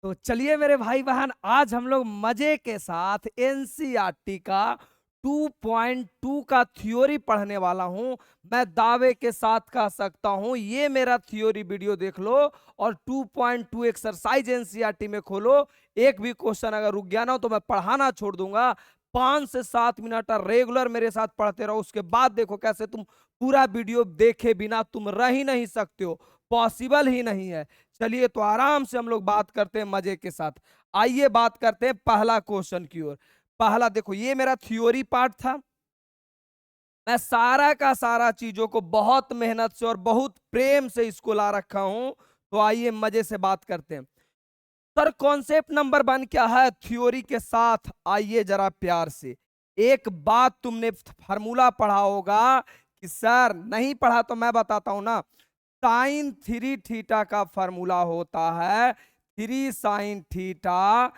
तो चलिए मेरे भाई बहन, आज हम लोग मजे के साथ एनसीईआरटी का 2.2 का थ्योरी पढ़ने वाला हूं। मैं दावे के साथ कह सकता हूं, ये मेरा थ्योरी वीडियो देख लो और 2.2 एक्सरसाइज एनसीईआरटी में खोलो। एक भी क्वेश्चन अगर रुक गया ना तो मैं पढ़ाना छोड़ दूंगा। 5 से 7 मिनट रेगुलर मेरे साथ पढ़ते रहो, उसके बाद देखो कैसे तुम पूरा वीडियो देखे बिना तुम रह ही नहीं सकते हो। पॉसिबल ही नहीं है। चलिए तो आराम से हम लोग बात करते हैं मजे के साथ। आइए बात करते हैं पहला क्वेश्चन की ओर। पहला देखो, ये मेरा थ्योरी पार्ट था। मैं सारा का सारा चीजों को बहुत मेहनत से और बहुत प्रेम से इसको ला रखा हूं। तो आइए मजे से बात करते हैं। सर कॉन्सेप्ट नंबर 1 क्या है थ्योरी के साथ? आइए जरा प्यार से। एक बात तुमने फार्मूला पढ़ा होगा कि सर नहीं पढ़ा तो मैं बताता हूं ना। साइन 3 थीटा का फार्मूला होता है 3 sin theta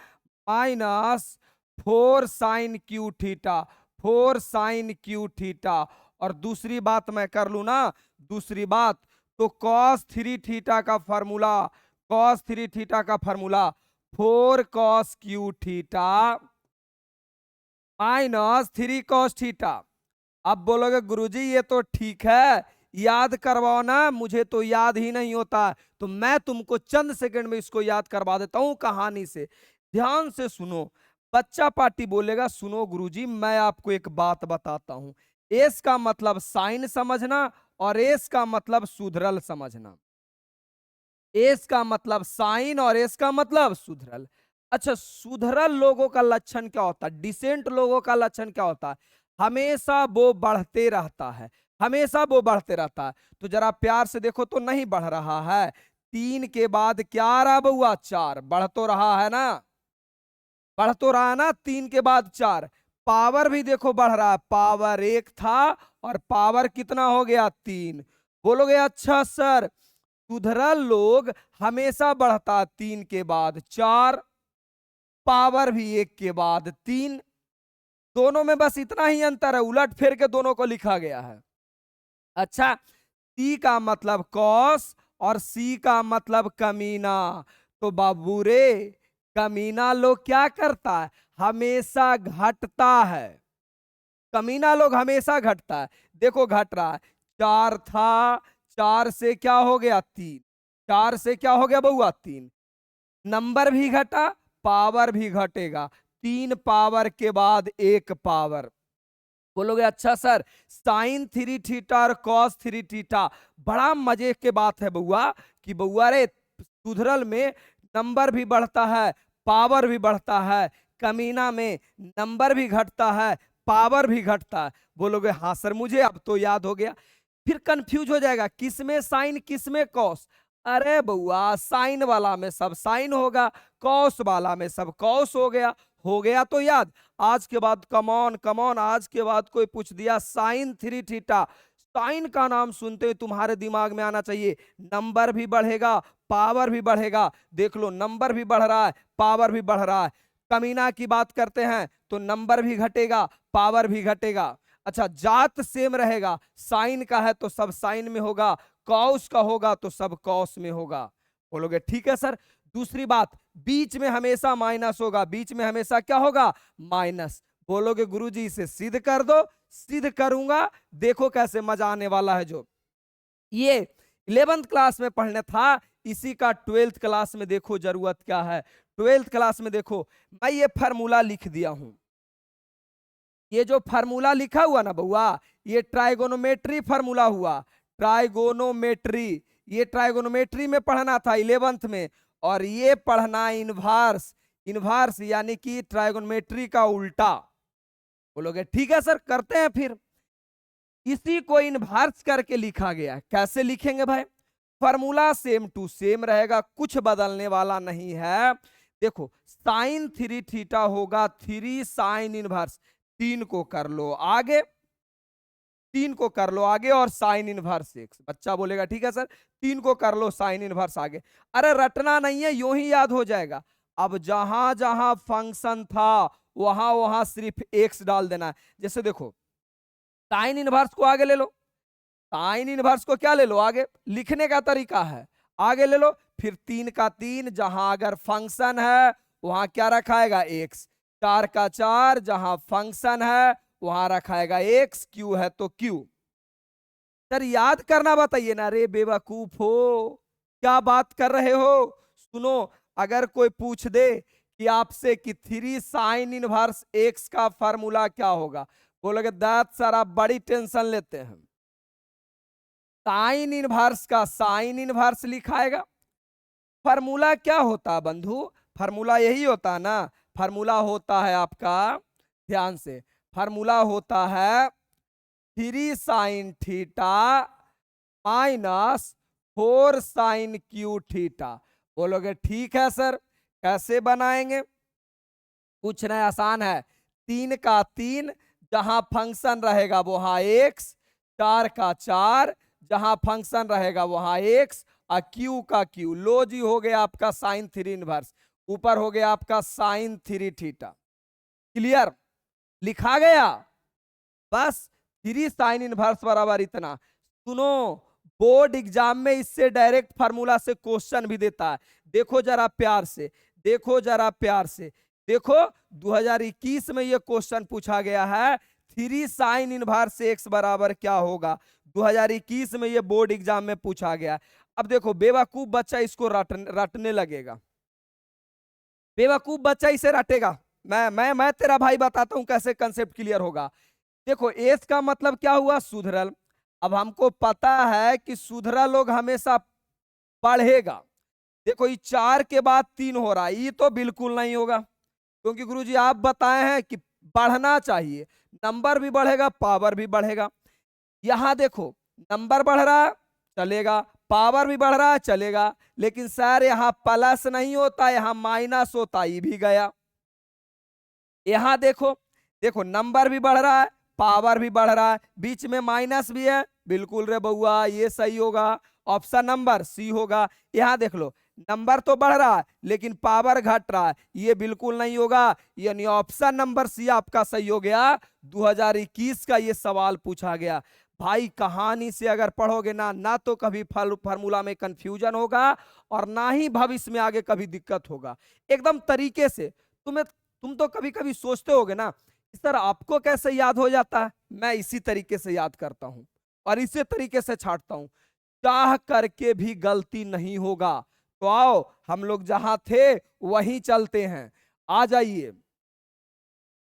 -4 sin Q theta. 4 sin Q theta. और दूसरी बात मैं कर लू ना, दूसरी बात तो cos 3 थीटा का फार्मूला, cos 3 थीटा का formula 4 cos Q theta -3 cos theta. अब बोलोगे गुरुजी ये तो ठीक है, याद करवाओ ना, मुझे तो याद ही नहीं होता। तो मैं तुमको चंद सेकंड में इसको याद करवा देता हूं कहानी से। ध्यान से सुनो। बच्चा पार्टी बोलेगा सुनो गुरुजी मैं आपको एक बात बताता हूं। एस का मतलब साइन समझना और एस का मतलब सुधरल समझना। एस का मतलब साइन और एस का मतलब सुधरल। अच्छा, सुधरल लोगों का लक्षण क्या होता है? डिसेंट लोगों का लक्षण क्या होता है? हमेशा वो बढ़ते रहता है, हमेशा वो बढ़ते रहता है। तो जरा प्यार से देखो तो नहीं बढ़ रहा है। 3 के बाद क्या आ रहा बउआ? 4। बढ़ तो रहा है ना, बढ़ तो रहा है ना। 3 के बाद 4। पावर भी देखो बढ़ रहा है, पावर 1 था और पावर कितना हो गया? 3। बोलोगे अच्छा सर सुधरल लोग हमेशा बढ़ता 3 के बाद 4, पावर भी 1 के बाद 3। दोनों में बस इतना ही अंतर है, उलट फेर के दोनों को लिखा गया है। अच्छा, सी का मतलब कॉस और सी का मतलब कमीना। तो बाबू रे, कमीना लोग क्या करता है? हमेशा घटता है। कमीना लोग हमेशा घटता है। देखो घट रहा है, 4 था, 4 से क्या हो गया? 3। 4 से क्या हो गया बउआ? 3। नंबर भी घटा, पावर भी घटेगा। 3 पावर के बाद 1 पावर। बोलोगे अच्छा सर साइन 3 थीटा और कॉस 3 थीटा, बड़ा मजे के बात है बउआ कि बउआ रे सुधरल में नंबर भी बढ़ता है, पावर भी बढ़ता है। कमीना में नंबर भी घटता है, पावर भी घटता है। बोलोगे हाँ सर मुझे अब तो याद हो गया। फिर कंफ्यूज हो जाएगा किसमें साइन किसमें कॉस। अरे बउआ साइन वाला में सब साइन होगा, कॉस वाला में सब कॉस हो गया। हो गया तो याद। आज के बाद कमॉन कमॉन, आज के बाद कोई पूछ दिया साइन 3 थीटा, साइन का नाम सुनते ही तुम्हारे दिमाग में आना चाहिए नंबर भी बढ़ेगा, पावर भी बढ़ेगा। देख लो नंबर भी बढ़ रहा है, पावर भी बढ़ रहा है। कमीना की बात करते हैं तो नंबर भी घटेगा, पावर भी घटेगा। अच्छा, जात सेम रहेगा, साइन का है तो सब साइन में होगा, कॉस का होगा तो सब कॉस में होगा। बोलोगे ठीक है सर। दूसरी बात, बीच में हमेशा माइनस होगा, बीच में हमेशा क्या होगा? माइनस। बोलोगे गुरुजी इसे सिद्ध कर दो, सिद्ध करूंगा, देखो कैसे मजा आने वाला है। जो ये 11th क्लास में पढ़ने था, इसी का 12th क्लास में देखो जरूरत क्या है। 12th क्लास में देखो मैं ये फार्मूला लिख दिया हूं। ये जो फार्मूला लिखा हुआ ना बउआ, ये ट्राइगोनोमेट्री फार्मूला हुआ। ट्राइगोनोमेट्री, ये ट्राइगोनोमेट्री में पढ़ना था 11th में। और ये पढ़ना इनवर्स, इनवर्स यानी कि ट्राइगोनोमेट्री का उल्टा। बोलोगे ठीक है सर करते हैं। फिर इसी को इनवर्स करके लिखा गया। कैसे लिखेंगे भाई? फार्मूला सेम टू सेम रहेगा, कुछ बदलने वाला नहीं है। देखो साइन 3 थीटा होगा 3 साइन इनवर्स। 3 को कर लो आगे, 3 को कर लो आगे और साइन इनवर्स एक्स। बच्चा बोलेगा ठीक है सर 3 को कर लो साइन इनवर्स आगे। अरे रटना नहीं है, यूं ही याद हो जाएगा। अब जहां जहां फंक्शन था वहां वहां सिर्फ एक्स डाल देना है। जैसे देखो साइन इनवर्स को आगे ले लो, साइन इनवर्स को क्या ले लो? आगे। लिखने का तरीका है, आगे ले लो। फिर 3 का 3, जहां अगर फंक्शन है वहां क्या रखाएगा x, 4 का 4, जहां फंक्शन है वहां रखाएगा x, q है तो q। सर याद करना बताइए ना, रे बेवकूफ हो, क्या बात कर रहे हो। सुनो, अगर कोई पूछ दे कि आपसे कि 3 साइन इनवर्स x का फार्मूला क्या होगा, बोलोगे दैट सर आप बड़ी टेंशन लेते हैं। साइन इनवर्स का साइन इनवर्स लिखाएगा। फार्मूला क्या होता है बंधु, फार्मूला यही होता है ना, फार्मूला होता है आपका, ध्यान से, फार्मूला होता है 3 sine theta minus 4 sine cube theta. बोलोगे ठीक है सर, कैसे बनाएंगे, कुछ नहीं, आसान है। 3 का 3, जहां फंक्शन रहेगा वहां x, 4 का 4, जहां फंक्शन रहेगा वहां x, और q का q, लो जी हो गया आपका साइन 3 इनवर्स, ऊपर हो गया आपका साइन 3 थीटा। क्लियर, लिखा गया, बस 3 साइन इनवर्स बराबर इतना। सुनो, बोर्ड एग्जाम में इससे डायरेक्ट फार्मूला से क्वेश्चन भी देता है, देखो जरा प्यार से, देखो जरा प्यार से, देखो 2021 में यह क्वेश्चन पूछा गया है, 3 साइन इनवर्स x बराबर क्या होगा, 2021 में यह बोर्ड एग्जाम में पूछा गया। अब देखो बेवकूफ बच्चा इसको रटने लगेगा, बेवकूफ बच्चा इसे रटेगा। मैं तेरा भाई बताता हूं कैसे कंसेप्ट क्लियर होगा। देखो एस का मतलब क्या हुआ, सुधरल। अब हमको पता है कि सुधरल लोग हमेशा बढ़ेगा। देखो ये 4 के बाद 3 हो रहा है, ये तो बिल्कुल नहीं होगा, क्योंकि गुरुजी आप बताए हैं कि बढ़ना चाहिए, नंबर भी बढ़ेगा पावर भी बढ़ेगा। यहां देखो नंबर बढ़ रहा है चलेगा, पावर भी बढ़ रहा है चलेगा, लेकिन सर यहां प्लस नहीं होता, यहां माइनस होता, ये भी गया। यहां देखो, देखो नंबर भी बढ़ रहा है पावर भी बढ़ रहा है, बीच में माइनस भी है, बिल्कुल रे बउआ ये सही होगा, ऑप्शन नंबर सी होगा। यहां देख लो नंबर तो बढ़ रहा है लेकिन पावर घट रहा है, ये बिल्कुल नहीं होगा, यानी ऑप्शन नंबर सी आपका सही हो गया। 2021 का ये सवाल पूछा गया। भाई कहानी से अगर पढ़ोगे ना, ना तो कभी फार्मूला में कंफ्यूजन होगा और ना ही भविष्य में आगे कभी दिक्कत होगा, एकदम तरीके से। तुम तो कभी कभी सोचते होगे ना सर आपको कैसे याद हो जाता है, मैं इसी तरीके से याद करता हूं और इसी तरीके से छांटता हूं, चाह करके भी गलती नहीं होगा। तो आओ हम लोग जहां थे वहीं चलते हैं, आ जाइए।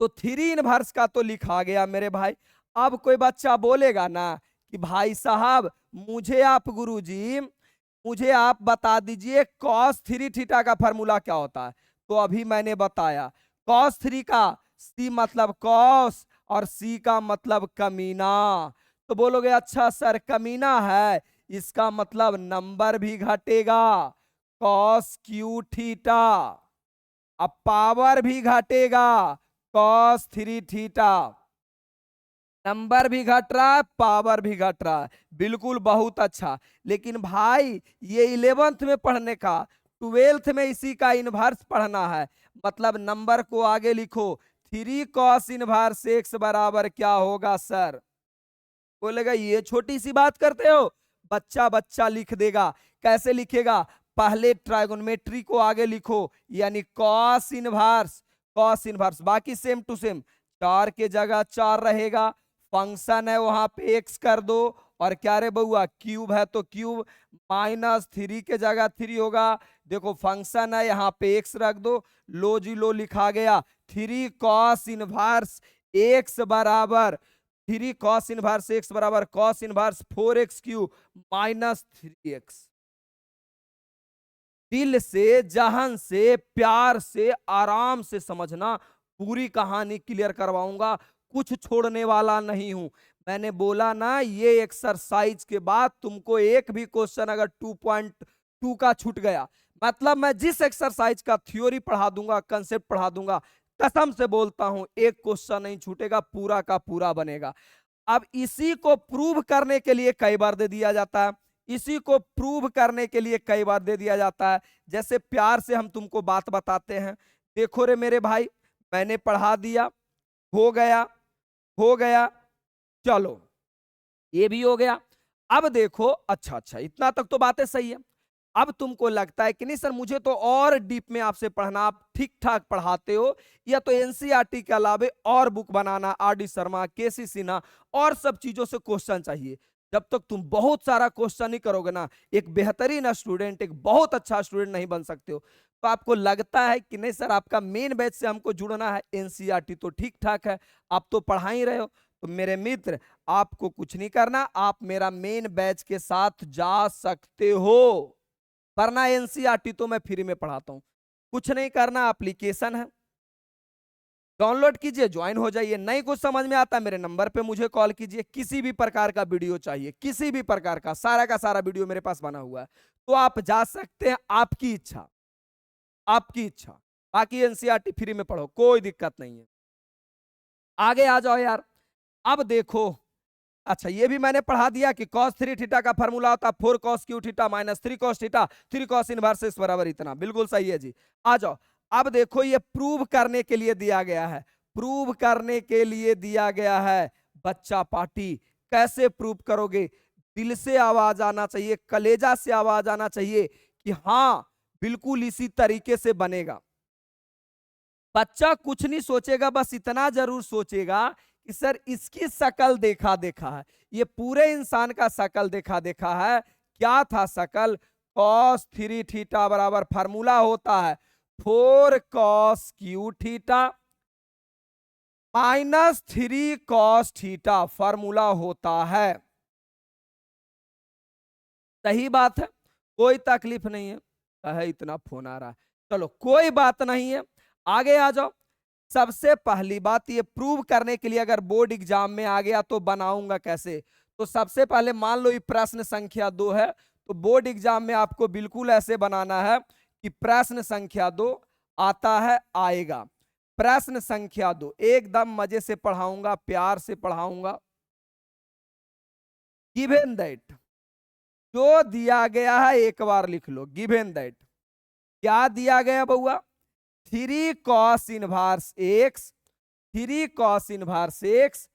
तो 3 इनवर्स का तो लिखा गया मेरे भाई। अब कोई बच्चा बोलेगा ना कि भाई साहब मुझे आप गुरुजी मुझे आप बता दीजिए cos 3 थीटा का फार्मूला क्या होता है। तो अभी मैंने बताया cos 3 का C मतलब cos और C का मतलब कमीना। तो बोलोगे अच्छा सर कमीना है, इसका मतलब नंबर भी घटेगा cos q थीटा, अब पावर भी घटेगा cos 3 थीटा, नंबर भी घट रहा है पावर भी घट रहा है, बिल्कुल बहुत अच्छा। लेकिन भाई ये 11th में पढ़ने का, 12th में इसी का इनवर्स पढ़ना है, मतलब नंबर को आगे लिखो, 3 cos इनवर्स x बराबर क्या होगा सर। बोलेगा ये छोटी सी बात करते हो, बच्चा बच्चा लिख देगा। कैसे लिखेगा, पहले ट्राइगोनोमेट्री को आगे लिखो, यानी cos इनवर्स, cos इनवर्स, बाकी सेम टू सेम, 4 के जगह 4 रहेगा, फंक्शन है वहां पे x कर दो, और क्या रे बउआ क्यूब है तो क्यूब, -3 के जगह 3 होगा, देखो फंक्शन है यहाँ पे x रख दो, लो जी लो लिखा गया 3 cos इनवर्स x बराबर 3 cos इनवर्स x बराबर cos inverse 4x cube -3x। दिल से जहन से प्यार से आराम से समझना, पूरी कहानी क्लियर करवाऊंगा, कुछ छोड़ने वाला नहीं हूं। मैंने बोला ना ये एक्सरसाइज के बाद तुमको एक भी क्वेश्चन अगर 2.2 का छूट गया, मतलब मैं जिस एक्सरसाइज का थ्योरी पढ़ा दूंगा कंसेप्ट पढ़ा दूंगा, कसम से बोलता हूं एक क्वेश्चन नहीं छूटेगा, पूरा का पूरा बनेगा। अब इसी को प्रूव करने के लिए कई बार दे दिया जाता है, इसी को प्रूव करने के लिए कई बार दे दिया जाता है, जैसे प्यार से हम तुमको बात बताते हैं, देखो रे मेरे भाई मैंने पढ़ा दिया, हो गया हो गया, चलो ये भी हो गया। अब देखो अच्छा अच्छा इतना तक तो बातें सही है, अब तुमको लगता है कि नहीं सर मुझे तो और डीप में आपसे पढ़ना, आप ठीक ठाक पढ़ाते हो, या तो एनसीईआरटी के अलावे और बुक बनाना, आर डी शर्मा, केसी सिन्हा और सब चीजों से क्वेश्चन चाहिए। जब तक तुम बहुत सारा क्वेश्चन नहीं करोगे ना, एक बेहतरीन स्टूडेंट, एक बहुत अच्छा स्टूडेंट नहीं बन सकते हो। तो आपको लगता है कि नहीं सर आपका मेन बैच से हमको जुड़ना है, एनसीईआरटी तो ठीक ठाक है, आप तो पढ़ा ही रहे हो। तो मेरे मित्र, आपको कुछ नहीं करना, आप मेरा मेन बैच के साथ जा सकते हो। वरना एनसीईआरटी तो मैं फ्री में पढ़ाता हूं। कुछ नहीं करना, एप्लीकेशन है, डाउनलोड कीजिए, ज्वाइन हो जाइए। नहीं कुछ समझ में आता मेरे नंबर पे मुझे कॉल कीजिए। किसी भी प्रकार का वीडियो चाहिए, किसी भी प्रकार का सारा वीडियो मेरे पास बना हुआ है, तो आप जा सकते हैं। आपकी इच्छा, आपकी इच्छा। बाकी एनसीईआरटी फ्री में पढ़ो, कोई दिक्कत नहीं है। आगे आ जाओ यार। अब देखो, अच्छा ये भी मैंने पढ़ा दिया कि cos 3 थीटा का फॉर्मूला होता है 4 cos q theta minus 3 cos theta 3 cos inverse इस बराबर इतना। बिल्कुल सही है जी। आ जाओ, अब देखो ये प्रूव करने के लिए दिया गया है, प्रूव करने के लिए दिया गया है बच्चा पार्टी। कैसे प्रूव करोगे? दिल से आवाज आना चाहिए, कलेजा से आवाज आना चाहिए कि हाँ बिल्कुल इसी तरीके से बनेगा। बच्चा कुछ नहीं सोचेगा, बस इतना जरूर सोचेगा कि सर इसकी शकल देखा देखा है, ये पूरे इंसान का शकल देखा देखा है। क्या था शकल? cos 3 थीटा बराबर फार्मूला होता है 4 cos q theta minus 3 cos theta, formula होता है। सही बात है, कोई तकलीफ नहीं है। कहे इतना फोन आ रहा है, चलो कोई बात नहीं है, आगे आ जाओ। सबसे पहली बात, ये प्रूव करने के लिए अगर बोर्ड एग्जाम में आ गया तो बनाऊंगा कैसे? तो सबसे पहले मान लो ये प्रश्न संख्या 2 है, तो बोर्ड एग्जाम में आपको बिल्कुल ऐसे बनाना है कि प्रश्न संख्या 2 आता है, आएगा। प्रश्न संख्या 2 एकदम मजे से पढ़ाऊंगा, प्यार से पढ़ाऊंगा। गिवन दैट, जो दिया गया है एक बार लिख लो, गिवन दैट। क्या दिया गया बउआ? 3 cos inverse x, 3 cos inverse x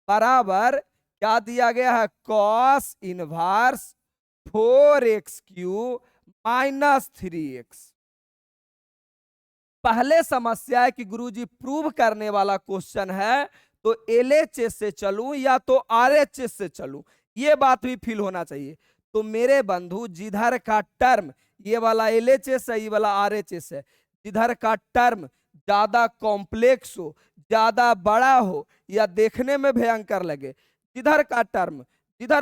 बराबर क्या दिया गया है? cos inverse 4x Q minus 3x। पहले समस्या है कि गुरुजी प्रूव करने वाला क्वेश्चन है, तो एलएचएस से चलूं या तो आरएचएस से चलूं, ये बात भी फील होना चाहिए। तो मेरे बंधु, जिधर का टर्म ये वाला एलएचएस है, ये वाला आरएचएस है, जिधर का टर्म ज्यादा कॉम्प्लेक्स हो, ज्यादा बड़ा हो या देखने में भयंकर लगे, जिधर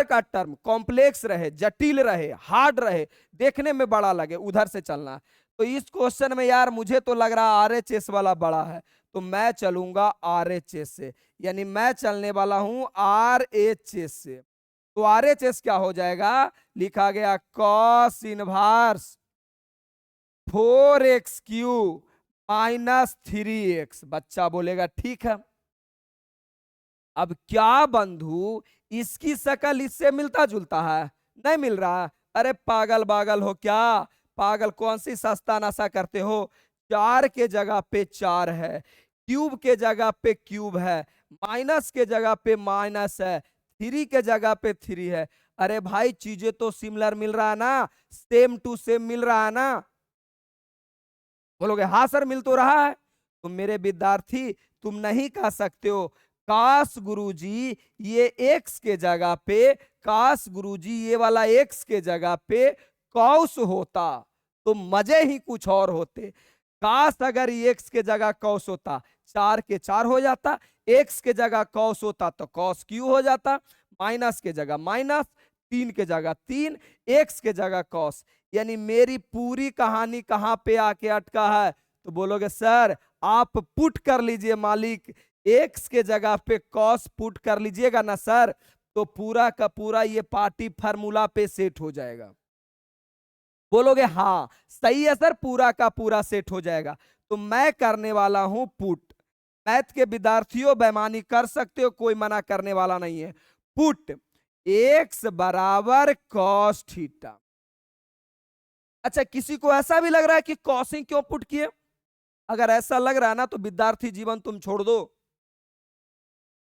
का टर्म कॉम्प्लेक्स रहे, जटिल रहे, हार्ड रहे, देखने में बड़ा लगे, उधर से चलना। तो इस क्वेश्चन में यार मुझे तो लग रहा आरएचएस वाला बड़ा है, तो मैं चलूंगा आरएचएस से, यानी मैं चलने वाला हूं आरएचएस से। तो आरएचएस क्या हो जाएगा? लिखा गया cos inverse 4x Q minus 3x। बच्चा बोलेगा ठीक है। अब क्या बंधु इसकी शकल इससे मिलता जुलता है? नहीं मिल रहा। अरे पागल बागल हो क्या? पागल कौन सी सस्ता नशा करते हो? 4 के जगह पे 4 है, क्यूब के जगह पे क्यूब है, माइनस के जगह पे माइनस है, 3 के जगह पे 3 है। अरे भाई चीजें तो सिमिलर मिल रहा है ना, सेम टू सेम मिल रहा है ना? बोलोगे हाँ सर मिल तो रहा है। तुम मेरे विद्यार्थी, तुम नहीं कह सकते हो काश गुरुजी ये एक्स के जगह पे, काश गुरुजी ये वाला एक्स के जगह पे कौस होता तो मजे ही कुछ और होते। काश अगर एक्स के जगह कौस होता 4 के 4 हो जाता, एक्स के जगह कौस होता तो कौस क्यू हो जाता, माइनस के जगह माइनस, 3 के जगह 3, एक्स के जगह कौस। यानी मेरी पूरी कहानी कहां पे आके अटका है? तो बोलोगे सर आप पुट कर लीजिए मालिक, एक्स के जगह पे कॉस पुट कर लीजिएगा ना सर, तो पूरा का पूरा ये पार्टी फार्मूला पे सेट हो जाएगा। बोलोगे हाँ सही है सर, पूरा का पूरा सेट हो जाएगा। तो मैं करने वाला हूं पुट। मैथ के विद्यार्थियों बेईमानी कर सकते हो, कोई मना करने वाला नहीं है। पुट एक्स बराबर कॉस थीटा। अच्छा किसी को ऐसा भी लग रहा है कि कॉसिंग क्यों पुट किए? अगर ऐसा लग रहा है ना तो विद्यार्थी जीवन तुम छोड़ दो,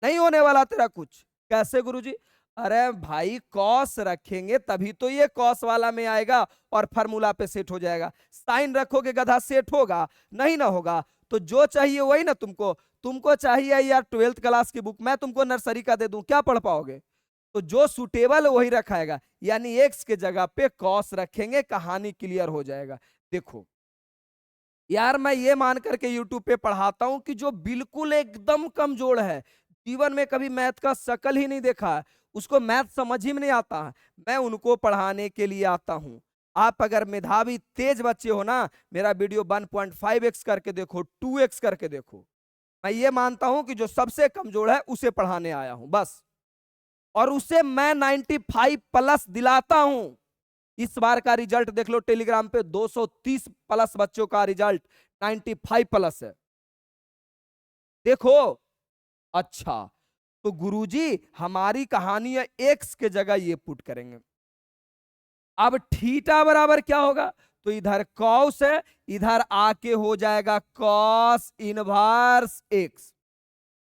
नहीं होने वाला तेरा कुछ। कैसे गुरुजी? अरे भाई कॉस रखेंगे तभी तो ये कॉस वाला में आएगा और फार्मूला पे सेट हो जाएगा। साइन रखोगे गधा, सेट होगा? नहीं ना होगा। तो जो चाहिए वही ना तुमको। तुमको चाहिए यार 12th क्लास की बुक, मैं तुमको नर्सरी का दे दूं, क्या पढ़ पाओगे? तो जो सुटेबल है वही रखाएगा, यानी एक्स के जगह पे कॉस रखेंगे, कहानी क्लियर हो जाएगा। देखो यार, मैं ये मान करके यूट्यूब पे पढ़ाता हूं कि जो बिल्कुल एकदम कमजोर है, जीवन में कभी मैथ का शकल ही नहीं देखा है, उसको मैथ समझ ही में नहीं आता है, मैं उनको पढ़ाने के लिए आता हूं। आप अगर मेधावी तेज बच्चे हो ना, मेरा वीडियो 1.5x करके देखो, 2x करके देखो। मैं ये मानता हूं कि जो सबसे कमजोर है उसे पढ़ाने आया हूं बस, और उसे मैं 95 प्लस दिलाता हूं। इस बार का रिजल्ट देख लो टेलीग्राम पे, 230 प्लस बच्चों का रिजल्ट 95 प्लस है, देखो। अच्छा, तो गुरुजी हमारी कहानी है एक्स के जगह ये पुट करेंगे। अब थीटा बराबर क्या होगा? तो इधर कॉस है, इधर आके हो जाएगा कॉस इनवर्स एक्स।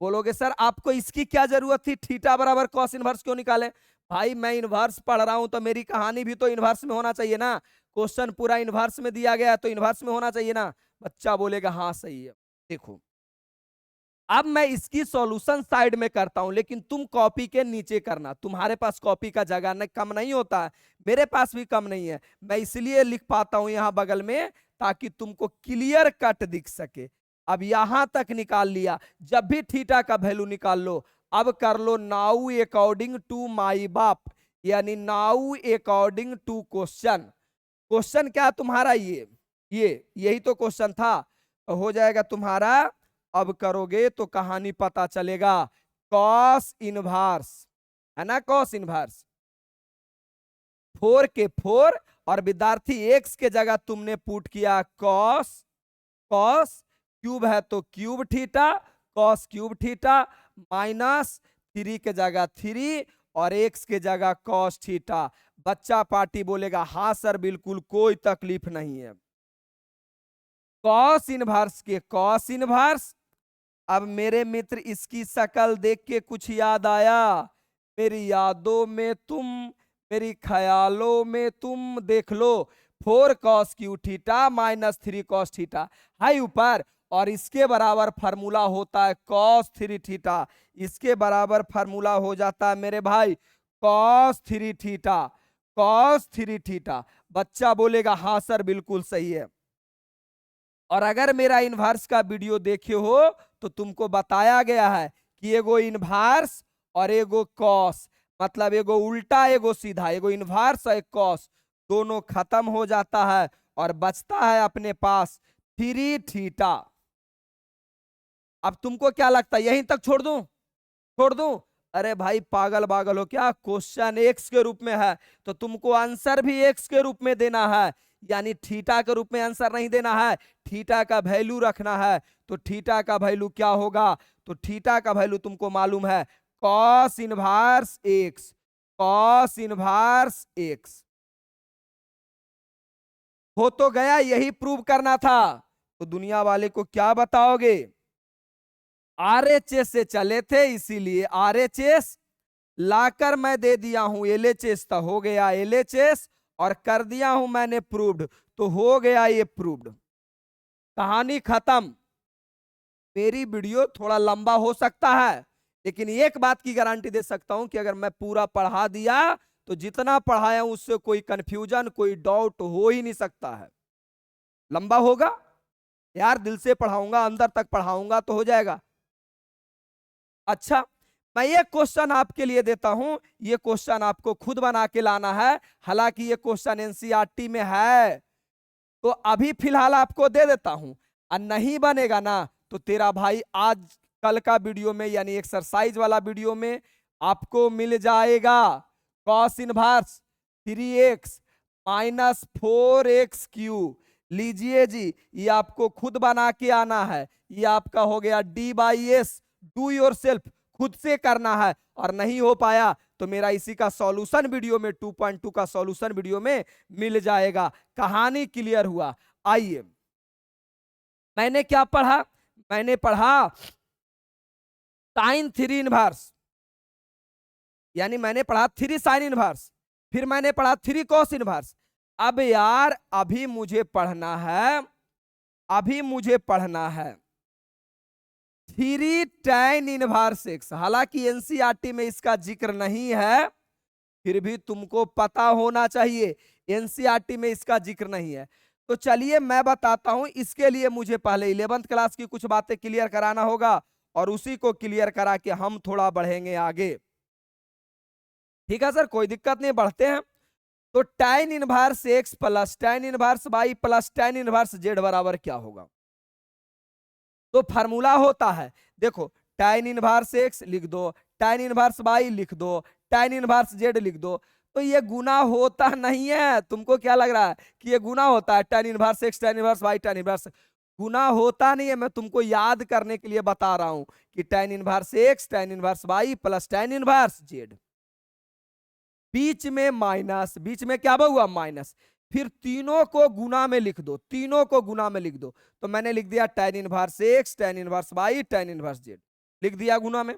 बोलोगे सर आपको इसकी क्या जरूरत थी, थीटा बराबर कॉस इनवर्स क्यों निकाले? भाई मैं इनवर्स पढ़ रहा हूं तो मेरी कहानी भी तो इनवर्स में होना चाहिए ना। क्वेश्चन पूरा इनवर्स में दिया गया है तो इनवर्स में होना चाहिए ना। बच्चा बोलेगा हाँ सही है। देखो अब मैं इसकी सॉल्यूशन साइड में करता हूं, लेकिन तुम कॉपी के नीचे करना, तुम्हारे पास कॉपी का जगह नहीं, कम नहीं होता है, मेरे पास भी कम नहीं है, मैं इसलिए लिख पाता हूं यहां बगल में ताकि तुमको क्लियर कट दिख सके। अब यहां तक निकाल लिया, जब भी थीटा का वैल्यू निकाल लो, अब कर लो नाउ अकॉर्डिंग टू माई बाप, यानी now according to question. Question क्या तुम्हारा? ये यही तो क्वेश्चन था, हो जाएगा तुम्हारा। अब करोगे तो कहानी पता चलेगा, कॉस इनवर्स है ना, कॉस इनवर्स 4 के 4, और विद्यार्थी एक्स के जगह तुमने पुट किया कॉस, कॉस क्यूब है तो cube theta, cos cube theta minus 3 के जगह 3 और एक्स के जगह कॉस थीटा। बच्चा पार्टी बोलेगा हाँ सर बिल्कुल कोई तकलीफ नहीं है। कॉस इनवर्स के कॉस इनवर्स। अब मेरे मित्र इसकी शक्ल देख के कुछ याद आया? मेरी यादों में तुम, मेरी ख्यालों में तुम, देख लो 4 cos Q theta minus 3 cos theta है ऊपर, और इसके बराबर फार्मूला होता है कॉस 3 थीटा। इसके बराबर फार्मूला हो जाता है मेरे भाई कॉस 3 थीटा, कॉस 3 थीटा। बच्चा बोलेगा हाँ सर बिल्कुल सही है। और अगर मेरा इनवर्स का वीडियो देखे हो तो तुमको बताया गया है कि एगो इनवर्स और एगो कॉस, मतलब एगो उल्टा एगो सीधा, एगो इनवर्स और एक कॉस, दोनों खत्म हो जाता है और बचता है अपने पास 3 थीटा। अब तुमको क्या लगता है यहीं तक छोड़ दूं? छोड़ दूं? अरे भाई पागल पागल हो क्या? क्वेश्चन एक्स के रूप में है तो तुमको आंसर भी एक्स के रूप में देना है, यानी थीटा के रूप में आंसर नहीं देना है, थीटा का वैल्यू रखना है। तो थीटा का वैल्यू क्या होगा? तो थीटा का वैल्यू तुमको मालूम है cos inverse x, cos inverse x. हो तो गया, यही प्रूव करना था। तो दुनिया वाले को क्या बताओगे? आरएचएस से चले थे इसीलिए आरएचएस लाकर मैं दे दिया हूं एलएचएस, तो हो गया एलएचएस, और कर दिया हूं मैंने प्रूव्ड तो हो गया ये प्रूव्ड। कहानी खत्म। मेरी वीडियो थोड़ा लंबा हो सकता है, लेकिन एक बात की गारंटी दे सकता हूं कि अगर मैं पूरा पढ़ा दिया तो जितना पढ़ाया हूं उससे कोई कंफ्यूजन कोई डाउट हो ही नहीं सकता है। लंबा होगा यार, दिल से पढ़ाऊंगा, अंदर तक पढ़ाऊंगा तो हो जाएगा। अच्छा, मैं ये क्वेश्चन आपके लिए देता हूं, ये क्वेश्चन आपको खुद बना के लाना है, हालांकि ये क्वेश्चन एनसीईआरटी में है तो अभी फिलहाल आपको दे देता हूं, और नहीं बनेगा ना तो तेरा भाई आज कल का वीडियो में यानी एक्सरसाइज वाला वीडियो में आपको मिल जाएगा cos inverse 3x minus 4x Q. लीजिए जी, ये आपको खुद बना के आना है, ये आपका हो गया d/s, डू योर सेल्फ, खुद से करना है। और नहीं हो पाया तो मेरा इसी का सॉल्यूशन वीडियो में 2.2 का सॉल्यूशन वीडियो में मिल जाएगा। कहानी क्लियर हुआ? आइए, मैंने क्या पढ़ा? मैंने पढ़ा साइन 3 इनवर्स, यानी मैंने पढ़ा 3 साइन इनवर्स, फिर मैंने पढ़ा 3 कॉस इनवर्स। अब यार अभी मुझे पढ़ना है, अभी मुझे पढ़ना है 3 tan इनवर्स x। हालांकि एनसीईआरटी में इसका जिक्र नहीं है, फिर भी तुमको पता होना चाहिए, एनसीईआरटी में इसका जिक्र नहीं है। तो चलिए मैं बताता हूं, इसके लिए मुझे पहले 11th क्लास की कुछ बातें क्लियर कराना होगा और उसी को क्लियर करा के हम थोड़ा बढ़ेंगे आगे। ठीक है सर, कोई दिक्कत नहीं, बढ़ते हैं। तो tan inverse x plus tan inverse y plus tan inverse z बराबर क्या होगा? तो फार्मूला होता है, देखो tan इनवर्स x लिख दो, tan इनवर्स y लिख दो, tan इनवर्स z लिख दो। तो ये गुना होता नहीं है, तुमको क्या लग रहा है कि ये गुना होता है? tan inverse x tan inverse y tan inverse, गुना होता नहीं है। मैं तुमको याद करने के लिए बता रहा हूं कि tan inverse x tan inverse y plus tan inverse z, बीच में माइनस, बीच में क्या हुआ? माइनस। फिर तीनों को गुना में लिख दो, तीनों को गुना में लिख दो। तो मैंने लिख दिया tan inverse x tan inverse y tan inverse z, लिख दिया गुना में।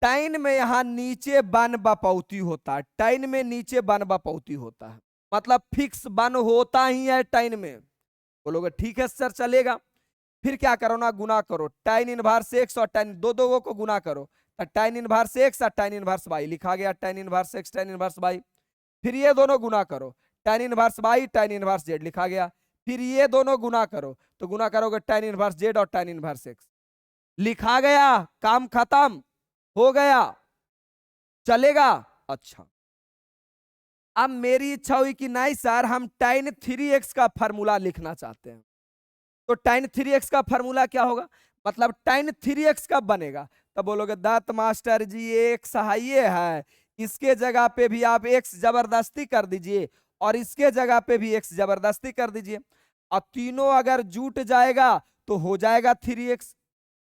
tan में यहां नीचे बन बपौती होता है, tan में नीचे बन बपौती होता है, मतलब फिक्स बन होता ही है tan में। बोलोगे ठीक है सर चलेगा। फिर क्या करो ना, गुना करो, tan इनवर्स x और tan, दो को गुना करो, tan इनवर्स x और tan इनवर्स y, लिखा गया tan inverse x tan inverse y। फिर ये दोनों गुना करो, tan inverse y tan inverse z, लिखा गया। फिर ये दोनों गुना करो, तो गुना करोगे tan इनवर्स z और tan इनवर्स x, लिखा गया, काम खत्म हो गया, चलेगा। अच्छा, अब मेरी इच्छा हुई कि नहीं सर हम tan 3x का फार्मूला लिखना चाहते हैं। तो tan 3x का फार्मूला क्या होगा, मतलब tan 3x कब बनेगा? तब बोलोगे दत्त मास्टर जी एक सहाय है, इसके जगह पे भी आप x जबरदस्ती कर दीजिए और इसके जगह पे भी x जबरदस्ती कर दीजिए, और तीनों अगर जुट जाएगा तो हो जाएगा 3x।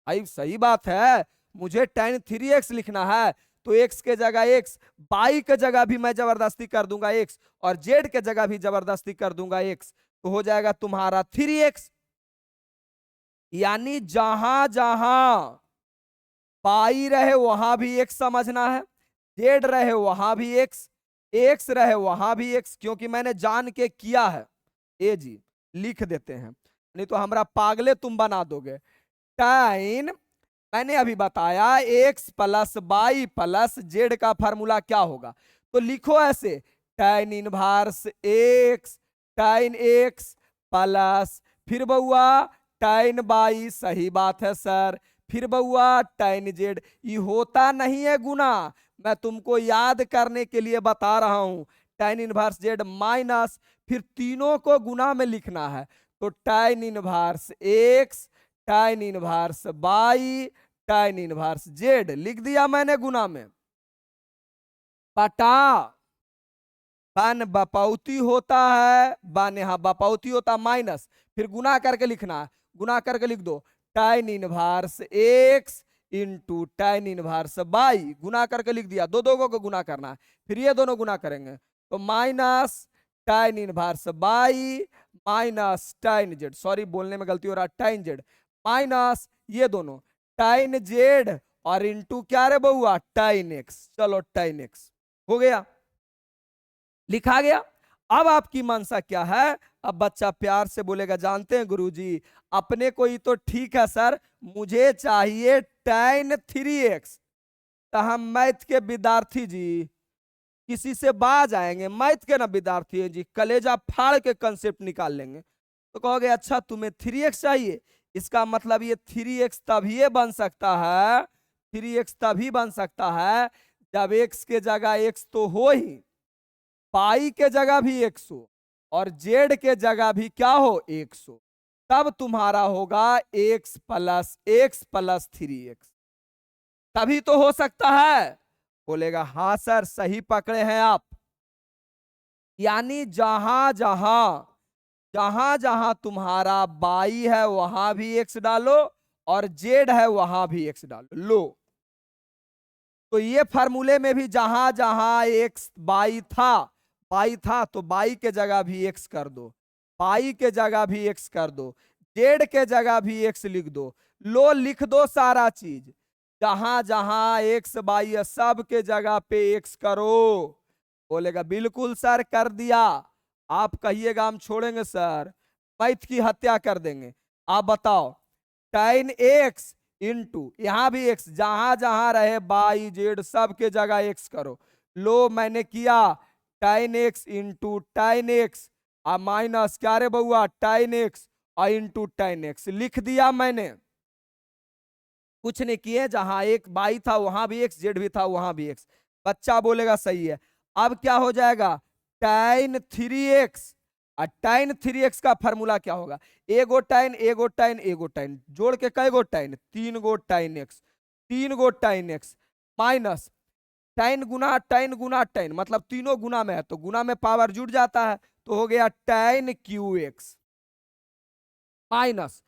भाई सही बात है, मुझे tan 3x लिखना है तो x के जगह x, y के जगह भी मैं जबरदस्ती कर दूंगा x और z के जगह भी जबरदस्ती कर दूंगा x, तो हो जाएगा तुम्हारा 3x। यानी जहां जहां पाई रहे वहां भी x समझना है, जेड रहे वहां भी x, एक्स रहे वहां भी x, क्योंकि मैंने जान के किया है। ए जी लिख देते हैं, नहीं तो हमारा पागले तुम बना दोगे। tan, मैंने अभी बताया x plus y plus Z का फार्मूला क्या होगा, तो लिखो ऐसे tan inverse x tan x plus, फिर बउआ tan y, सही बात है सर, फिर बउआ tan z। ये होता नहीं है गुना, मैं तुमको याद करने के लिए बता रहा हूं। tan इनवर्स z माइनस, फिर तीनों को गुना में लिखना है, तो tan inverse x tan inverse y tan inverse z, लिख दिया मैंने गुना में। पटा बन बपौती होता है, बन यहां बपौती होता माइनस, फिर गुना करके लिखना है, गुना करके लिख दो tan inverse x into tan inverse y, गुना करके लिख दिया, दो को गुना करना है, फिर ये दोनों गुना करेंगे तो minus tan inverse y minus tan z, sorry बोलने में गलती हो रहा है, tan z माइनस ये दोनों tan z और इंटू क्या रे बउआ tan x, चलो tan x हो गया, लिखा गया। अब आपकी मनसा क्या है? अब बच्चा प्यार से बोलेगा जानते हैं गुरुजी अपने को ही तो ठीक है सर, मुझे चाहिए tan 3x। तो हम मैथ के विद्यार्थी जी, किसी से बाज आएंगे, मैथ के ना विद्यार्थी है जी, कलेजा फाड़ के कंसेप्ट निकाल लेंगे। तो कहोगे अच्छा तुम्हें 3x चाहिए, इसका मतलब ये 3x तभी बन सकता है, 3x तभी बन सकता है जब x के जगह x तो हो ही, पाई के जगह भी 100 और जेड के जगह भी क्या हो 100, तब तुम्हारा होगा x प्लस 3x, तभी तो हो सकता है। बोलेगा हाँ सर सही पकड़े हैं आप। यानी जहां जहां जहां जहां तुम्हारा बाई है वहां भी x डालो और जेड है वहां भी x डालो। लो तो ये फार्मूले में भी जहां जहां x बाई था तो बाई के जगह भी x कर दो, पाई के जगह भी x कर दो, जेड के जगह भी x लिख दो। लो लिख दो सारा चीज, जहां जहां एक्स बाई है सब के जगह पे एक्स करो। बोलेगा बिल्कुल सर कर दिया। आप कहिएगा हम छोड़ेंगे सर, मैथ की हत्या कर देंगे। आप बताओ tan एक्स इंटू यहां भी एक्स, जहां जहां रहे बाई जेड सब के जगह एक्स करो। लो मैंने किया tan x into tan x और माइनस क्या रे बउआ tan एक्स और इंटू tan एक्स लिख दिया मैंने। कुछ नहीं किए, जहां एक बाई था वहां भी एक्स, जेड भी था वहां भी एक्स। बच्चा बोलेगा सही है। अब क्या हो जाएगा tan 3x, और tan 3x का फॉर्मूला क्या होगा, एगो tan एगो tan एगो tan जोड़ के कई गो tan, 3 गो tan x, 3 गो tan x माइनस tan गुना tan मतलब तीनों गुना में है तो गुना में पावर जुड़ जाता है, तो हो गया tan qx माइनस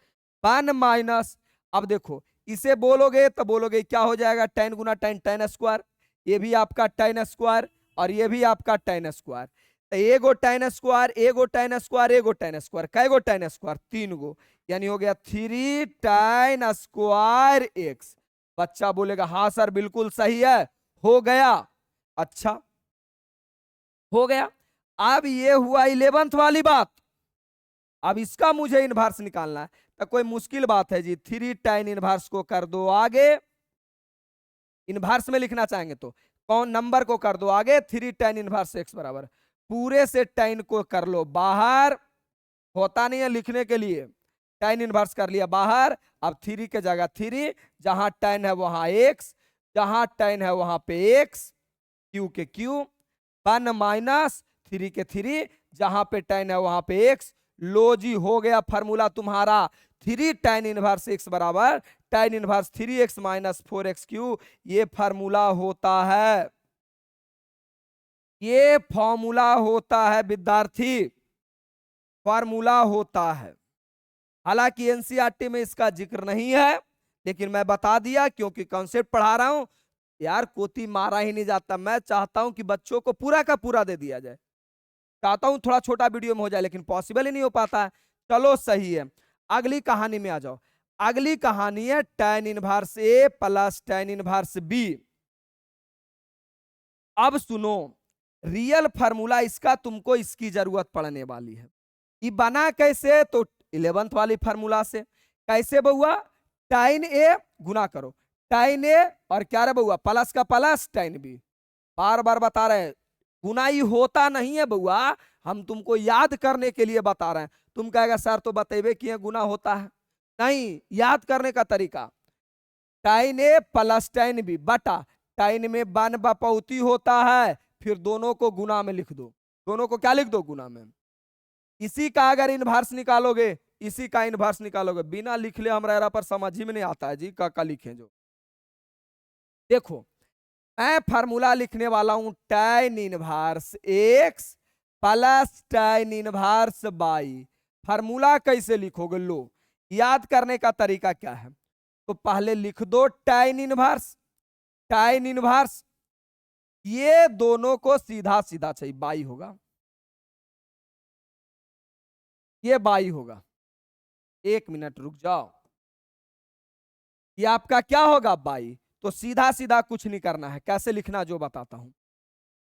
1 माइनस। अब देखो इसे बोलोगे तो बोलोगे क्या हो जाएगा tan गुना tan tan स्क्वायर, ये भी आपका tan स्क्वायर और ये भी आपका tan स्क्वायर। तो एगो tan स्क्वायर एगो tan स्क्वायर एगो tan स्क्वायर, कै गो tan स्क्वायर 3 गो, यानी हो गया 3 tan स्क्वायर x। बच्चा बोलेगा हाँ सर बिल्कुल सही है, हो गया। अच्छा हो गया। अब ये हुआ 11th वाली बात। अब इसका मुझे इनवर्स निकालना है, तो कोई मुश्किल बात है जी, 3 tan इनवर्स को कर दो आगे। इनवर्स में लिखना चाहेंगे तो कौन नंबर को कर दो आगे, 3 tan इनवर्स x बराबर पूरे से tan को कर लो बाहर, होता नहीं है लिखने के लिए, tan इनवर्स कर लिया बाहर। अब 3 के जगह 3, जहां tan है वहां x, जहां tan है वहां पे x, q के q, 1 माइनस 3 के 3, जहां पे tan है वहां पे x। लो जी हो गया फॉर्मूला तुम्हारा, 3 tan इनवर्स x बराबर tan inverse 3x minus 4x3। ये फॉर्मूला होता है, ये फॉर्मूला होता है विद्यार्थी, फॉर्मूला होता है। हालांकि एनसीईआरटी में इसका जिक्र नहीं है, लेकिन मैं बता दिया क्योंकि कॉन्सेप्ट पढ़ा रहा हूं यार, कोती मारा ही नहीं जाता। मैं चाहता हूं कि बच्चों को पूरा का पूरा दे दिया जाए, चाहता हूं थोड़ा छोटा वीडियो में हो जाए, लेकिन पॉसिबल ही नहीं हो पाता है। चलो सही है, अगली कहानी में आ जाओ। अगली कहानी है tan इनवर्स ए प्लस tan इनवर्स बी। अब सुनो, रियल फार्मूला इसका तुमको इसकी जरूरत पड़ने वाली है। ये बना कैसे, तो 11th वाली फार्मूला से। कैसे बउआ, tan ए गुना करो tan ए और क्या रे बउआ प्लस का प्लस tan बी। बार बार बता रहे हैं गुना ही होता नहीं है बउआ, हम तुमको याद करने के लिए बता रहे हैं। तुम कहेगा सर तो बतेबे किए गुना होता है, नहीं, याद करने का तरीका tan ए प्लस tan बी बटा tan में 1 बपौती होता है, फिर दोनों को गुना में लिख दो, दोनों को क्या लिख दो गुना में। इसी का अगर इनवर्स निकालोगे, इसी का इनवर्स निकालोगे, बिना लिखले हमारा पर समझ ही में नहीं आता है जी का लिखें जो। देखो मैं फार्मूला लिखने वाला हूं tan inverse x plus tan inverse by. Formula कैसे लिखोगे, लो याद करने का तरीका क्या है, तो पहले लिख दो tan इनवर्स, tan इनवर्स ये दोनों को सीधा सीधा चाहिए, बाई होगा, ये बाई होगा। 1 मिनट रुक जाओ, ये आपका क्या होगा बाई। तो सीधा सीधा कुछ नहीं करना है, कैसे लिखना जो बताता हूं।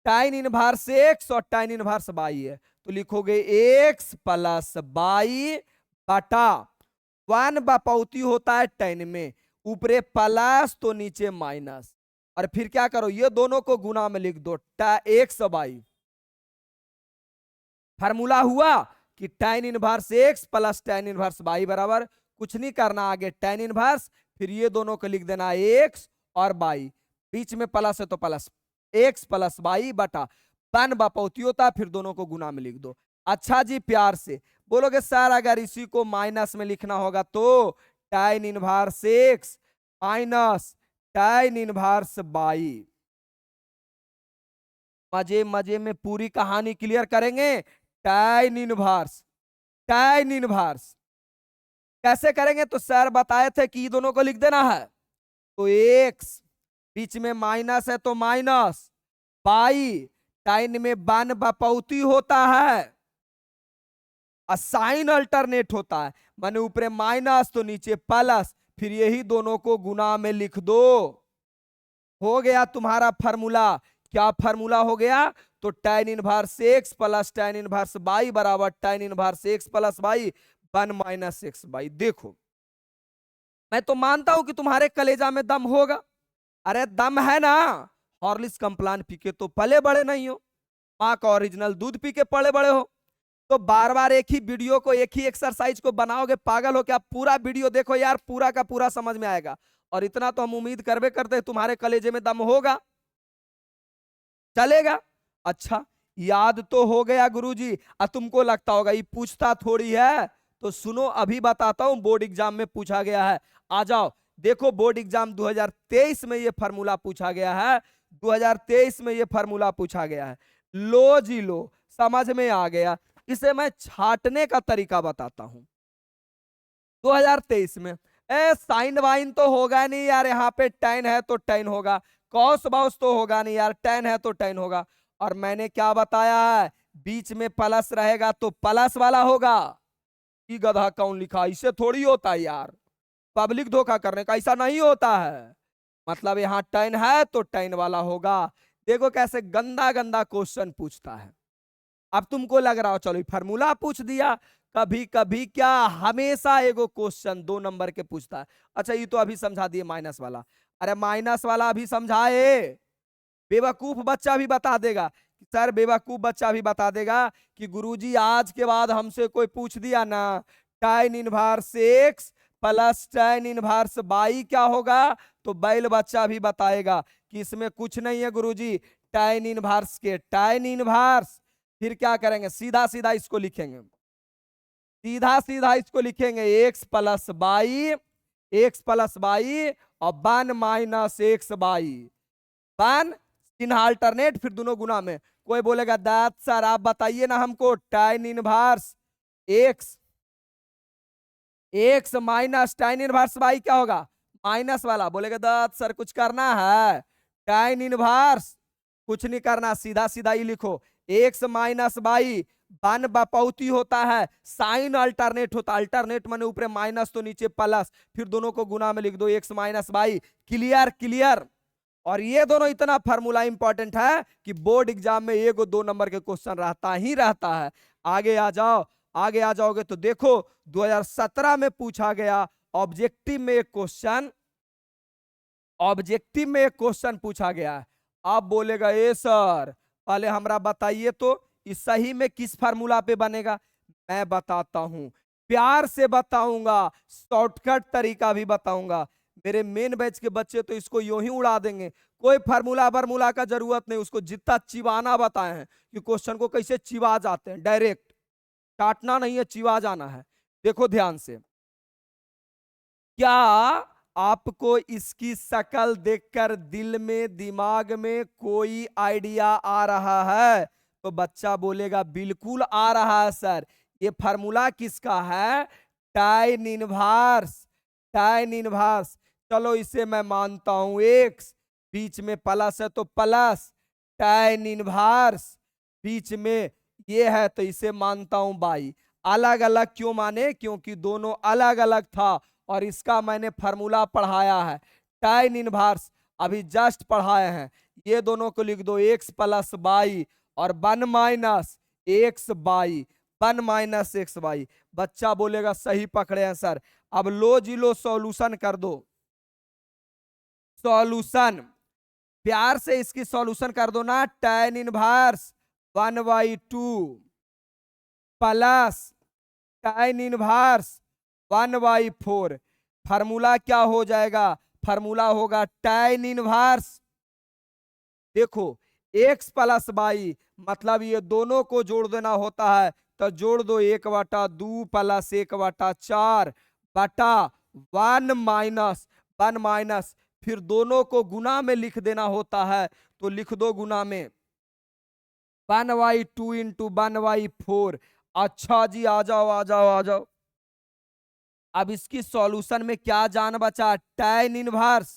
tan इनवर्स x और tan इनवर्स बाई है, तो लिखोगे x प्लस बाई बटा 1 बपौती होता है tan में, ऊपरे प्लस तो नीचे माइनस, और फिर क्या करो ये दोनों को गुना में लिख दो x बाई। फार्मूला हुआ कि tan inverse x plus tan inverse by बराबर कुछ नहीं करना, आगे tan इनवर्स फिर ये दोनों को लिख देना x और बाई, बीच में प्लस है तो प्लस x प्लस बाई बटा 1 बपौती होता है, फिर दोनों को गुना में लिख दो। अच्छा जी प्यार से बोलोगे सर अगर इसी को माइनस में लिखना होगा तो tan inverse x minus tan inverse by. मजे मजे में पूरी कहानी क्लियर करेंगे। tan इनवर्स, tan इनवर्स कैसे करेंगे, तो सर बताए थे कि दोनों को लिख देना है, तो x बीच में माइनस है तो माइनस, बाई tan में 1 बपौती होता है, साइन अल्टरनेट होता है, माने ऊपरे माइनस तो नीचे प्लस, फिर यही दोनों को गुना में लिख दो। हो गया तुम्हारा फार्मूला। क्या फार्मूला हो गया? तो tan inverse x plus tan inverse y बराबर tan inverse x plus y 1 minus x y. देखो मैं तो मानता हूं कि तुम्हारे कलेजा में दम होगा। अरे दम है ना। हॉर्लिक्स कंप्लान पी के तो पले बड़े नहीं हो, माँ का ओरिजिनल दूध पी के पले बड़े हो। तो बार बार एक ही वीडियो को, एक ही एक्सरसाइज को बनाओगे, पागल हो क्या? पूरा वीडियो देखो यार, पूरा का पूरा समझ में आएगा। और इतना तो हम उम्मीद करबे करते हैं तुम्हारे कलेजे में दम होगा। चलेगा? अच्छा याद तो हो गया गुरुजी। अब तुमको लगता होगा ये पूछता थोड़ी है, तो सुनो अभी बताता हूं, बोर्ड एग्जाम में पूछा गया है। आ जाओ देखो, बोर्ड एग्जाम 2023 में ये फार्मूला पूछा गया है। 2023 में ये फार्मूला पूछा गया है। लो जी लो, समझ में आ गया। इसे मैं छाटने का तरीका बताता हूं। 2023 में साइन वाइन तो होगा नहीं यार, यहाँ पे टेन है तो टेन होगा, कॉस बाउस तो होगा नहीं यार, टेन है तो टेन होगा। और मैंने क्या बताया है, बीच में प्लस रहेगा तो प्लस वाला होगा। कि गधा कौन लिखा, इसे थोड़ी होता है यार, पब्लिक धोखा करने का ऐसा नहीं होता है। मतलब यहाँ टेन है तो टेन वाला होगा। देखो कैसे गंदा गंदा क्वेश्चन पूछता है। अब तुमको लग रहा हो चलो फार्मूला पूछ दिया, कभी कभी क्या हमेशा एगो क्वेश्चन 2 नंबर के पूछता है। अच्छा ये तो अभी समझा दिए माइनस वाला। अरे माइनस वाला अभी समझाए, बेवकूफ बच्चा भी बता देगा। सर बेवकूफ बच्चा भी बता देगा कि गुरुजी आज के बाद हमसे कोई पूछ दिया ना tan inverse x plus tan inverse y क्या होगा, तो बैल बच्चा भी बताएगा कि इसमें कुछ नहीं है गुरुजी, tan इनवर्स के tan इनवर्स। फिर क्या करेंगे, सीधा सीधा इसको लिखेंगे, सीधा सीधा इसको लिखेंगे x प्लस वाई और 1 माइनस एक्स वाई। 1 चिन्ह अल्टरनेट, फिर दोनों गुना में। कोई बोलेगा दैट सर आप बताइए ना हमको, tan inverse x minus tan inverse y क्या होगा, माइनस वाला। बोलेगा दैट सर कुछ करना है, tan इनवर्स कुछ नहीं करना, सीधा सीधा ही लिखो x माइनस वाई। 1 बपौती होता है, साइन अल्टरनेट होता है, अल्टरनेट माने ऊपर माइनस तो नीचे प्लस, फिर दोनों को गुना में लिख दो x minus y. Clear clear. और ये दोनों इतना फार्मूला इंपॉर्टेंट है कि बोर्ड एग्जाम में 1-2 नंबर के क्वेश्चन रहता ही रहता है। आगे आ जाओ, आगे आ जाओगे तो देखो 2017 में पूछा गया ऑब्जेक्टिव में एक क्वेश्चन, ऑब्जेक्टिव में एक क्वेश्चन पूछा गया है। आप बोलेगा ए सर पहले हमरा बताइए तो इस सही में किस फार्मूला पे बनेगा। मैं बताता हूं, प्यार से बताऊंगा, शॉर्टकट तरीका भी बताऊंगा। मेरे मेन बैच के बच्चे तो इसको यूं ही उड़ा देंगे, कोई फार्मूला बर्मूला का जरूरत नहीं, उसको जितना चिबाना बताए हैं कि क्वेश्चन को कैसे चिबा जाते हैं, डायरेक्ट काटना नहीं है, चिबा जाना है। देखो ध्यान से, क्या आपको इसकी शक्ल देखकर दिल में दिमाग में कोई आइडिया आ रहा है? तो बच्चा बोलेगा बिल्कुल आ रहा है सर। ये फार्मूला किसका है, tan इनवर्स, tan इनवर्स। चलो इसे मैं मानता हूं x, बीच में प्लस है तो प्लस, tan इनवर्स बीच में ये है तो इसे मानता हूं y। अलग अलग क्यों माने, क्योंकि दोनों अलग अलग था और इसका मैंने फार्मूला पढ़ाया है। tan इनवर्स अभी जस्ट पढ़ाए हैं, ये दोनों को लिख दो x प्लस वाई और 1 minus x y, 1 minus x y. बच्चा बोलेगा सही पकड़े हैं सर। अब लो जी लो, सॉल्यूशन कर दो, सॉल्यूशन प्यार से इसकी सॉल्यूशन कर दो ना। tan inverse 1/2 plus tan inverse 1/4। Formula क्या हो जाएगा, फार्मूला होगा tan इनवर्स, देखो x प्लस वाई, मतलब ये दोनों को जोड़ देना होता है तो जोड़ दो 1/2 प्लस 1/4 बटा 1 माइनस 1 माइनस, फिर दोनों को गुना में लिख देना होता है तो लिख दो गुना में 1/2 इंटू 1/4। अच्छा जी आ जाओ आ जाओ आ जाओ। अब इसकी सॉल्यूशन में क्या जान बचा, tan इनवर्स,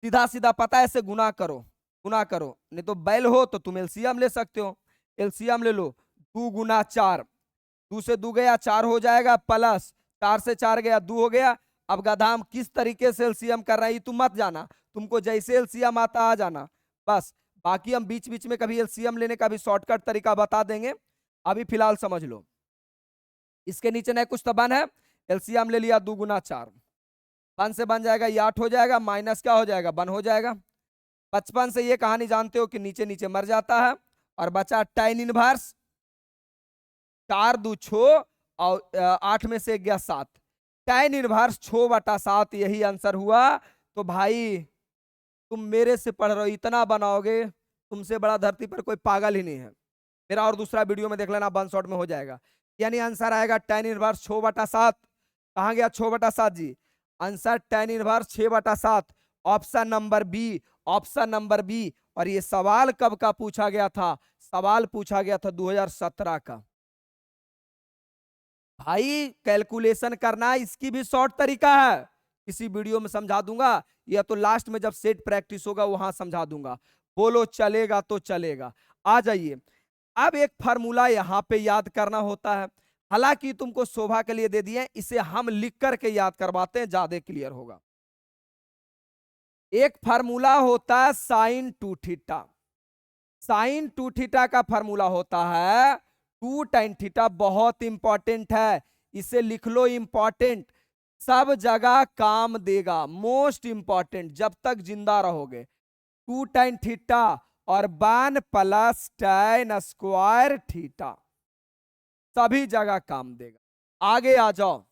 सीधा सीधा पता है, ऐसे गुना करो, गुना करो, नहीं तो बैल हो तो तुम एलसीएम ले सकते हो, एलसीएम ले लो। 2 गुना 4, 2 से 2 गया 4 हो जाएगा, प्लस 4 से 4 गया 2 हो गया। अब गधाम किस तरीके से एलसीएम कर रहा है तुम मत जाना, तुमको जैसे एलसीएम आता आ जाना बस। बाकी हम बीच बीच में कभी एलसीएम लेने का भी शॉर्टकट तरीका बता देंगे, अभी फिलहाल समझ लो। इसके नीचे नहीं कुछ तो बन है, एलसीएम ले लिया 2 गुना 4, 5 से बन जाएगा ये 8 हो जाएगा, माइनस क्या हो जाएगा 1 हो जाएगा। 55 से ये कहानी जानते हो कि नीचे नीचे मर जाता है, और बचा tan इनवर्स 4 2 6 और 8 में से गया 7, tan इनवर्स 6/7 यही आंसर हुआ। तो भाई तुम मेरे से पढ़ रहे हो, इतना बनाओगे, तुमसे बड़ा धरती पर कोई पागल ही नहीं है। मेरा और दूसरा वीडियो में देख लेना, 1 शॉट में हो जाएगा। यानी आंसर आएगा tan इनवर्स 6/7। कहां गया 6/7 जी, answer tan inverse 6/7, option number B, option number B. और ये सवाल कब का पूछा गया था, सवाल पूछा गया था 2017 का। भाई कैलकुलेशन करना इसकी भी शॉर्ट तरीका है, किसी वीडियो में समझा दूंगा, या तो लास्ट में जब सेट प्रैक्टिस होगा वहां समझा दूंगा। बोलो चलेगा तो चलेगा। आ जाइए, अब एक फार्मूला यहां पे याद करना होता है, हालांकि तुमको शोभा के लिए दे दिए, इसे हम लिख करके याद करवाते हैं, ज्यादा क्लियर होगा। एक फार्मूला होता है साइन 2 थीटा, साइन 2 थीटा का फार्मूला होता है 2 tan थीटा। बहुत इंपॉर्टेंट है, इसे लिख लो, इंपॉर्टेंट, सब जगह काम देगा, मोस्ट इंपॉर्टेंट जब तक जिंदा रहोगे। 2 tan थीटा और 1 प्लस tan स्क्वायर थीटा, सभी जगह काम देगा। आगे आ जाओ,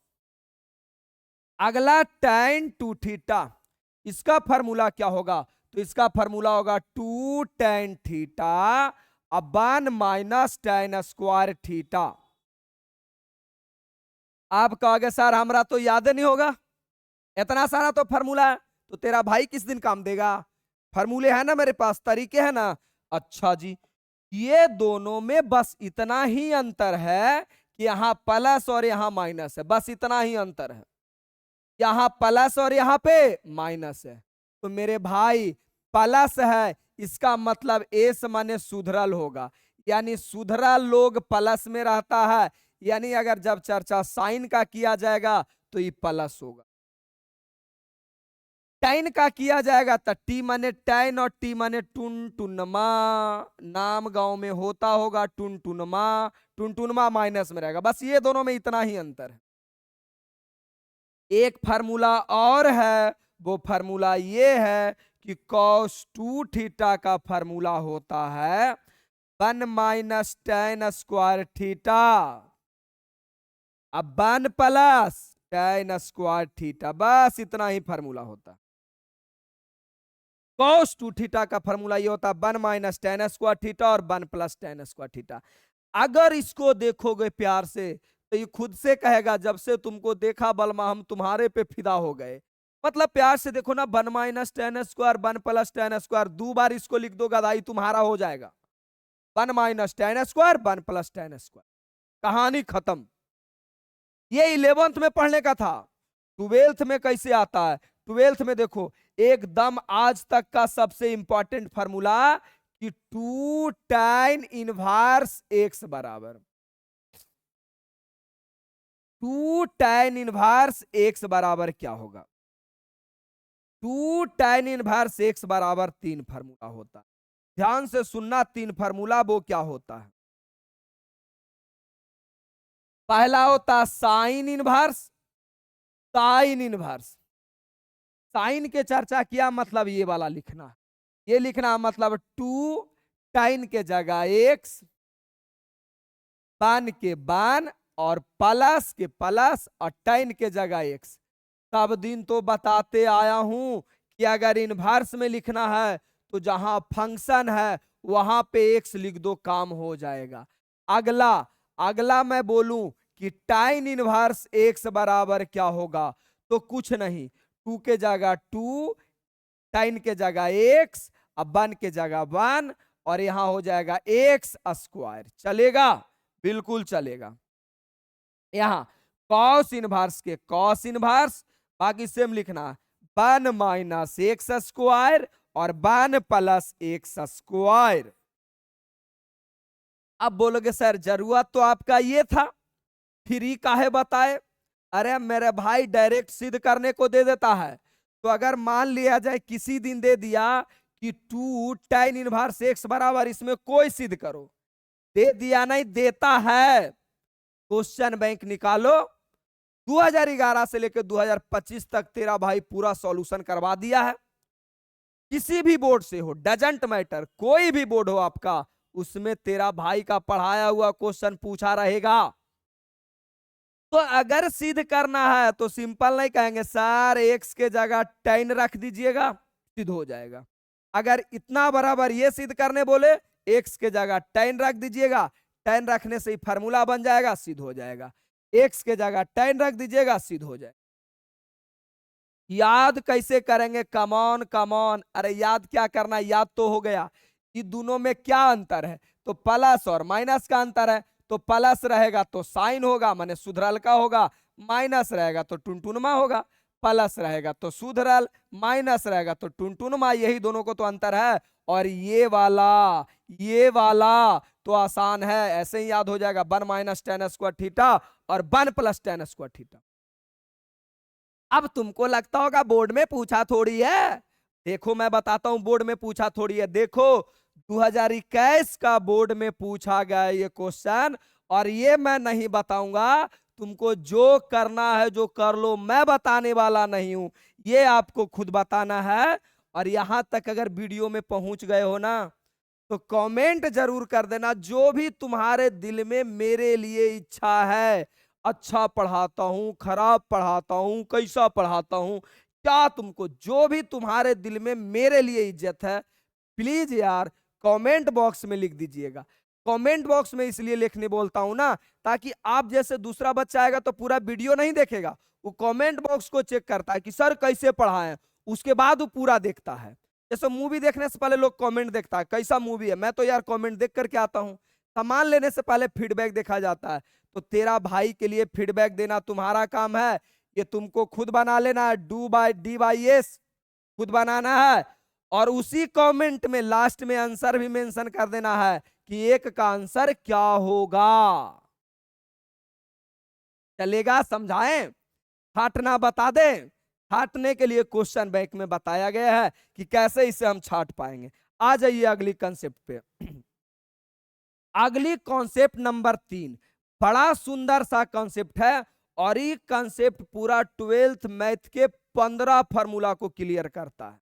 अगला tan 2 थीटा, इसका फार्मूला क्या होगा, तो इसका फार्मूला होगा 2 tan थीटा अब 1 माइनस tan स्क्वायर थीटा। आप कहोगे सर हमरा तो याद नहीं होगा, इतना सारा तो फार्मूला है, तो तेरा भाई किस दिन काम देगा, फार्मूले है ना मेरे पास, तरीके है ना। अच्छा जी, ये दोनों में बस इतना ही अंतर है कि यहां प्लस और यहां माइनस है, बस इतना ही अंतर है, यहां प्लस और यहां पे माइनस है। तो मेरे भाई प्लस है, इसका मतलब एस माने सुधरल होगा, यानी सुधरल लोग प्लस में रहता है, यानी अगर जब चर्चा साइन का किया जाएगा तो ये प्लस होगा, टैन का किया जाएगा तो टी माने टैन और टी माने टुनटुनमा, नाम गांव में होता होगा टुनटुनमा, टुनटुनमा माइनस में रहेगा, बस ये दोनों में इतना ही अंतर है। एक फार्मूला और है, वो फार्मूला ये है कि cos 2 थीटा का फार्मूला होता है 1 माइनस tan स्क्वायर थीटा अब 1 प्लस tan स्क्वायर थीटा, बस इतना ही फार्मूला होता है। cos 2 थीटा का फार्मूला ये होता है 1 माइनस tan स्क्वायर थीटा और 1 प्लस tan स्क्वायर थीटा। अगर इसको देखोगे प्यार से तो ये खुद से कहेगा जब से तुमको देखा बलमा हम तुम्हारे पे फिदा हो गए, मतलब प्यार से देखो ना, 1 minus tan square 1 plus tan square, 2 बार इसको लिख दो गदाई तुम्हारा हो जाएगा, 1 minus tan square 1 plus tan square, कहानी खत्म। ये 11th में पढ़ने का था, 12th में कैसे आता है, 12th में देखो एकदम आज तक का सबसे इंपॉर्टेंट फार्मूला कि 2 tan इनवर्स x बराबर 2 tan इनवर्स x बराबर क्या होगा, 2 tan इनवर्स x बराबर 3 फार्मूला होता है, ध्यान से सुनना, 3 फार्मूला वो क्या होता है। पहला होता sine inverse, sine inverse, sine के चर्चा किया मतलब ये वाला लिखना, ये लिखना मतलब 2 tan के जगह x, 1 के 1 और प्लस के प्लस और tan के जगह x। सब दिन तो बताते आया हूं कि अगर इनवर्स में लिखना है तो जहां फंक्शन है वहां पे x लिख दो, काम हो जाएगा। अगला अगला मैं बोलूं कि tan इनवर्स x बराबर क्या होगा, तो कुछ नहीं, 2 के जगह 2, tan के जगह x, अब 1 के जगह 1 और यहां हो जाएगा x स्क्वायर, चलेगा, बिल्कुल चलेगा। यहां cos इनवर्स के cos इनवर्स, बाकी सेम लिखना 1 माइनस x स्क्वायर और 1 प्लस x स्क्वायर। अब बोलोगे सर जरूरत तो आपका ये था, फिर ही काहे बताए, अरे मेरे भाई डायरेक्ट सिद्ध करने को दे देता है। तो अगर मान लिया जाए किसी दिन दे दिया कि 2 tan−1 बराबर, इसमें कोई सिद्ध करो, दे दिया नहीं, देता है, क्वेश्चन बैंक निकालो। 2011 से लेकर 2025 तक तेरा भाई पूरा सॉल्यूशन करवा दिया है। किसी भी बोर्ड से हो, डजंट मैटर, कोई भी बोर्ड हो आपका, उसमें तेरा भाई का पढ़ाया हुआ क्वेश्चन पूछा रहेगा। तो अगर सिद्ध करना है तो सिंपल नहीं कहेंगे सर एक्स के जगह tan रख दीजिएगा, सिद्ध हो जाएगा। अगर इतना बराबर ये सिद्ध करने बोले, एक्स के जगह tan रख दीजिएगा, tan रखने से ही फार्मूला बन जाएगा, सिद्ध हो जाएगा। एक्स के जगह tan रख दीजिएगा, सिद्ध हो जाएगा। याद कैसे करेंगे? कमॉन कमॉन, अरे याद क्या करना, याद तो हो गया। ये दोनों में क्या अंतर है? तो प्लस और माइनस का अंतर है। तो प्लस रहेगा तो साइन होगा, माने सुधरल का होगा, माइनस रहेगा तो टुनटुनमा होगा। प्लस रहेगा तो सुधरल, माइनस रहेगा तो टुनटुनमा, यही दोनों को तो अंतर है। और ये वाला तो आसान है, ऐसे ही याद हो जाएगा, 1 - tan² थीटा और 1 + tan² थीटा। अब तुमको लगता होगा बोर्ड में पूछा थोड़ी है, देखो मैं बताता हूं बोर्ड में पूछा थोड़ी है। देखो 2021 का बोर्ड में पूछा गया ये क्वेश्चन, और ये मैं नहीं बताऊंगा तुमको, जो करना है जो कर लो, मैं बताने वाला नहीं हूं, ये आपको खुद बताना है। और यहां तक अगर वीडियो में पहुंच गए हो ना, तो कमेंट जरूर कर देना, जो भी तुम्हारे दिल में मेरे लिए इच्छा है, अच्छा पढ़ाता हूं, खराब पढ़ाता हूं, कैसा पढ़ाता हूं, क्या तुमको जो भी तुम्हारे दिल में मेरे लिए इज्जत है, प्लीज यार कमेंट बॉक्स में लिख दीजिएगा। कमेंट बॉक्स में इसलिए लिखने बोलता हूं ना, ताकि आप जैसे दूसरा बच्चा आएगा तो पूरा वीडियो नहीं देखेगा, वो कमेंट बॉक्स को चेक करता है कि सर कैसे पढ़ाएं, उसके बाद वो पूरा देखता है। जैसे मूवी देखने से पहले लोग कमेंट देखता है कैसा मूवी है, मैं तो यार कमेंट देख करके आता हूं। सामान लेने से पहले फीडबैक देखा जाता है। तो तेरा भाई के लिए फीडबैक देना तुम्हारा काम है, ये तुमको खुद बना लेना है, DY/S खुद बनाना है। और उसी कमेंट में लास्ट में आंसर भी मेंशन कर देना है कि एक का आंसर क्या होगा। चलेगा? समझाएं? छाटना बता दें? छाटने के लिए क्वेश्चन बैंक में बताया गया है कि कैसे इसे हम छाट पाएंगे। आ जाइए अगली कंसेप्ट पे। अगली कॉन्सेप्ट नंबर 3, बड़ा सुंदर सा कॉन्सेप्ट है, और ये कॉन्सेप्ट पूरा 12th मैथ के 15 फार्मूला को क्लियर करता है।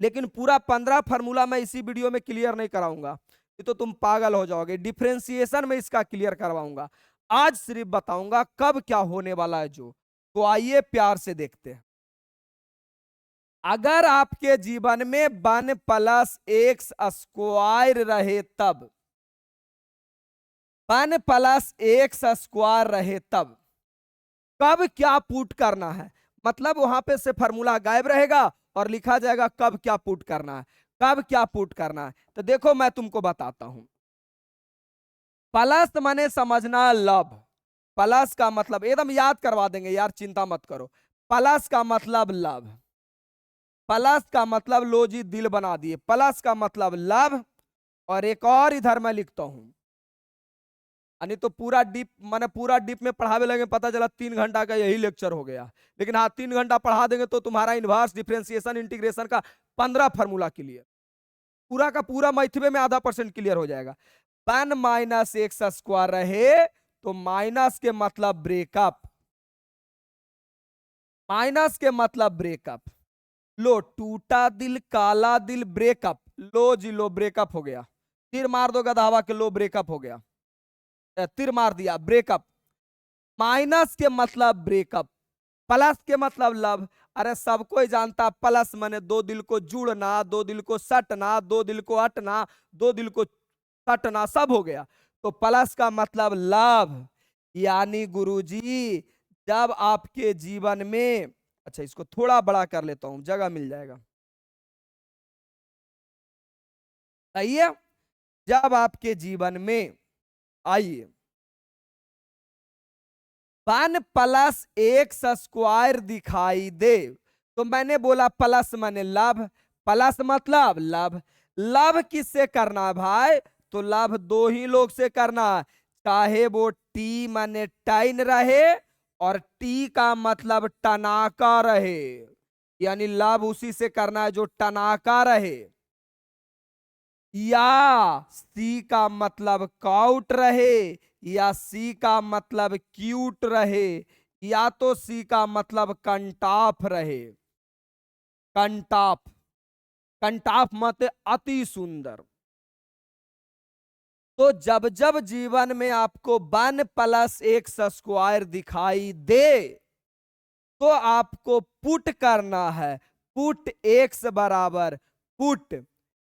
लेकिन पूरा 15 फार्मूला मैं इसी वीडियो में क्लियर नहीं कराऊंगा, ये तो तुम पागल हो जाओगे। डिफरेंशिएशन में इसका क्लियर करवाऊंगा, आज सिर्फ बताऊंगा कब क्या होने वाला है जो। तो आइए प्यार से देखते हैं। अगर आपके जीवन में 1 + x² रहे तब, 1 + x² रहे तब कब क्या पुट करना है, मतलब वहां पे से फार्मूला गायब रहेगा और लिखा जाएगा कब क्या पुट करना है, कब क्या पुट करना है। तो देखो मैं तुमको बताता हूं। प्लस माने समझना लव, प्लस का मतलब एकदम याद करवा देंगे यार, चिंता मत करो। प्लस का मतलब लव, प्लस का मतलब लो जी दिल बना दिए, प्लस का मतलब लव। और एक और इधर मैं लिखता हूं, यानी तो पूरा डीप माने पूरा डीप में पढ़ावे लगे, पता चला 3 घंटा का यही लेक्चर हो गया। लेकिन हाँ 3 घंटा पढ़ा देंगे तो तुम्हारा इनवर्स, डिफरेंशिएशन, इंटीग्रेशन का 15 फार्मूला क्लियर, पूरा का पूरा मैथवे में ½ % क्लियर हो जाएगा। 1 - x² रहे तो माइनस के मतलब ब्रेकअप, माइनस के मतलब ब्रेकअप। लो टूटा दिल काला दिल ब्रेकअप, लो जी लो ब्रेकअप हो गया। तीर मार दो गधावा के, लो ब्रेकअप हो गया, तीर मार दिया ब्रेकअप। माइनस के मतलब ब्रेकअप, प्लस के मतलब लव। अरे सब कोई जानता प्लस माने दो दिल को जुड़ना, दो दिल को सटना, दो दिल को अटना, दो दिल को सटना, सब हो गया। तो प्लस का मतलब लव। यानी गुरुजी जब आपके जीवन में, अच्छा इसको थोड़ा बड़ा कर लेता हूं, जगह मिल जाएगा, आइए, जब आपके जीवन में आइए 1 + x² दिखाई दे, तो मैंने बोला प्लस माने लव, प्लस मतलब लव। लव किससे करना है भाई? तो लव दो ही लोग से करना है, चाहे वो t माने टाइन रहे और टी का मतलब टनाका रहे, यानी लब उसी से करना है जो टनाका रहे, या सी का मतलब काउट रहे, या सी का मतलब क्यूट रहे, या तो सी का मतलब कंटाफ रहे। कंटाफ, कंटाफ मत अति सुंदर। तो जब जब जीवन में आपको 1+x² दिखाई दे तो आपको पुट करना है। पुट एक्स बराबर, पुट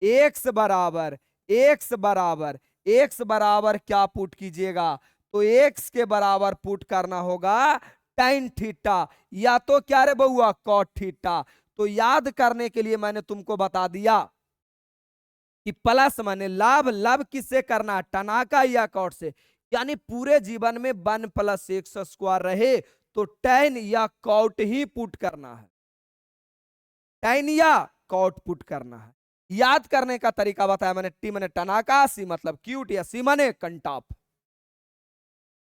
एक्स बराबर, एक्स बराबर, एक्स बराबर क्या पुट कीजिएगा, तो एक्स के बराबर पुट करना होगा tan थीटा, या तो क्या रे बउआ cot थीटा। तो याद करने के लिए मैंने तुमको बता दिया कि प्लस माने लाभ, लाभ किससे करना, टनाका या कॉट से। यानी पूरे जीवन में 1+x² रहे तो tan या कॉट ही पुट करना है, tan या कॉट पुट करना है। याद करने का तरीका बताया मैंने, टी माने टनाका, सी मतलब क्यूट, या सी माने कंटाप।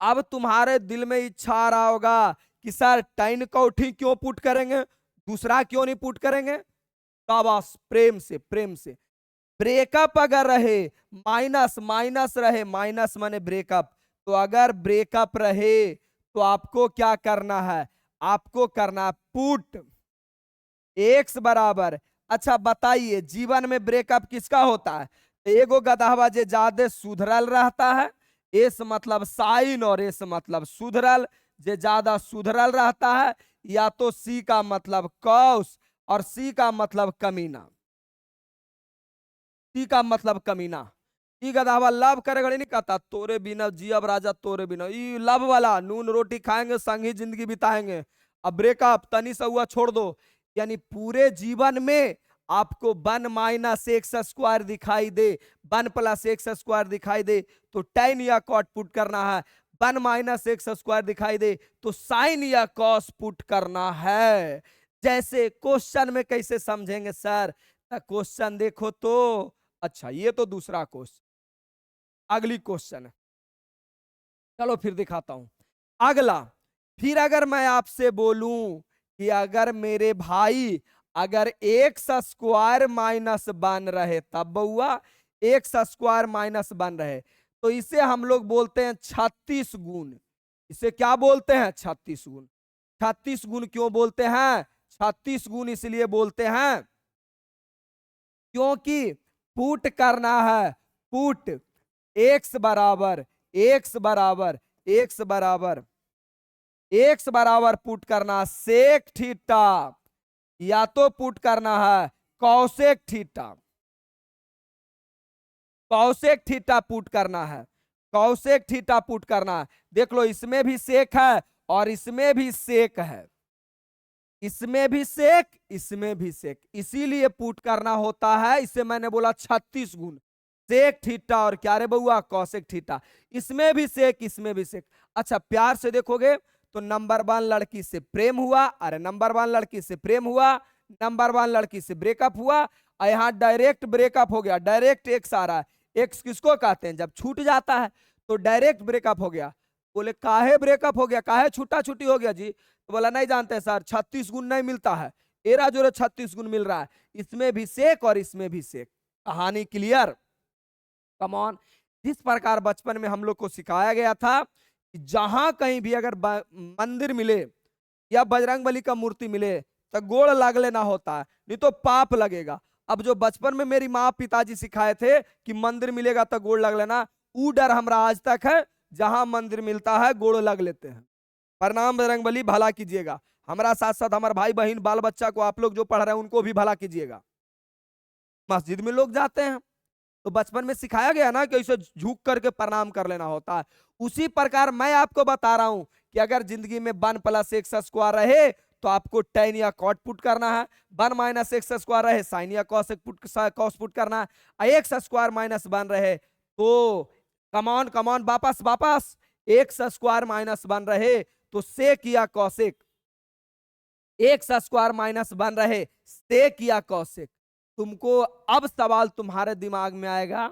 अब तुम्हारे दिल में इच्छा आ रहा होगा कि सर tan कॉट ही क्यों पुट करेंगे, दूसरा क्यों नहीं पुट करेंगे। शाबाश, प्रेम से, प्रेम से। ब्रेकअप अगर रहे, माइनस माइनस रहे, माइनस माने ब्रेकअप, तो अगर ब्रेकअप रहे तो आपको क्या करना है, आपको करना पुट एक्स बराबर। अच्छा बताइए जीवन में ब्रेकअप किसका होता है, एगो गधवा जे ज्यादा सुधरल रहता है, एस मतलब साइन और एस मतलब सुधरल, जे ज्यादा सुधरल रहता है, या तो सी का मतलब कौस और सी का मतलब कमीना। सी का मतलब कमीना। ई गधावा लव करे घड़ी नहीं कहता तोरे बिना जियब राजा तोरे बिना, ई लव वाला नून रोटी खाएंगे संग ही जिंदगी बिताएंगे। अब ब्रेकअप तनी सा हुआ छोड़ दो, यानी पूरे जीवन में आपको 1-x² दिखाई दे, 1+x² दिखाई दे तो tan या cot पुट करना है, 1-x² दिखाई दे तो sin या cos पुट करना है। जैसे क्वेश्चन में कैसे समझेंगे सर, क्वेश्चन देखो तो। अच्छा ये तो दूसरा क्वेश्चन, अगली क्वेश्चन है, चलो फिर दिखाता हूं अगला। फिर अगर मैं आपसे बोलूं कि अगर मेरे भाई अगर x² - 1 रहे, तब बउआ x² - 1 रहे, तो इसे हम लोग बोलते हैं 36 गुण। इसे क्या बोलते हैं, 36 गुण। 36 गुण क्यों बोलते हैं, 36 गुण इसलिए बोलते हैं क्योंकि पुट करना है, पुट एक्स बराबर, एक्स बराबर, एक्स बराबर, एक्स बराबर पुट करना सेक थीटा, या तो पुट करना है कौसेक थीटा। कौसेक थीटा पुट करना है, कौसेक थीटा पुट करना है। देख लो इसमें भी सेक है और इसमें भी सेक है, इसमें भी सेक, इसमें भी सेक, इसीलिए पुट करना होता है। इसे मैंने बोला 36 गुण, सेक थीटा और क्या रे बउआ कौसेक थीटा, इसमें भी सेक, इसमें भी सेक। अच्छा प्यार से देखोगे तो नंबर 1 लड़की से प्रेम हुआ, अरे नंबर 1 लड़की से प्रेम हुआ, नंबर 1 लड़की से ब्रेकअप हुआ, और यहां डायरेक्ट ब्रेकअप हो गया, डायरेक्ट एक्स आ रहा है। एक्स किसको कहते हैं, जब छूट जाता है तो डायरेक्ट ब्रेकअप हो गया। बोले काहे ब्रेकअप हो गया, काहे छूटा छूटी हो गया जी, तो बोला नहीं जानते सर 36 गुण नहीं मिलता है, एरा जोरे 36 गुण मिल रहा है, इसमें भी सेक और इसमें भी सेक। कहानी क्लियर, कम ऑन। जिस प्रकार बचपन में हम लोग को सिखाया गया था कि जहां कहीं भी अगर मंदिर मिले या बजरंग बली का मूर्ति मिले तो गोड़ लग लेना होता है, नहीं तो पाप लगेगा। अब जो बचपन में मेरी माँ पिताजी सिखाए थे कि मंदिर मिलेगा तो गोड़ लग लेना, वो डर हमरा आज तक है। जहां मंदिर मिलता है गोड़ लग लेते हैं। प्रणाम बजरंग बली, भला कीजिएगा, हमारा साथ साथ हमारे भाई बहन बाल बच्चा को आप लोग जो पढ़ रहे हैं उनको भी भला कीजिएगा। मस्जिद में लोग जाते हैं तो बचपन में सिखाया गया ना कि इसे झुक करके प्रणाम कर लेना होता है। उसी प्रकार मैं आपको बता रहा हूं कि अगर जिंदगी में 1+x² रहे तो आपको tan या cot पुट करना है, 1-x² रहे sin या cos पुट करना है, x² - 1 रहे तो कमॉन कमॉन वापस वापस, x² - 1 रहे तो सेक या कौसेक, x² - 1 रहे सेक या कौसेक। तुमको अब सवाल तुम्हारे दिमाग में आएगा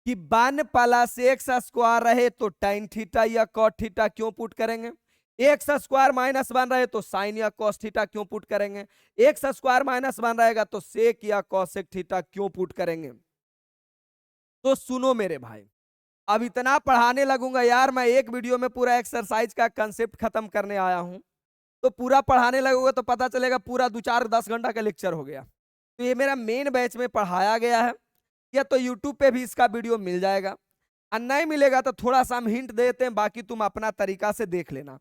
कि 1+x² रहे तो tan थीटा या cot थीटा क्यों पुट करेंगे, एक्स स्क्वायर माइनस वन रहे तो साइन या कॉस थीटा क्यों पुट करेंगे, एक्स स्क्वायर माइनस वन रहेगा तो सेक या कॉसेक थीटा क्यों पुट करेंगे। तो सुनो मेरे भाई, अब इतना पढ़ाने लगूंगा यार, मैं एक वीडियो में पूरा एक्सरसाइज का कंसेप्ट खत्म करने आया हूं, तो पूरा पढ़ाने लगूंगा तो पता चलेगा पूरा 2-4-10 घंटा का लेक्चर हो गया। तो ये मेरा मेन बैच में पढ़ाया गया है, या तो यूट्यूब पे भी इसका वीडियो मिल जाएगा, और नहीं मिलेगा तो थोड़ा सा हम हिंट देते हैं, बाकी तुम अपना तरीका से देख लेना।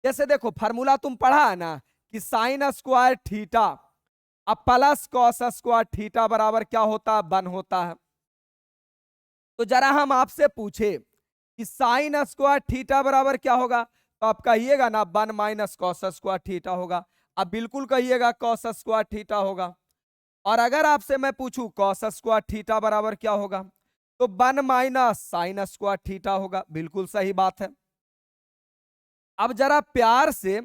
जैसे देखो फार्मूला तुम पढ़ा है ना कि साइन स्क्वायर थीटा अब प्लस कॉस स्क्वायर थीटा बराबर क्या होता है, 1 होता है। तो जरा हम आपसे पूछे कि साइन स्क्वायर थीटा बराबर क्या होगा, तो आप कहिएगा ना 1 माइनस कॉस स्क्वायर थीटा होगा। अब बिल्कुल कहिएगा कॉस स्क्वायर थीटा होगा। और अगर आपसे मैं पूछूं कॉस स्क्वायर थीटा बराबर क्या होगा, तो 1 माइनस साइन स्क्वायर थीटा होगा। बिल्कुल सही बात है। अब जरा प्यार से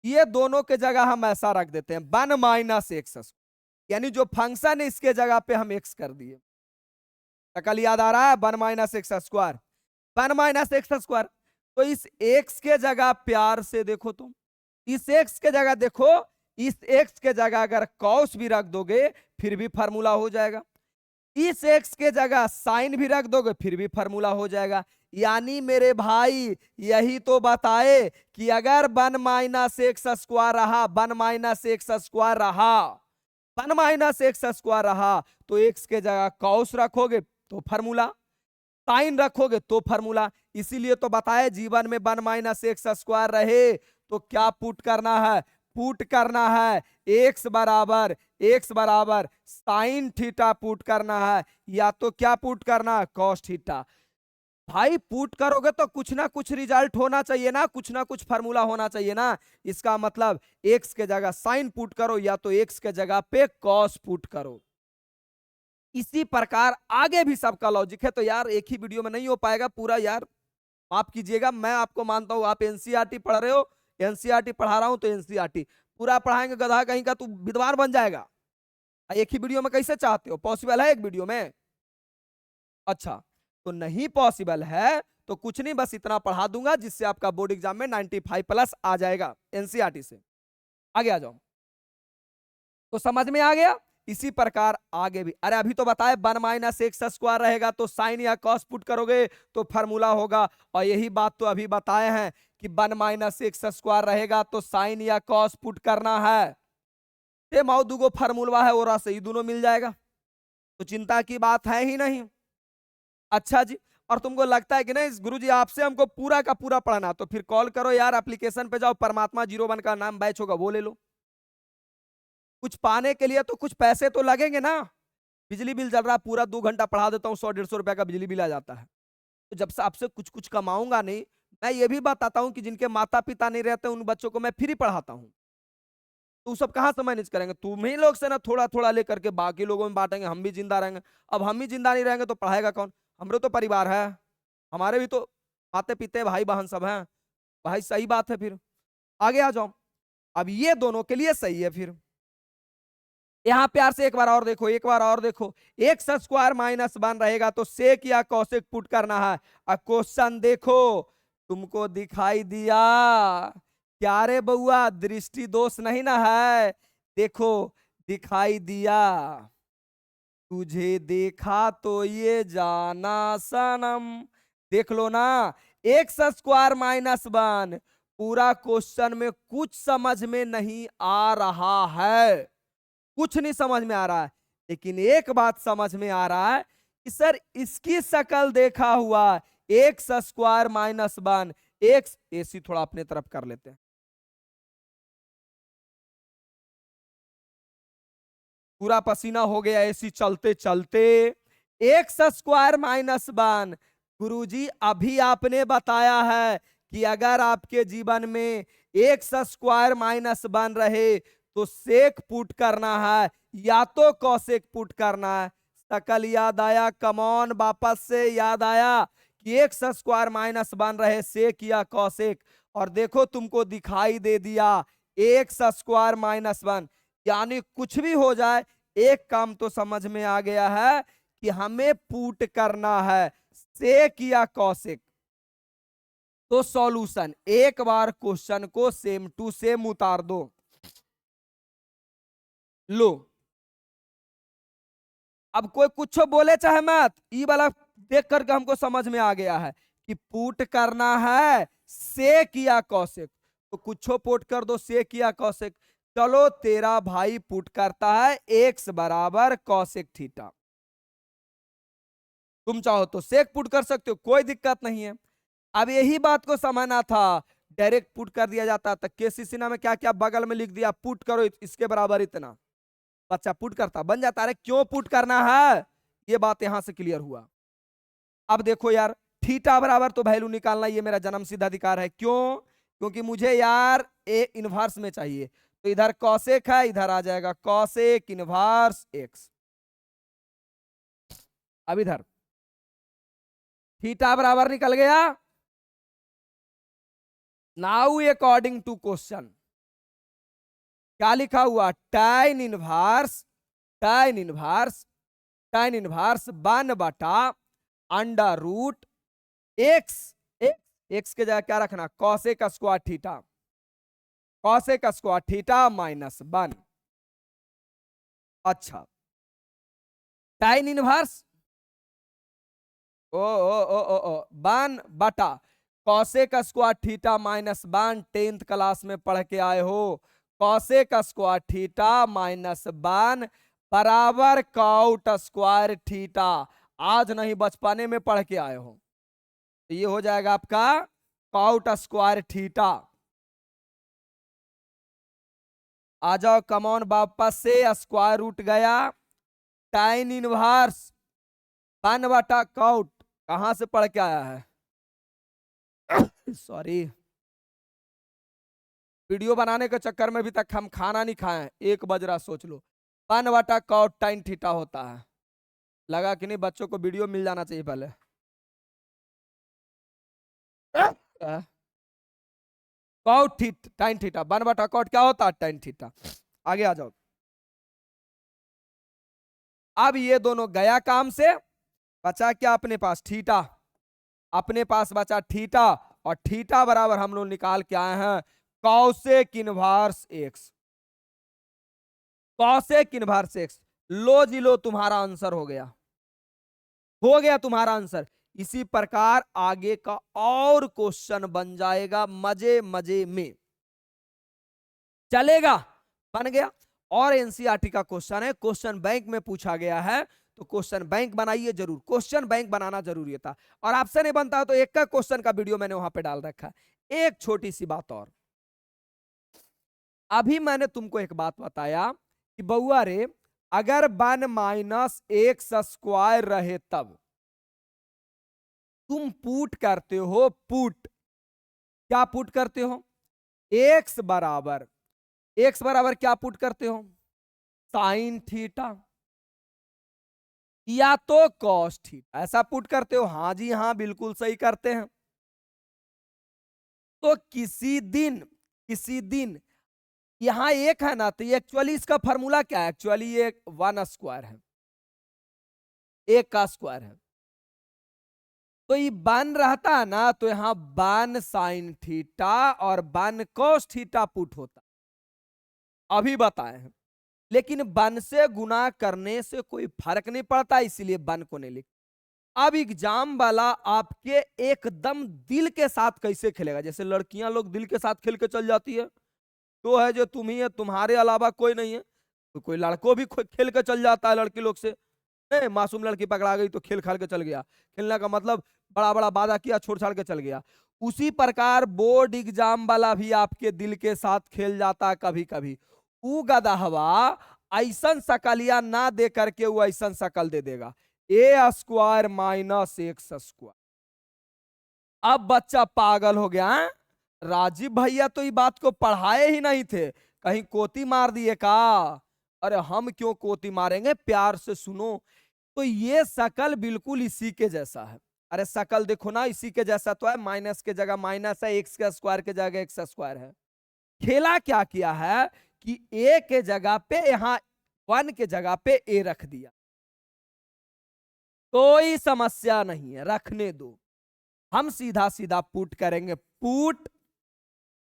ये दोनों के जगह हम ऐसा रख देते हैं 1 माइनस एक्स, यानी जो फंक्शन है इसके जगह पे हम एक्स कर दिए। शकल याद आ रहा है, 1 minus x square, 1 minus x square. तो इस एक्स के जगह प्यार से देखो, तुम इस एक्स के जगह देखो, इस एक्स के जगह अगर कॉस भी रख दोगे फिर भी फार्मूला हो जाएगा, इस एक्स के जगह साइन भी रख दोगे फिर भी फार्मूला हो जाएगा। यानी मेरे भाई यही तो बताए कि अगर 1 माइनस एक्स स्क्वायर रहा, 1 माइनस एक्स स्क्वायर रहा, 1 माइनस एक्स स्क्वायर रहा, तो एक्स के जगह कॉस रखोगे तो फार्मूला, साइन रखोगे तो फार्मूला। इसीलिए तो बताए जीवन में 1 माइनस एक्स स्क्वायर रहे तो क्या पुट करना है, पुट करना है एक्स बराबर साइन थीटा पुट करना है, या तो क्या पुट करना है, कॉस थीटा। भाई पुट करोगे तो कुछ ना कुछ रिजल्ट होना चाहिए ना, कुछ ना कुछ फार्मूला होना चाहिए ना। इसका मतलब एक्स के जगह साइन पुट करो या तो एक्स के जगह पे कॉस पुट करो। इसी प्रकार आगे भी सबका लॉजिक है। तो यार एक ही वीडियो में नहीं हो पाएगा पूरा, यार माफ कीजिएगा, मैं आपको मानता हूं आप एनसीईआरटी पढ़ रहे हो, एनसीईआरटी पढ़ा रहा हूं तो एनसीईआरटी पूरा पढ़ाएंगे, गधा कहीं का तू विद्वान बन जाएगा। एक ही वीडियो में कैसे चाहते हो, पॉसिबल है एक वीडियो में? अच्छा, तो नहीं पॉसिबल है तो कुछ नहीं, बस इतना पढ़ा दूंगा जिससे आपका बोर्ड एग्जाम में 95+ आ जाएगा एनसीईआरटी से। आगे आ जाओ, तो समझ में आ गया। इसी प्रकार आगे भी, अरे अभी तो बताए 1 माइनस एक्स स्क्वायर रहेगा तो साइन या कॉस पुट करोगे तो फार्मूला होगा, और यही बात तो अभी बताए हैं कि 1 माइनस एक्स स्क्वायर रहेगा तो साइन या कॉस पुट करना है। ये माओ दुगो फार्मूला है और से ही दोनों मिल जाएगा, तो चिंता की बात है ही नहीं। अच्छा जी, और तुमको लगता है कि नहीं गुरुजी आपसे हमको पूरा का पूरा पढ़ना, तो फिर कॉल करो यार, एप्लीकेशन पे जाओ, परमात्मा 01 का नाम बैच होगा वो ले लो। कुछ पाने के लिए तो कुछ पैसे तो लगेंगे ना। बिजली बिल जल रहा पूरा 2 घंटा पढ़ा देता हूँ, 100-150 रुपया का बिजली बिल आ जाता है। तो जब से आपसे कुछ कुछ कमाऊंगा नहीं, मैं ये भी बताता हूँ कि जिनके माता पिता नहीं रहते उन बच्चों को मैं फ्री पढ़ाता हूँ, तो सब कहाँ से मैनेज करेंगे, तुम ही लोग से ना थोड़ा थोड़ा लेकर के बाकी लोगों में बांटेंगे, हम भी जिंदा रहेंगे। अब हम ही जिंदा नहीं रहेंगे तो पढ़ाएगा कौन, हमरो तो परिवार है, हमारे भी तो माते पिते भाई बहन सब हैं। भाई सही बात है, फिर आगे आ जाओ। अब ये दोनों के लिए सही है, फिर यहां प्यार से एक बार और देखो, एक बार और देखो, एक्स स्क्वायर माइनस 1 रहेगा तो सेक या कौशिक पुट करना है। अब क्वेश्चन देखो, तुमको दिखाई दिया क्या रे बउआ, दृष्टि दोष नहीं ना है, देखो दिखाई दिया, तुझे देखा तो ये जाना सनम, देख लो ना, एक्स स्क्वायर माइनस 1 पूरा क्वेश्चन में कुछ समझ में नहीं आ रहा है, कुछ नहीं समझ में आ रहा है, लेकिन एक बात समझ में आ रहा है कि सर इसकी शक्ल देखा हुआ x square minus 1 x, AC थोड़ा अपने तरफ कर लेते हैं, पूरा पसीना हो गया एसी चलते चलते। एक्स स्क्वायर माइनस 1 गुरुजी अभी आपने बताया है कि अगर आपके जीवन में एक्स स्क्वायर माइनस 1 रहे तो सेक पुट करना है या तो कौशिक पुट करना है। सकल याद आया, कमॉन वापस से याद आया कि एक्स स्क्वायर माइनस 1 रहे सेक या कौशिक, और देखो तुमको दिखाई दे दिया एक्स स्क्वायर माइनस 1, यानी कुछ भी हो जाए एक काम तो समझ में आ गया है कि हमें पुट करना है सेक या कौशिक। तो सॉल्यूशन, एक बार क्वेश्चन को सेम टू सेम उतार दो। लो, अब कोई कुछ बोले चाहे मत, ई वाला देख करके हमको समझ में आ गया है कि पुट करना है सेक या कौशिक, तो कुछ पुट कर दो सेक या कौशिक। चलो तेरा भाई पुट करता है एक्स बराबर कौशिक थीटा, तुम चाहो तो सेक पुट कर सकते हो, कोई दिक्कत नहीं है। अब यही बात को समझना था, डायरेक्ट पुट कर दिया जाता, तो केसीसी में क्या क्या बगल में लिख दिया, पुट करो इसके बराबर इतना, बच्चा पुट करता बन जाता है। क्यों पुट करना है, ये बात यहां से क्लियर हुआ। अब देखो यार, थीटा बराबर तो वैल्यू निकालना ये मेरा जन्म सिद्ध अधिकार है। क्यों, क्योंकि मुझे यार ए इनवर्स में चाहिए, तो इधर कॉसेक है, इधर आ जाएगा कॉसेक इनवर्स एक्स। अब इधर थीटा बराबर निकल गया। नाउ अकॉर्डिंग टू क्वेश्चन क्या लिखा हुआ, tan inverse, tan inverse, tan inverse 1 बटा अंडर रूट एक्स, एक्स के जगह क्या रखना, cosec square theta, cosec square theta -1। अच्छा, tan इनवर्स ओ ओ ओ ओ ओ 1 बटा cosec square theta -1, 10th class में पढ़ के आए हो, कॉसेक स्क्वायर थीटा -1 बराबर कॉट स्क्वायर थीटा, आज नहीं बचपने में पढ़ के आए हो। तो ये हो जाएगा आपका कॉट स्क्वायर थीटा। आ जाओ कमॉन, वापस से स्क्वायर रूट गया, tan इनवर्स 1 बटा कॉट, कहां से पढ़ के आया है सॉरी, वीडियो बनाने के चक्कर में भी तक हम खाना नहीं खाए, 1 बज रहा, सोच लो। 1 बटा कॉट tan थीटा होता है, लगा कि नहीं, बच्चों को वीडियो मिल जाना चाहिए पहले। कॉट थीटा tan थीटा 1 बटा कॉट क्या होता है, tan थीटा। आगे आ जाओ, अब ये दोनों गया काम से, बचा क्या अपने पास, थीटा, अपने पास बचा थीटा, और थीटा बराबर हम लोग निकाल के आए हैं cosec inverse x, cosec inverse x. लो जी लो, तुम्हारा आंसर हो गया, हो गया तुम्हारा आंसर। इसी प्रकार आगे का और क्वेश्चन बन जाएगा मजे मजे में, चलेगा, बन गया। और एनसीईआरटी का क्वेश्चन है, क्वेश्चन बैंक में पूछा गया है, तो क्वेश्चन बैंक बनाइए जरूर, क्वेश्चन बैंक बनाना जरूरी था। और आपसे नहीं बनता तो एक का क्वेश्चन का वीडियो मैंने वहां पे डाल रखा है। एक छोटी सी बात और, अभी मैंने तुमको एक बात बताया कि बउआ रे, अगर 1 माइनस एक्स स्क्वायर रहे तब तुम पुट करते हो, पुट क्या पुट करते हो, एक्स बराबर, एक्स बराबर क्या पुट करते हो, साइन थीटा या तो कॉस थीटा, ऐसा पुट करते हो। हाँ जी हाँ, बिल्कुल सही करते हैं। तो किसी दिन यहां एक है ना, तो एक्चुअली इसका फॉर्मूला क्या है, एक्चुअली ये 1 स्क्वायर है, एक का स्क्वायर है, तो ये 1 रहता है ना, तो यहां 1 साइन थीटा और 1 कॉस थीटा पुट होता, अभी बताए हैं। लेकिन 1 से गुना करने से कोई फर्क नहीं पड़ता, इसीलिए 1 को नहीं लिख। अब एग्जाम वाला आपके एकदम दिल के साथ कैसे खेलेगा, जैसे लड़कियां लोग दिल के साथ खेल के चल जाती है, तो है जो तुम ही है, तुम्हारे अलावा कोई नहीं है, तो कोई लड़कों भी खेल के चल जाता है लड़की लोग से, नहीं मासूम लड़की पकड़ा गई तो खेल खाल के चल गया, खेलने का मतलब बड़ा बड़ा वादा किया, छोड़ छाड़ के चल गया। उसी प्रकार बोर्ड एग्जाम वाला भी आपके दिल के साथ खेल जाता है कभी कभी। ऊ गदहवा ऐसन सकलिया ना दे करके वो ऐसन सकल दे देगा, ए स्क्वायर माइनस एक्स स्क्वायर। अब बच्चा पागल हो गया है? राजीव भैया तो ये बात को पढ़ाए ही नहीं थे, कहीं कोती मार दिए का? अरे हम क्यों कोती मारेंगे, प्यार से सुनो। तो ये शकल बिल्कुल इसी के जैसा है, अरे शकल देखो ना, इसी के जैसा तो है, माइनस के जगह माइनस है, एक्स के स्क्वायर के जगह एक्स स्क्वायर है। खेला क्या किया है कि ए के जगह पे यहां 1 के जगह पे ए रख दिया, कोई समस्या नहीं है, रखने दो। हम सीधा सीधा पुट करेंगे, पुट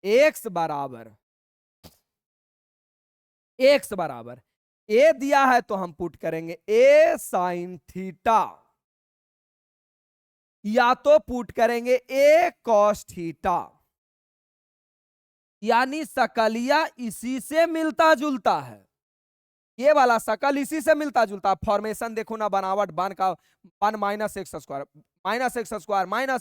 एक्स बराबर ए दिया है तो हम पुट करेंगे ए साइन थीटा, या तो पुट करेंगे ए कॉस थीटा। यानी सकलिया इसी से मिलता जुलता है, ये वाला सकल इसी से मिलता जुलता है। फॉर्मेशन देखो ना, बनावट बन का 1 minus x square minus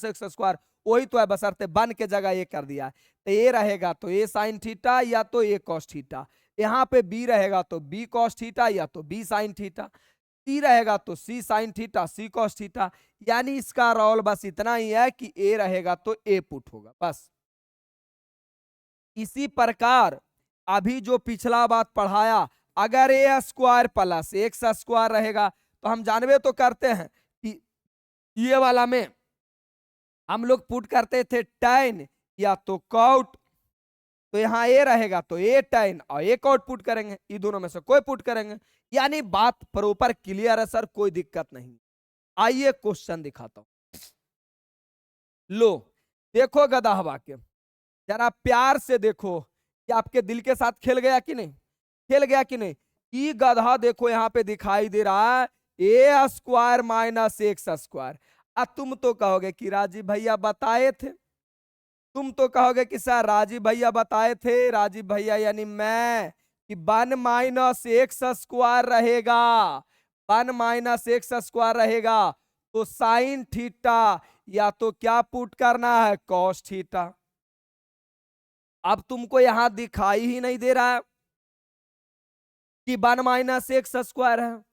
x square वही तो है, बशर्ते बन के जगह ये कर दिया है। तो ये रहेगा तो ए साइन थीटा या तो ए कॉस थीटा, यहाँ पे बी रहेगा तो बी कॉस थीटा या तो बी साइन थीटा, सी रहेगा तो सी साइन थीटा सी कॉस थीटा। यानी इसका रोल बस इतना ही है कि ए रहेगा तो ए पुट होगा बस। इसी प्रकार अभी जो पिछला बात पढ़ाया, अगर ए स्क्वायर प्लस एक्स स्क्वायर रहेगा तो हम जानवे तो करते हैं कि ये वाला में हम लोग पुट करते थे tan या तो कॉट, तो यहाँ ए रहेगा तो ए tan और ए कॉट पुट करेंगे, ये दोनों में से कोई पुट करेंगे। यानी बात प्रॉपर क्लियर है सर, कोई दिक्कत नहीं। आइए क्वेश्चन दिखाता हूं। लो देखो गधा हवा के, जरा प्यार से देखो कि आपके दिल के साथ खेल गया कि नहीं, खेल गया कि नहीं। ई गधा देखो यहाँ पे दिखाई दे रहा है ए स्क्वायर माइनस एक्स स्क्वायर। अब तुम तो कहोगे कि राजीव भैया बताए थे, तुम तो कहोगे कि सर राजीव भैया बताए थे, राजीव भैया यानी मैं, कि 1 माइनस एक्स स्क्वायर रहेगा, 1 माइनस एक्स स्क्वायर रहेगा तो साइन थीटा या तो क्या पुट करना है कॉस थीटा। अब तुमको यहां दिखाई ही नहीं दे रहा है कि 1 माइनस एक्स स्क्वायर है,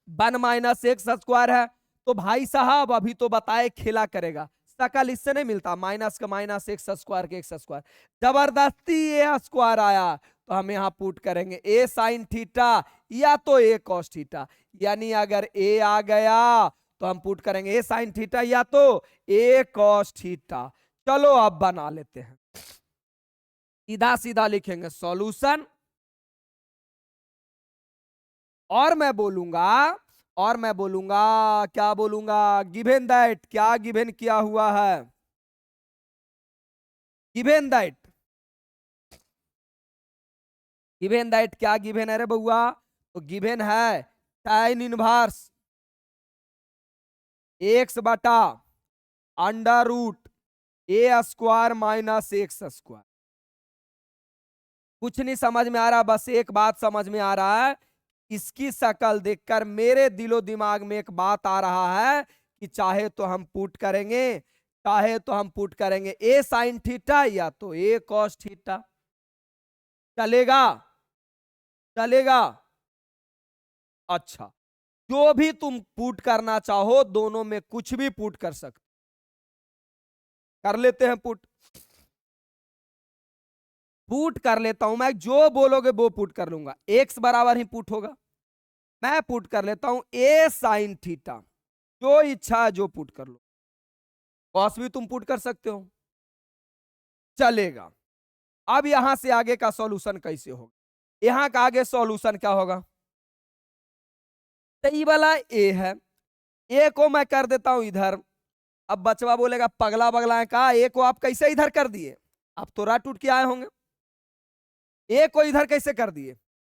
1 माइनस एक्स स्क्वायर है तो भाई साहब अभी तो बताए खेला करेगा, सकल इससे नहीं मिलता, माइनस का माइनस एक्स स्क्वायर के एक्स स्क्वायर, जबरदस्ती ए स्क्वायर आया तो हम यहां पुट करेंगे ए साइन थीटा या तो ए कॉस थीटा। यानी अगर ए आ गया तो हम पुट करेंगे ए साइन थीटा या तो ए कॉस थीटा। चलो अब बना लेते हैं, सीधा सीधा लिखेंगे सॉल्यूशन, और मैं बोलूंगा क्या बोलूंगा, गिवन दैट, क्या गिवन किया हुआ है, गिवन दैट क्या गिवन है रे बउआ, तो गिवन है tan इनवर्स एक्स बटा अंडर रूट ए स्क्वायर माइनस एक्स स्क्वायर। कुछ नहीं समझ में आ रहा, बस एक बात समझ में आ रहा है, इसकी शक्ल देखकर मेरे दिलो दिमाग में एक बात आ रहा है कि चाहे तो हम पुट करेंगे ए साइन थीटा या तो ए कॉस थीटा। चलेगा, चलेगा। अच्छा, जो भी तुम पुट करना चाहो दोनों में कुछ भी पुट कर सकते, कर लेते हैं पुट कर लेता हूं मैं, जो बोलोगे वो पुट कर लूंगा, एक्स बराबर ही पुट होगा। मैं पुट कर लेता हूं ए साइन थीटा, जो इच्छा है जो पुट कर लो, कॉस भी तुम पुट कर सकते हो, चलेगा। अब यहां से आगे का सॉल्यूशन कैसे होगा, यहां का आगे सॉल्यूशन क्या होगा, तो ये वाला ए है, ए को मैं कर देता हूं इधर। अब बचवा बोलेगा पगला बगला है कहा, ए को आप कैसे इधर कर दिए, आप तो रात टूट के आए होंगे, ए को इधर कैसे कर दिए।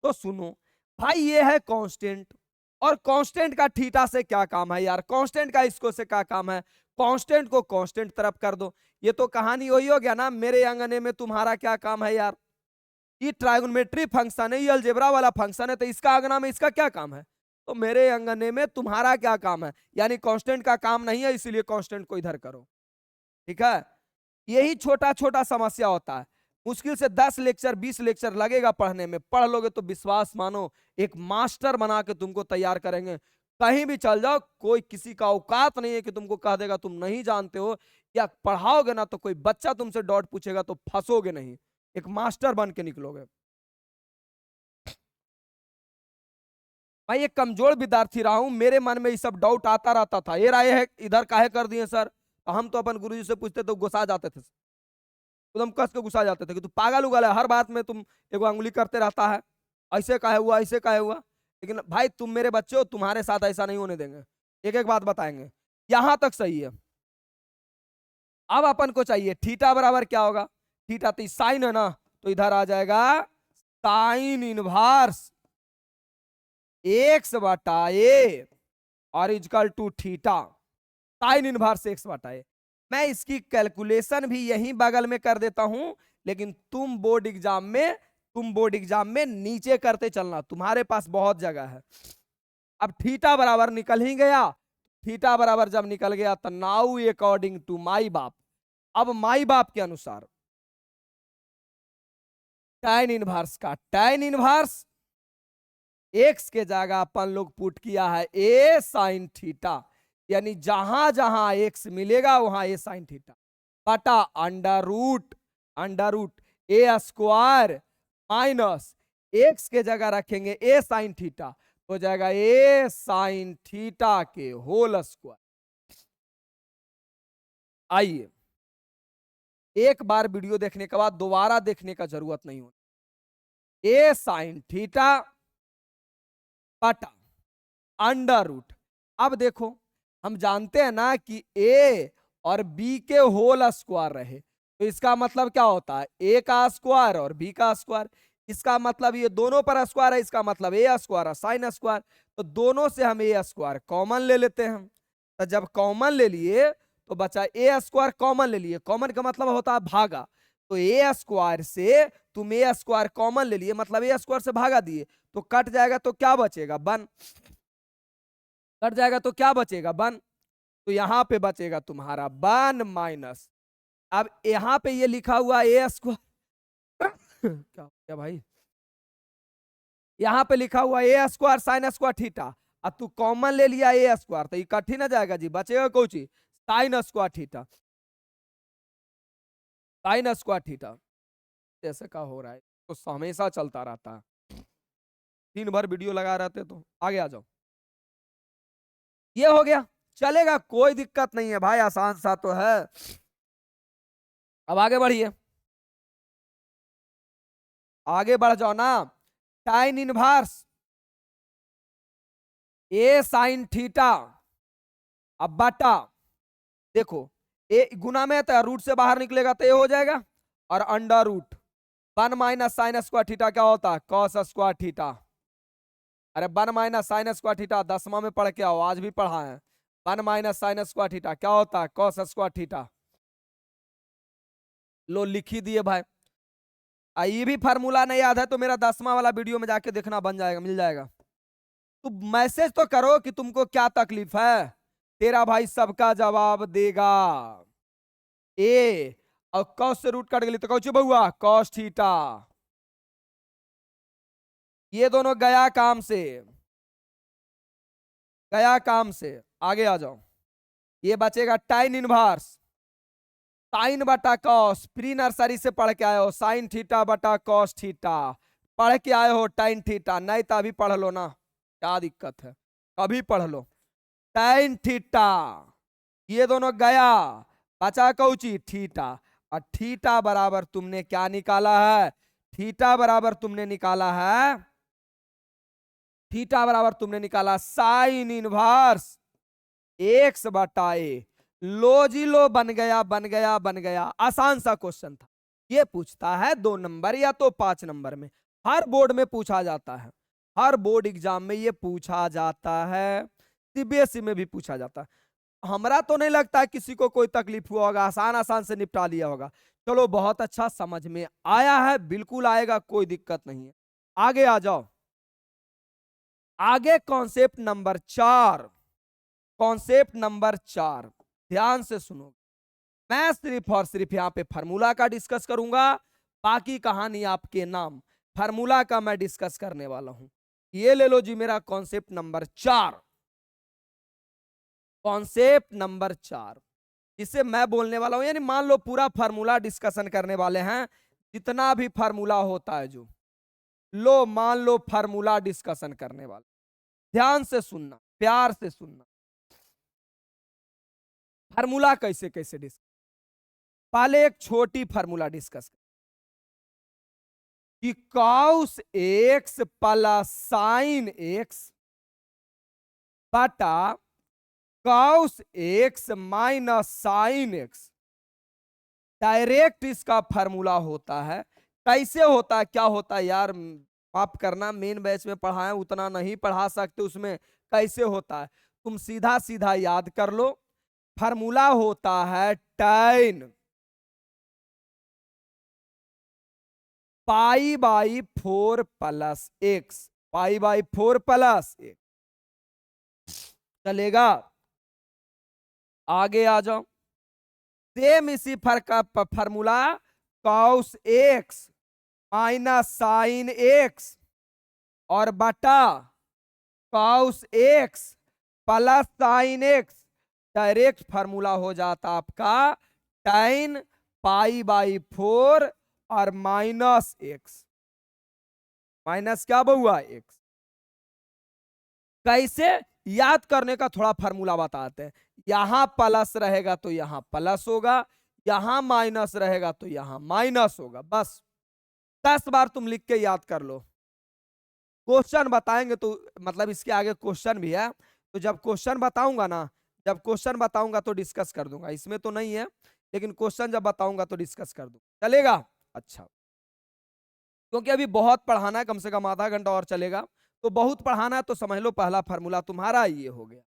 तो सुनो भाई, ये है कांस्टेंट, और कांस्टेंट का थीटा से क्या काम है यार, कांस्टेंट का इसको से क्या काम है, कांस्टेंट को कांस्टेंट तरफ कर दो। ये तो कहानी वही हो गया ना, मेरे अंगने में तुम्हारा क्या काम है यार, ये ट्राइगोनोमेट्री फंक्शन है, ये अलजेब्रा वाला फंक्शन है, तो इसका अंगना में इसका क्या काम है, तो मेरे अंगने में तुम्हारा क्या काम है, यानी कांस्टेंट का काम नहीं है, इसीलिए कांस्टेंट को इधर करो। ठीक है, यही छोटा छोटा समस्या होता है, मुश्किल से 10 लेक्चर 20 लेक्चर लगेगा पढ़ने में, पढ़ लोगे तो विश्वास मानो एक मास्टर बना के तुमको तैयार करेंगे। कहीं भी चल जाओ, कोई किसी का औकात नहीं है कि तुमको कह देगा तुम नहीं जानते हो, या पढ़ाओगे ना तो कोई बच्चा तुमसे डाउट पूछेगा तो फंसोगे नहीं, एक मास्टर बन के निकलोगे। मैं एक कमजोर विद्यार्थी रहा हूं, मेरे मन में ये सब डाउट आता रहता था, ये राय है इधर काहे कर दिए सर, तो हम तो अपन गुरुजी से पूछते तो गुस्सा जाते थे, एकदम कस के गुस्सा जाते थे कि तू पागल उगल है, हर बात में तुम एगो अंगुली करते रहता है, ऐसे काहे हुआ ऐसे काहे हुआ। लेकिन भाई तुम मेरे बच्चे हो, तुम्हारे साथ ऐसा नहीं होने देंगे, एक एक बात बताएंगे। यहां तक सही है। अब अपन को चाहिए थीटा बराबर क्या होगा, थीटा तो साइन है ना, तो इधर आ जाएगा साइन इनवर्स एक्स बटा ए और equal to theta, sine inverse x बटा ए। मैं इसकी कैलकुलेशन भी यहीं बगल में कर देता हूं, लेकिन तुम बोर्ड एग्जाम में नीचे करते चलना, तुम्हारे पास बहुत जगह है। अब थीटा बराबर निकल ही गया, थीटा बराबर जब निकल गया तो नाउ अकॉर्डिंग टू माई बाप, अब माई बाप के अनुसार tan इनवर्स का tan इनवर्स एक्स के जगह अपन लोग पुट किया है ए साइन थीटा, यानी जहां जहां एक्स मिलेगा वहां ए साइन थीटा बटा अंडर रूट ए स्क्वायर माइनस एक्स के जगह रखेंगे ए साइन थीटा, हो जाएगा ए साइन थीटा के होल स्क्वायर। आइए, एक बार वीडियो देखने के बाद दोबारा देखने का जरूरत नहीं होती। ए साइन थीटा बटा अंडर रूट। अब देखो, हम जानते हैं ना कि ए और बी के होल स्क्वायर रहे, तो इसका मतलब क्या होता है, ए का स्क्वायर और बी का स्क्वायर। इसका मतलब ये दोनों पर स्क्वायर है, इसका मतलब ए स्क्वायर और साइन स्क्वायर, तो दोनों से हम ए स्क्वायर कॉमन ले लेते हैं। तो जब कॉमन ले लिए तो बचा ए स्क्वायर, कॉमन ले लिए, कॉमन का मतलब होता है भागा, तो ए स्क्वायर से तुम ए स्क्वायर कॉमन ले लिए, मतलब ए स्क्वायर से भागा दिए, तो कट जाएगा तो क्या बचेगा, वन। कट जाएगा तो क्या बचेगा, वन। तो यहां पे बचेगा तुम्हारा वन माइनस, अब यहां पे ये लिखा हुआ ए स्क्वायर क्या क्या भाई, यहां पे लिखा हुआ ए स्क्वायर साइन स्क्वायर थीटा, अब तू कॉमन ले लिया ए स्क्वायर, तो ये कट ही ना जाएगा जी, बचेगा कौन चीज, sign square theta, sign square theta. जैसे का हो रहा है तो हमेशा चलता रहता है, दिन भर वीडियो लगा रहते, तो आगे आ जाओ। ये हो गया, चलेगा, कोई दिक्कत नहीं है भाई, आसान सा तो है। अब आगे बढ़िए, आगे बढ़ जाओ ना। साइन इनवर्स ए साइन थीटा, अब बटा, देखो ए गुना में तो रूट से बाहर निकलेगा तो ये हो जाएगा, और under root one minus sine square theta क्या होता है, कॉस स्क्वायर थीटा। अरे one minus sine square theta 10वां में पढ़ के आओ, आज भी पढ़ा है। One minus sine square theta क्या होता है, कॉस स्क्वायर थीटा। लो लिख ही दिए भाई। ये भी फार्मूला नहीं याद है तो मेरा 10वां वाला वीडियो में जाके देखना, बन जाएगा, मिल जाएगा। तो मैसेज तो करो कि तुमको क्या तकलीफ है, तेरा भाई सबका जवाब देगा। ए और कॉस से रूट कट गई तो कौन बहुआ, कॉस थीटा, ये दोनों गया काम से, गया काम से। आगे आ जाओ, ये बचेगा tan इनवर्स साइन बटा कॉस, प्री नर्सरी से पढ़ के आए हो, साइन थीटा बटा कॉस थीटा, पढ़ के आए हो tan थीटा, नहीं तो अभी पढ़ लो ना, क्या दिक्कत है, अभी पढ़ लो tan थीटा, ये दोनों गया, बचा कौची थीटा, और थीटा बराबर तुमने क्या निकाला है, थीटा बराबर तुमने निकाला है, थीटा बराबर तुमने निकाला साइन इनवर्स एक्स बटा ए। लो जी लो, बन गया बन गया बन गया, आसान सा क्वेश्चन था। ये पूछता है 2 नंबर या तो 5 नंबर में, हर बोर्ड में पूछा जाता है, हर बोर्ड एग्जाम में ये पूछा जाता है, सीबीएसई में भी पूछा जाता है। हमरा तो नहीं लगता है किसी को कोई तकलीफ हुआ होगा, आसान आसान से निपटा लिया होगा। चलो बहुत अच्छा, समझ में आया है, बिल्कुल आएगा, कोई दिक्कत नहीं है। आगे आ जाओ, आगे कॉन्सेप्ट नंबर 4, कॉन्सेप्ट नंबर 4 ध्यान से सुनो। मैं सिर्फ और सिर्फ यहां पे फार्मूला का डिस्कस करूंगा, बाकी कहानी आपके नाम, फार्मूला का मैं डिस्कस करने वाला हूं। ये ले लो जी मेरा कॉन्सेप्ट नंबर 4, कॉन्सेप्ट नंबर 4, इसे मैं बोलने वाला हूं, यानी मान लो पूरा फार्मूला डिस्कशन करने वाले हैं, जितना भी फार्मूला होता है जो, लो मान लो फार्मूला डिस्कशन करने वाले, ध्यान से सुनना, प्यार से सुनना। फार्मूला कैसे कैसे डिस्कस, पहले एक छोटी फार्मूला डिस्कस, कि cos x plus sine x बटा cos x minus sine x direct इसका फार्मूला होता है। कैसे होता है, क्या होता है यार, माफ करना, मेन बैच में पढ़ाए उतना नहीं पढ़ा सकते, उसमें कैसे होता है तुम सीधा सीधा याद कर लो। फार्मूला होता है tan pi by 4 plus x, pi by 4 plus x. चलेगा, आगे आ जाओ। सेम इसी फर्क का formula cos x minus sine x और बटा cos x plus sine x direct formula हो जाता आपका tan पाई बाई 4 और माइनस एक्स, माइनस क्या बहुआ एक्स। कैसे याद करने का थोड़ा फार्मूला बताते हैं। यहां प्लस रहेगा तो यहां प्लस होगा, यहां माइनस रहेगा तो यहां माइनस होगा। बस 10 बार तुम लिख के याद कर लो। क्वेश्चन बताएंगे तो मतलब इसके आगे क्वेश्चन भी है, तो जब क्वेश्चन बताऊंगा ना, जब क्वेश्चन बताऊंगा तो डिस्कस कर दूंगा, इसमें तो नहीं है, लेकिन क्वेश्चन जब बताऊंगा तो डिस्कस कर दूंगा। चलेगा? अच्छा, क्योंकि अभी बहुत पढ़ाना है, कम से कम आधा घंटा और चलेगा, तो बहुत पढ़ाना है, तो समझ लो पहला फार्मूला तुम्हारा ये हो गया।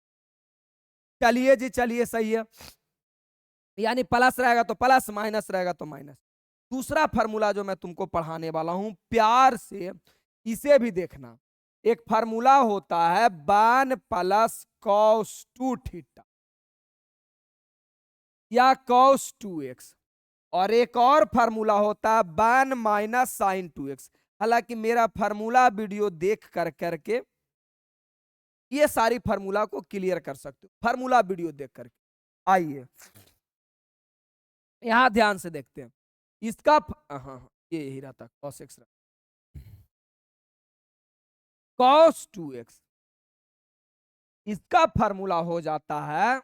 चलिए जी, चलिए, सही है, यानी प्लस रहेगा तो प्लस, माइनस रहेगा तो माइनस। दूसरा फार्मूला जो मैं तुमको पढ़ाने वाला हूं, प्यार से इसे भी देखना। एक फार्मूला होता है वन प्लस कॉस 2 थीटा या कॉस 2x, और एक और फार्मूला होता है वन माइनस साइन 2x। हालांकि मेरा फार्मूला वीडियो देख कर करके ये सारी फार्मूला को क्लियर कर सकते हो, फार्मूला वीडियो देख करके। आइए यहां ध्यान से देखते हैं इसका हाँ, ये यही रहता कॉस एक्स, कॉस 2x, इसका फार्मूला हो जाता है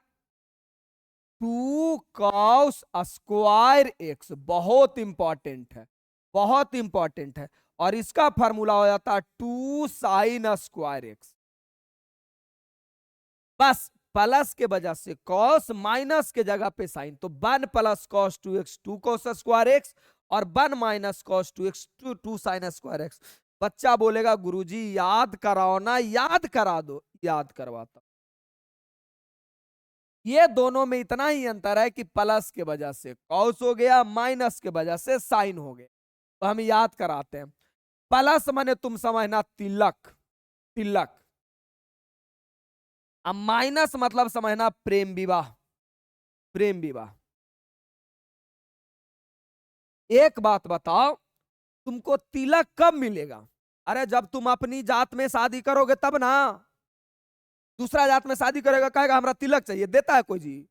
2 कॉस स्क्वायर एक्स। बहुत इंपॉर्टेंट है, बहुत इंपॉर्टेंट है। और इसका फार्मूला हो जाता है 2 साइन स्क्वायर एक्स। बस प्लस के वजह से कॉस, माइनस के जगह पे साइन, तो 1 plus cos 2x 2 cos square x और 1 minus cos 2x 2 sine square x. बच्चा बोलेगा गुरुजी याद कराओ ना, याद करा दो, याद करवाता। ये दोनों में इतना ही अंतर है कि प्लस के वजह से कॉस हो गया, माइनस के वजह से साइन हो गया, तो हम याद कराते हैं। प्लस माने तुम समझना तिलक, तिलक। अब माइनस मतलब समझना प्रेम विवाह, प्रेम विवाह। एक बात बताओ, तुमको तिलक कब मिलेगा? अरे जब तुम अपनी जात में शादी करोगे तब ना। दूसरा जात में शादी करेगा, कहेगा हमरा तिलक चाहिए, देता है कोई जी?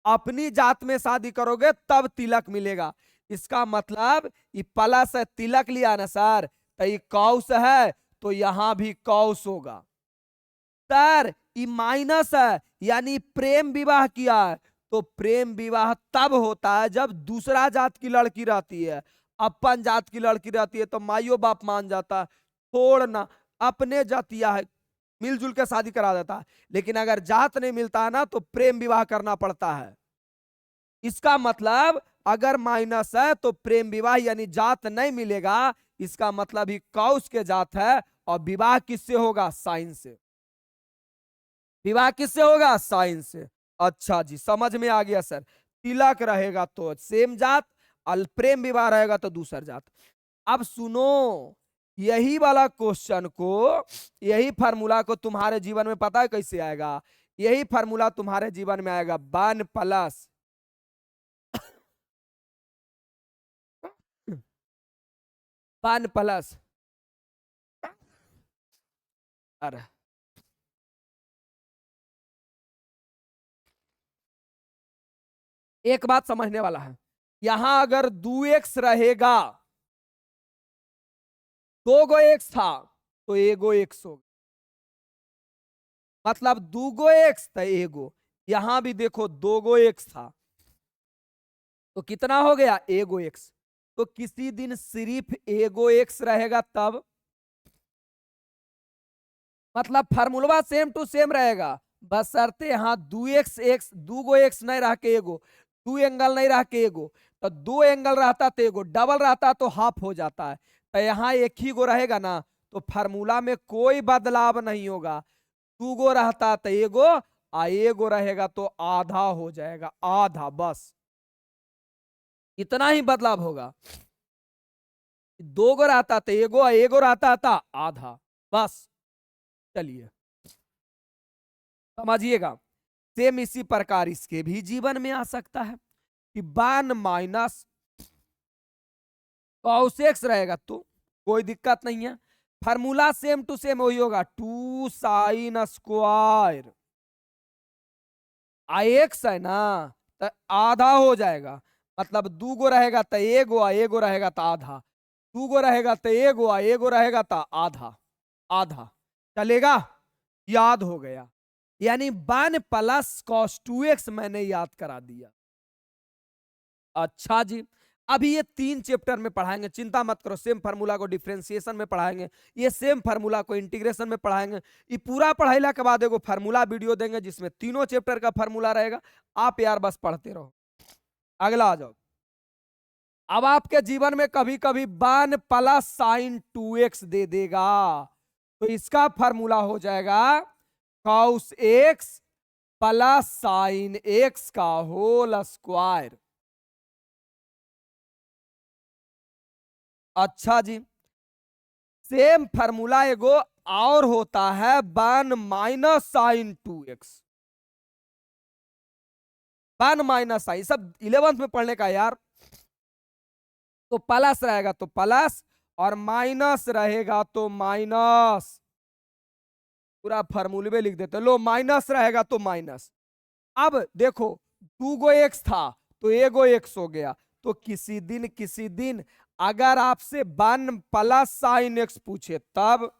अपनी जात में शादी करोगे तब तिलक मिलेगा। इसका मतलब ये प्लस है, तिलक लिया ना सर, तो ये कौस है, तो यहां भी कौस होगा। सर ये माइनस है, यानी प्रेम विवाह किया है, तो प्रेम विवाह तब होता है जब दूसरा जात की लड़की रहती है। अपन जात की लड़की रहती है तो माइयो बाप मान जाता है, छोड़ना अपने जातिया है, मिलजुल के शादी करा देता है। लेकिन अगर जात नहीं मिलता है ना, तो प्रेम विवाह करना पड़ता है। इसका मतलब अगर माइनस है तो प्रेम विवाह यानी जात नहीं मिलेगा, इसका मतलब ही कौस के जात है। और विवाह किससे होगा? साइन से। विवाह किससे होगा? साइन से। अच्छा जी, समझ में आ गया सर। तिलक रहेगा तो सेम जात, और प्रेम विवाह रहेगा तो दूसर जात। अब सुनो, यही वाला क्वेश्चन को, यही फार्मूला को तुम्हारे जीवन में पता है कैसे आएगा? यही फार्मूला तुम्हारे जीवन में आएगा 1 प्लस 1 प्लस, अरे एक बात समझने वाला है, यहां अगर 2x रहेगा, 2 गो एक्स था तो एगो एक्स होगा, मतलब 2 गो एक्स तो एगो। यहां भी देखो 2 गो एक्स था तो कितना हो गया? एगो एक्स। तो किसी दिन सिर्फ एगो एक्स रहेगा तब, मतलब फार्मूला सेम टू सेम रहेगा, बशर्ते यहाँ दू एक्स एक्स दूगो एक्स नहीं रह के एगो, दू एंगल नहीं रह के एगो, तो दो एंगल रहता तो एगो, डबल रहता तो हाफ हो जाता है, तो यहाँ एक ही गो रहेगा ना, तो फार्मूला में कोई बदलाव नहीं होगा, दूगो रहता तो एगो, एगो रहेगा तो आधा हो जाएगा, आधा, बस इतना ही बदलाव होगा। दो गो रहता तो एगो, एगो रहता था आधा, बस। चलिए समझिएगा, सेम इसी प्रकार इसके भी जीवन में आ सकता है कि 1 माइनस कॉस एक्स रहेगा तो कोई दिक्कत नहीं है, फार्मूला सेम टू सेम वही होगा, 2 साइन स्क्वायर, एक्स है ना तो आधा हो जाएगा, मतलब दूगो रहेगा तो एगो, एगो रहेगा तो आधा, दूगो रहेगा तो एगो, एगो रहेगा तो आधा, आधा चलेगा, याद हो गया, यानी 1 प्लस कॉस 2x मैंने याद करा दिया। अच्छा जी, अभी ये 3 चैप्टर में पढ़ाएंगे, चिंता मत करो, सेम फार्मूला को डिफरेंशिएशन में पढ़ाएंगे, ये सेम फार्मूला को इंटीग्रेशन में पढ़ाएंगे, ये पूरा पढ़ाईला के बाद एगो फार्मूला वीडियो देंगे जिसमें तीनों चैप्टर का फार्मूला रहेगा, आप यार बस पढ़ते रहो। अगला आ जाओ, अब आपके जीवन में कभी कभी 1 प्लस साइन 2x दे देगा, तो इसका फार्मूला हो जाएगा cos x plus sign x का होल स्क्वायर। अच्छा जी, सेम फार्मूला एगो और होता है 1 minus sign 2x, 1 minus sign, सब 11th में पढ़ने का यार, तो प्लस रहेगा तो प्लस और माइनस रहेगा तो माइनस, पूरा फार्मूले में लिख देते, लो माइनस रहेगा तो माइनस। अब देखो दूगो एक्स था तो एगो एक्स हो गया, तो किसी दिन अगर आपसे 1 प्लस साइन एक्स पूछे तब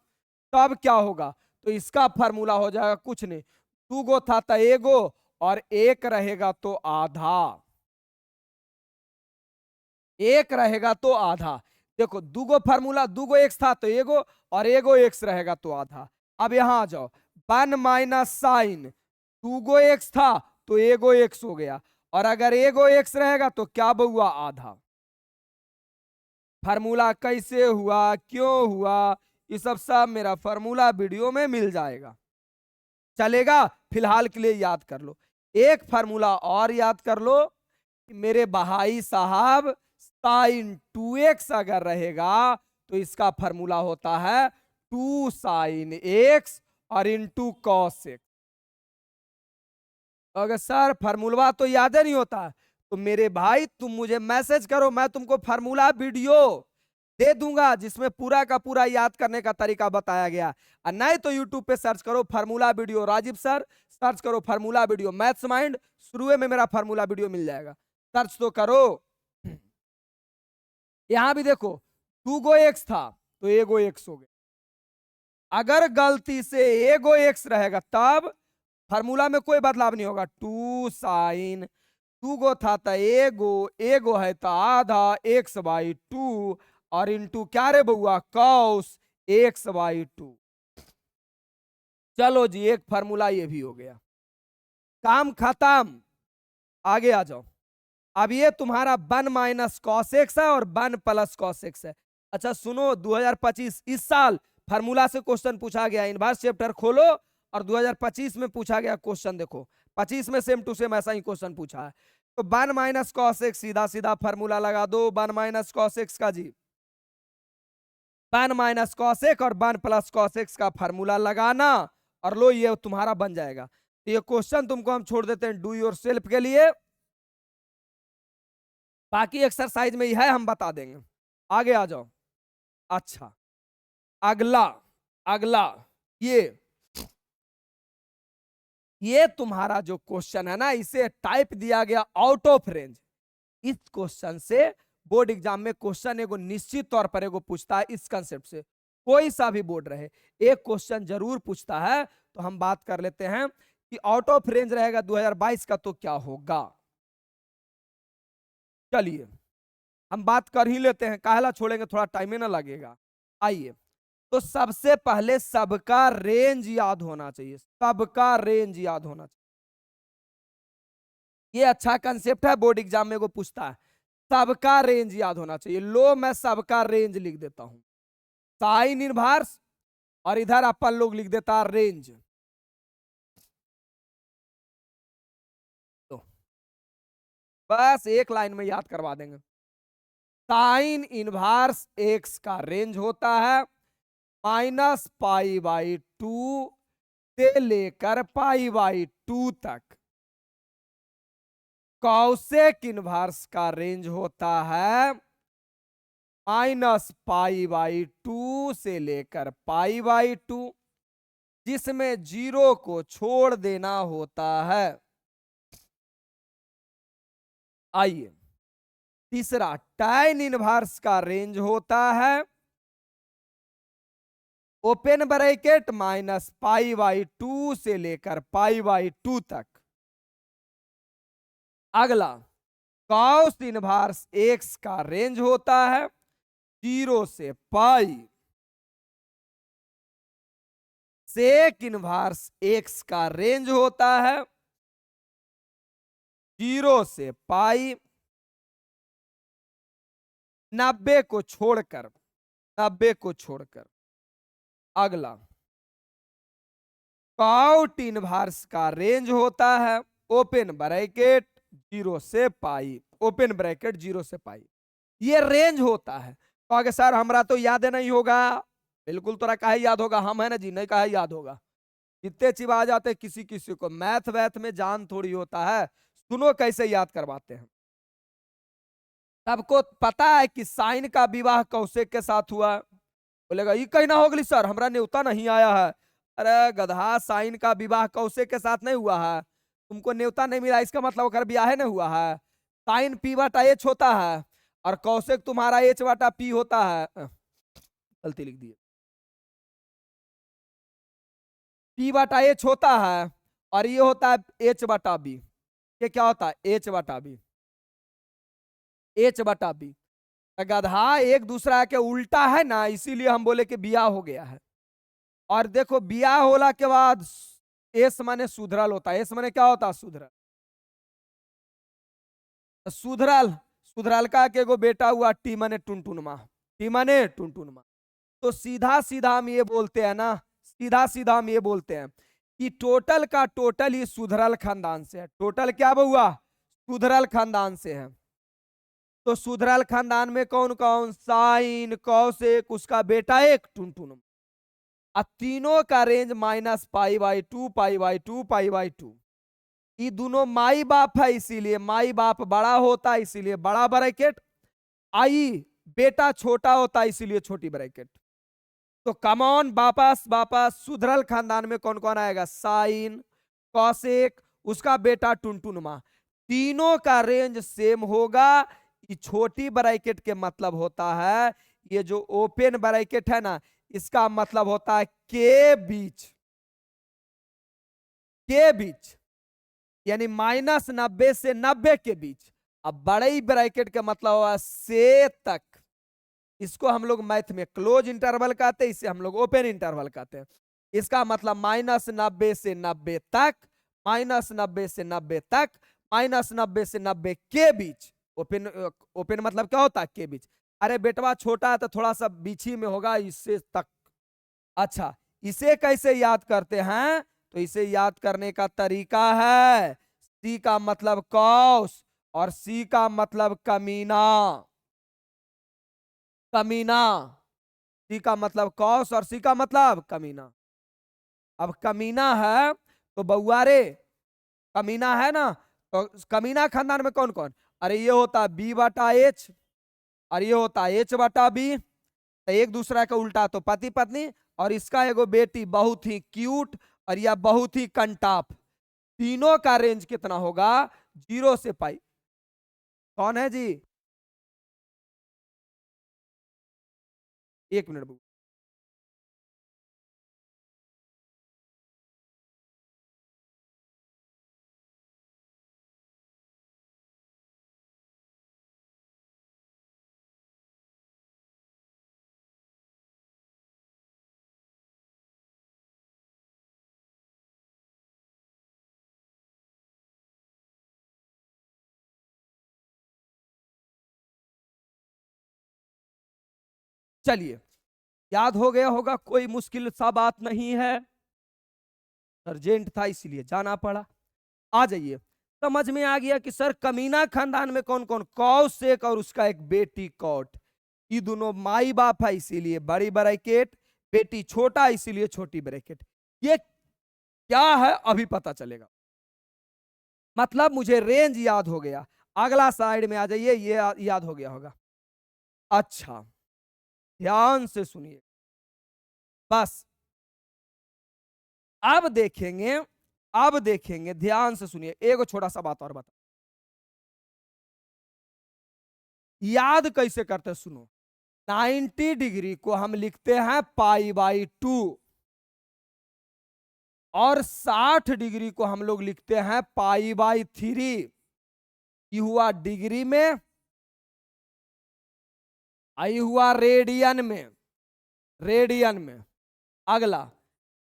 तब क्या होगा, तो इसका फार्मूला हो जाएगा कुछ नहीं, दूगो था तो एगो और एक रहेगा तो आधा, एक रहेगा तो आधा, देखो दूगो फार्मूला, दूगो एक्स था तो एगो और एगो एक्स रहेगा तो आधा। अब यहां आ जाओ, 1 माइनस साइन, दूगो एक्स था तो एगो एक्स हो गया, और अगर एगो एक्स रहेगा तो क्या हुआ, आधा। फार्मूला कैसे हुआ, क्यों हुआ, ये सब मेरा फार्मूला वीडियो में मिल जाएगा, चलेगा। फिलहाल के लिए याद कर लो, एक फार्मूला और याद कर लो, मेरे भाई साहब साइन 2x अगर रहेगा तो इसका फार्मूला होता है 2 साइन x और इंटू कॉस एक्स। अगर सर फार्मूला तो याद नहीं होता, तो मेरे भाई तुम मुझे मैसेज करो, मैं तुमको फार्मूला वीडियो दे दूंगा जिसमें पूरा का पूरा याद करने का तरीका बताया गया, और नहीं तो यूट्यूब पे सर्च करो formula video Rajeev sir, search करो फार्मूला वीडियो मैथ्स माइंड, शुरू में मेरा फार्मूला वीडियो मिल जाएगा, सर्च तो करो। यहां भी देखो, दूगो एक्स था तो एगो एक्स हो गया, अगर गलती से एगो एक्स रहेगा तब फार्मूला में कोई बदलाव नहीं होगा, 2 साइन, दूगो था तो एगो, एगो है तो आधा एक्स बाई 2 और इंटू क्या रे बउआ, कॉस एक्स बाई 2। चलो जी, एक फार्मूला ये भी हो गया, काम खत्म। आगे आ जाओ, अब ये तुम्हारा 1 माइनस कॉस एक्स है और 1 प्लस कॉस एक्स है। अच्छा सुनो, 2025 इस साल फार्मूला से क्वेश्चन पूछा गया, इनवर्स चैप्टर खोलो और 2025 में पूछा गया क्वेश्चन देखो, 25 में सेम टू सेम ऐसा ही क्वेश्चन पूछा है। तो 1 माइनस कॉस एक्स, सीधा सीधा फार्मूला लगा दो 1 माइनस कॉस एक्स का जी, 1 माइनस कॉस एक्स और 1 प्लस कॉस एक्स का फार्मूला लगाना, और लो ये तुम्हारा बन जाएगा। तो ये क्वेश्चन तुमको हम छोड़ देते हैं डू योर सेल्फ के लिए, बाकी एक्सरसाइज में ही है, हम बता देंगे। आगे आ जाओ। अच्छा, अगला अगला ये तुम्हारा जो क्वेश्चन है ना, इसे टाइप दिया गया आउट ऑफ रेंज। इस क्वेश्चन से बोर्ड एग्जाम में क्वेश्चन एगो निश्चित तौर पर एगो पूछता है, इस कंसेप्ट से कोई सा भी बोर्ड रहे एक क्वेश्चन जरूर पूछता है। तो हम बात कर लेते हैं कि आउट ऑफ रेंज रहेगा 2022 का तो क्या होगा। चलिए हम बात कर ही लेते हैं, काहेला छोड़ेंगे, थोड़ा टाइम ही ना लगेगा। आइए, तो सबसे पहले सबका रेंज याद होना चाहिए, सबका रेंज याद होना चाहिए। ये अच्छा कंसेप्ट है, बोर्ड एग्जाम में को पूछता है। सबका रेंज याद होना चाहिए। लो मैं सबका रेंज लिख देता हूं, साइन इनवर्स, और इधर अपन लोग लिख देता रेंज। तो बस एक लाइन में याद करवा देंगे। साइन इनवर्स एक्स का रेंज होता है -π/2 से लेकर π/2 तक। कौसेक इनवर्स का रेंज होता है -π/2 से लेकर π/2, जिसमें 0 को छोड़ देना होता है। आइए, तीसरा tan इनवर्स का रेंज होता है ओपन ब्रैकेट -π/2 से लेकर π/2 तक। अगला कॉस इनवर्स एक्स का रेंज होता है 0 से पाई। सेक इनवर्स एक्स का रेंज होता है 0 से पाई, 90 को छोड़कर, 90 को छोड़कर। अगला कॉट इनवर्स का रेंज होता है ओपन ब्रैकेट 0 से पाई, ओपन ब्रैकेट 0 से पाई। ये रेंज होता है। कहोगे सर हमरा तो याद नहीं होगा। बिल्कुल तोरा काहे याद होगा, हम है ना जी, नहीं काहे याद होगा। कितने चीज आ जाते किसी किसी को, मैथ वैथ में जान थोड़ी होता है। सुनो कैसे याद करवाते हैं। सबको पता है कि साइन का विवाह कौशिक के साथ हुआ। बोलेगा ये कहीं ना होगली सर, हमरा न्योता नहीं आया है। अरे गधा, साइन का विवाह कौशिक के साथ नहीं हुआ है, तुमको न्योता नहीं मिला, इसका मतलब ओकर ब्याह नहीं हुआ है। साइन P/H होता है और कौशिक तुम्हारा H/P होता है। गलती लिख दिए। P/H होता है और ये होता है H/B। ये क्या होता है H/B, H/B। गधा एक दूसरा के उल्टा है ना, इसीलिए हम बोले कि बिया हो गया है। और देखो बिया होला के बाद एस माने सुधरल होता है। एस माने क्या होता है सुधरल। सुधरल, सुधरल का के एगो बेटा हुआ टी माने टुनटुनमा, टी माने टुनटुनमा। तो सीधा सीधा हम ये बोलते हैं ना, सीधा सीधा हम ये बोलते हैं कि टोटल का टोटल ही सुधरल खानदान से है। टोटल क्या हुआ, सुधरल खानदान से है। तो सुधरल खानदान में कौन कौन, साइन कौशिक, उसका बेटा एक टुनटुन। और तीनों का रेंज -π/2 π/2 π/2। ये दोनों माई बाप है, इसीलिए माई बाप बड़ा होता है, इसीलिए बड़ा ब्रैकेट। आई बेटा छोटा होता है, इसीलिए छोटी ब्रैकेट। तो कमॉन वापस वापस, सुधरल खानदान में कौन कौन आएगा, साइन कौशिक, उसका बेटा टुनटुनमा। तीनों का रेंज सेम होगा। ये छोटी ब्रैकेट के मतलब होता है, ये जो ओपन ब्रैकेट है ना, इसका मतलब होता है के बीच, के बीच, यानी -90 से 90 के बीच। अब बड़े ब्रैकेट का मतलब हुआ से तक। इसको हम लोग मैथ में क्लोज इंटरवल कहते हैं, इसे हम लोग ओपन इंटरवल कहते हैं। इसका मतलब -90 से 90 तक, -90 से 90 तक, -90 से 90 के बीच। ओपन, ओपन मतलब क्या होता है के बीच। अरे बेटवा छोटा है तो थोड़ा सा बीच ही में होगा, इससे तक। अच्छा, इसे कैसे याद करते हैं, तो इसे याद करने का तरीका है, सी का मतलब कौस और सी का मतलब कमीना। कमीना, सी का मतलब कौस और सी का मतलब कमीना। अब कमीना है तो बउआरे, कमीना है ना, तो कमीना खानदान में कौन कौन, अरे ये होता है B/H और ये होता है H/B। तो एक दूसरा का उल्टा तो पति पत्नी, और इसका एगो बेटी बहुत ही क्यूट और यह बहुत ही कंटाप। तीनों का रेंज कितना होगा, 0 से पाई। कौन है जी, 1 मिनट। चलिए, याद हो गया होगा, कोई मुश्किल सा बात नहीं है, अर्जेंट था इसलिए जाना पड़ा। आ जाइए, समझ में आ गया कि सर कमीना खानदान में कौन कौन, कौशिक और उसका एक बेटी कौट, ये दोनों माई बाप है इसीलिए बड़ी ब्रैकेट, बेटी छोटा इसीलिए छोटी ब्रैकेट। ये क्या है अभी पता चलेगा। मतलब मुझे रेंज याद हो गया, अगला साइड में आ जाइए, ये याद हो गया होगा। अच्छा ध्यान से सुनिए, बस अब देखेंगे, अब देखेंगे, ध्यान से सुनिए, एक छोटा सा बात और बता, याद कैसे करते सुनो। 90 डिग्री को हम लिखते हैं π/2 और 60 डिग्री को हम लोग लिखते हैं π/3। ये हुआ डिग्री में, आई हुआ रेडियन में, रेडियन में। अगला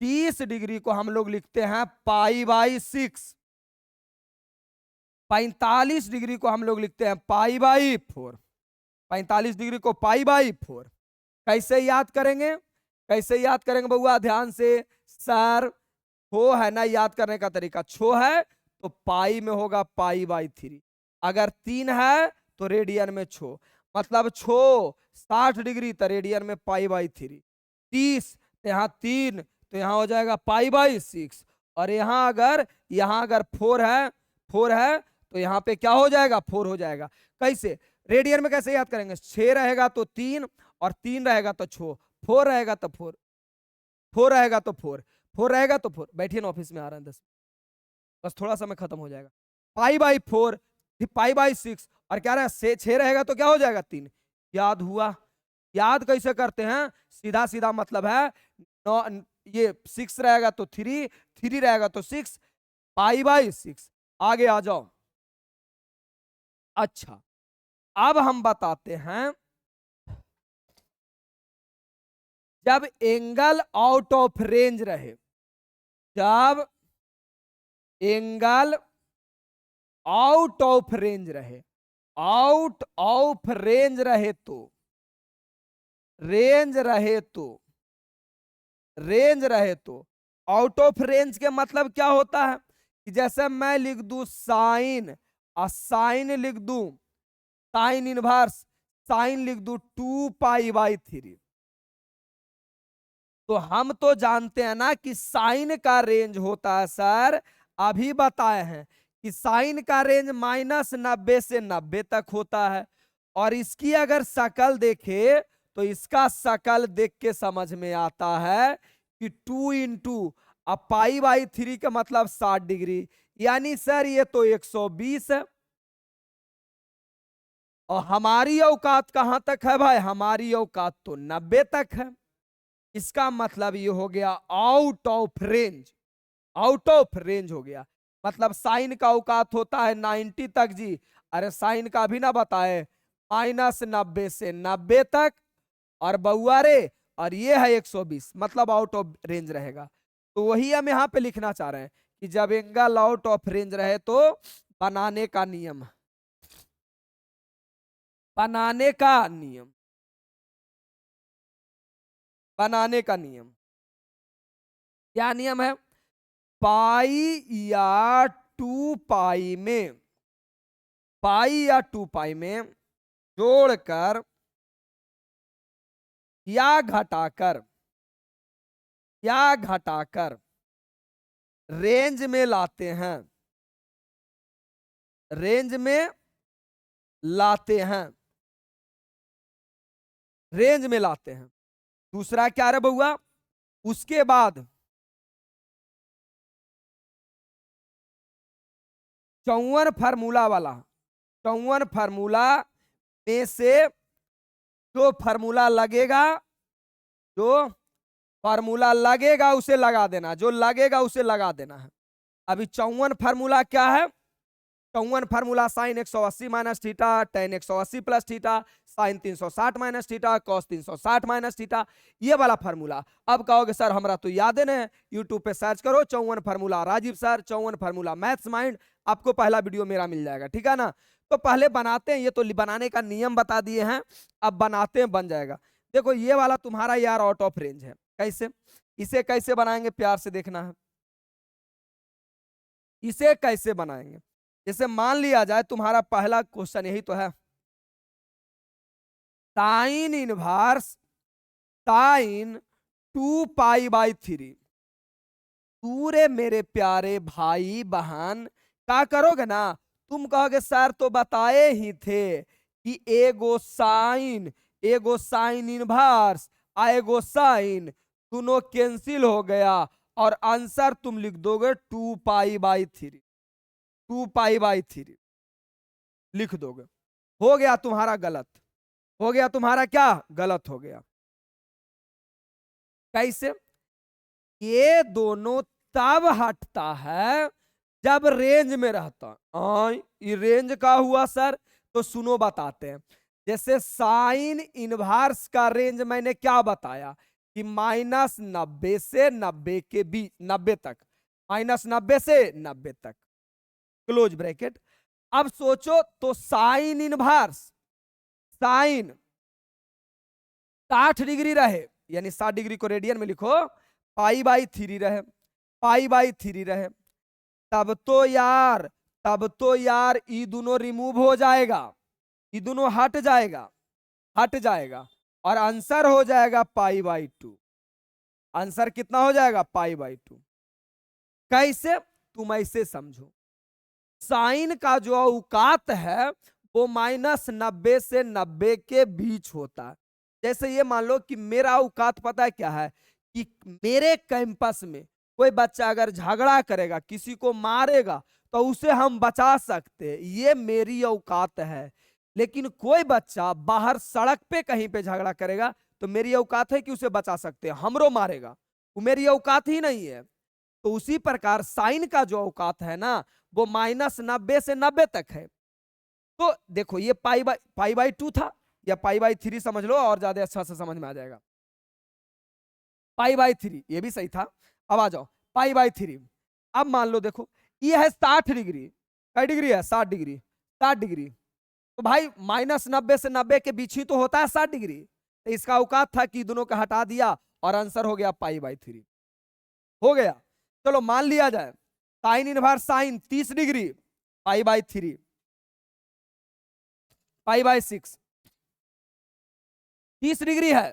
30 डिग्री को हम लोग लिखते हैं π/6, 45 डिग्री को हम लोग लिखते हैं π/4, 45 डिग्री को π/4। कैसे याद करेंगे, कैसे याद करेंगे बउआ, ध्यान से। सर छो है ना याद करने का तरीका, छो है तो पाई में होगा π/3, अगर 3 है तो रेडियन में छो, मतलब छो 60 डिग्री तो रेडियन में π/3, 30 तो यहाँ 3 तो यहाँ हो जाएगा π/6, और यहाँ अगर 4 है तो यहाँ पे क्या हो जाएगा, 4 हो जाएगा। कैसे रेडियन में कैसे याद करेंगे, 6 रहेगा तो 3 और 3 रहेगा तो 6, 4 रहेगा तो 4, 4 रहेगा तो 4, 4 रहेगा तो 4। बैठिए ना, ऑफिस में आ रहा है 10, बस थोड़ा समय खत्म हो जाएगा। π/4 π/6 और क्या रहा 6 रहेगा तो क्या हो जाएगा 3। याद हुआ। याद कैसे करते हैं, सीधा सीधा मतलब है, ये 6 रहेगा तो 3, 3 रहेगा तो 6, π/6। आगे आ जाओ। अच्छा अब हम बताते हैं, जब एंगल आउट ऑफ रेंज रहे, जब एंगल आउट ऑफ रेंज रहे, आउट ऑफ रेंज रहे तो, रेंज रहे तो, रेंज रहे तो, आउट ऑफ रेंज के मतलब क्या होता है कि जैसे मैं लिख दूं साइन, और साइन लिख दूं साइन इनवर्स, साइन लिख दूं 2π/3, तो हम तो जानते हैं ना कि साइन का रेंज होता है, सर अभी बताए हैं कि साइन का रेंज -90 से 90 तक होता है, और इसकी अगर शकल देखे तो इसका शकल देख के समझ में आता है कि 2 × अब π/3 का मतलब 60 डिग्री, यानी सर ये तो 120 है, और हमारी औकात कहां तक है भाई, हमारी औकात तो 90 तक है। इसका मतलब ये हो गया out of range, out of range हो गया। मतलब साइन का औकात होता है 90 तक जी, अरे साइन का भी ना बताए, -90 से 90 तक, और बउआ रे, और ये है 120, मतलब आउट ऑफ रेंज रहेगा। तो वही हम यहाँ पे लिखना चाह रहे हैं कि जब एंगल आउट ऑफ रेंज रहे तो बनाने का नियम, बनाने का नियम, बनाने का नियम, क्या नियम है, पाई या 2π में, पाई या 2π में जोड़कर या घटाकर, या घटाकर रेंज में लाते हैं, रेंज में लाते हैं, रेंज में लाते हैं। दूसरा क्या रे बउआ, उसके बाद 54 फार्मूला वाला, 54 फार्मूला में से जो फार्मूला लगेगा, जो फार्मूला लगेगा उसे लगा देना, जो लगेगा उसे लगा देना है। अभी 54 फार्मूला क्या है, 54 formula sine 180 minus theta, tan 180 plus theta, sine 360 minus theta, cos 360 minus theta, ये वाला फार्मूला। अब कहोगे सर हमरा तो याद है ना, यूट्यूब पे सर्च करो 54 formula Rajeev sir, 54 formula Maths Mind, आपको पहला वीडियो मेरा मिल जाएगा, ठीक है ना। तो पहले बनाते हैं, ये तो बनाने का नियम बता दिए हैं, अब बनाते हैं बन जाएगा। देखो ये वाला तुम्हारा यार आउट ऑफ रेंज है। कैसे? इसे कैसे बनाएंगे, प्यार से देखना है। इसे कैसे बनाएंगे? जैसे मान लिया जाए तुम्हारा पहला क्वेश्चन यही तो है, साइन इनवर्स साइन 2π/3। पूरे मेरे प्यारे भाई बहन क्या करोगे ना, तुम कहोगे सर तो बताए ही थे कि एगो साइन इनवर्स एगो साइन, दोनों कैंसिल हो गया और आंसर तुम लिख दोगे 2π/3। 2π/3 लिख दोगे। हो गया तुम्हारा गलत, हो गया तुम्हारा क्या गलत हो गया। कैसे? ये दोनों तब हटता है जब रेंज में रहता। ये रेंज का हुआ सर, तो सुनो बताते हैं। जैसे साइन इनवर्स का रेंज मैंने क्या बताया कि -90 से 90 के बीच, 90 तक, -90 से 90 तक, क्लोज ब्रैकेट। अब सोचो तो साइन इनवर्स साइन 60 डिग्री रहे, यानी 60 डिग्री को रेडियन में लिखो, π/3 रहे, π/3 रहे, तब तो यार ये दोनों रिमूव हो जाएगा, ये दोनों हट जाएगा और आंसर हो जाएगा π/2। आंसर कितना हो जाएगा? π/2। कैसे? तुम ऐसे समझो, साइन का जो औकात है वो -90 से 90 के बीच होता है। जैसे ये मान लो कि मेरा औकात पता है क्या है, कि मेरे कैंपस में कोई बच्चा अगर झगड़ा करेगा, किसी को मारेगा, तो उसे हम बचा सकते हैं, ये मेरी औकात है। लेकिन कोई बच्चा बाहर सड़क पे कहीं पे झगड़ा करेगा तो मेरी औकात है कि उसे बचा सकते हैं, हमरो मारेगा, वो मेरी औकात ही नहीं है। तो उसी प्रकार साइन का जो औकात है ना, वो -90 से 90 तक है। तो देखो ये π/2 था, या π/3 समझ लो और ज्यादा अच्छा से समझ में आ जाएगा। π/3 ये भी सही था। अब आ जाओ π/3। अब मान लो देखो ये है 60 डिग्री, कई डिग्री है? 60 डिग्री। 60 डिग्री तो भाई -90 से 90 के बीच ही तो होता है 60 डिग्री। तो इसका औकात था कि दोनों का हटा दिया और आंसर हो गया π/3। हो गया। चलो मान लिया जाए sine inverse sine 30 degree, π/3, π/6 30 degree है,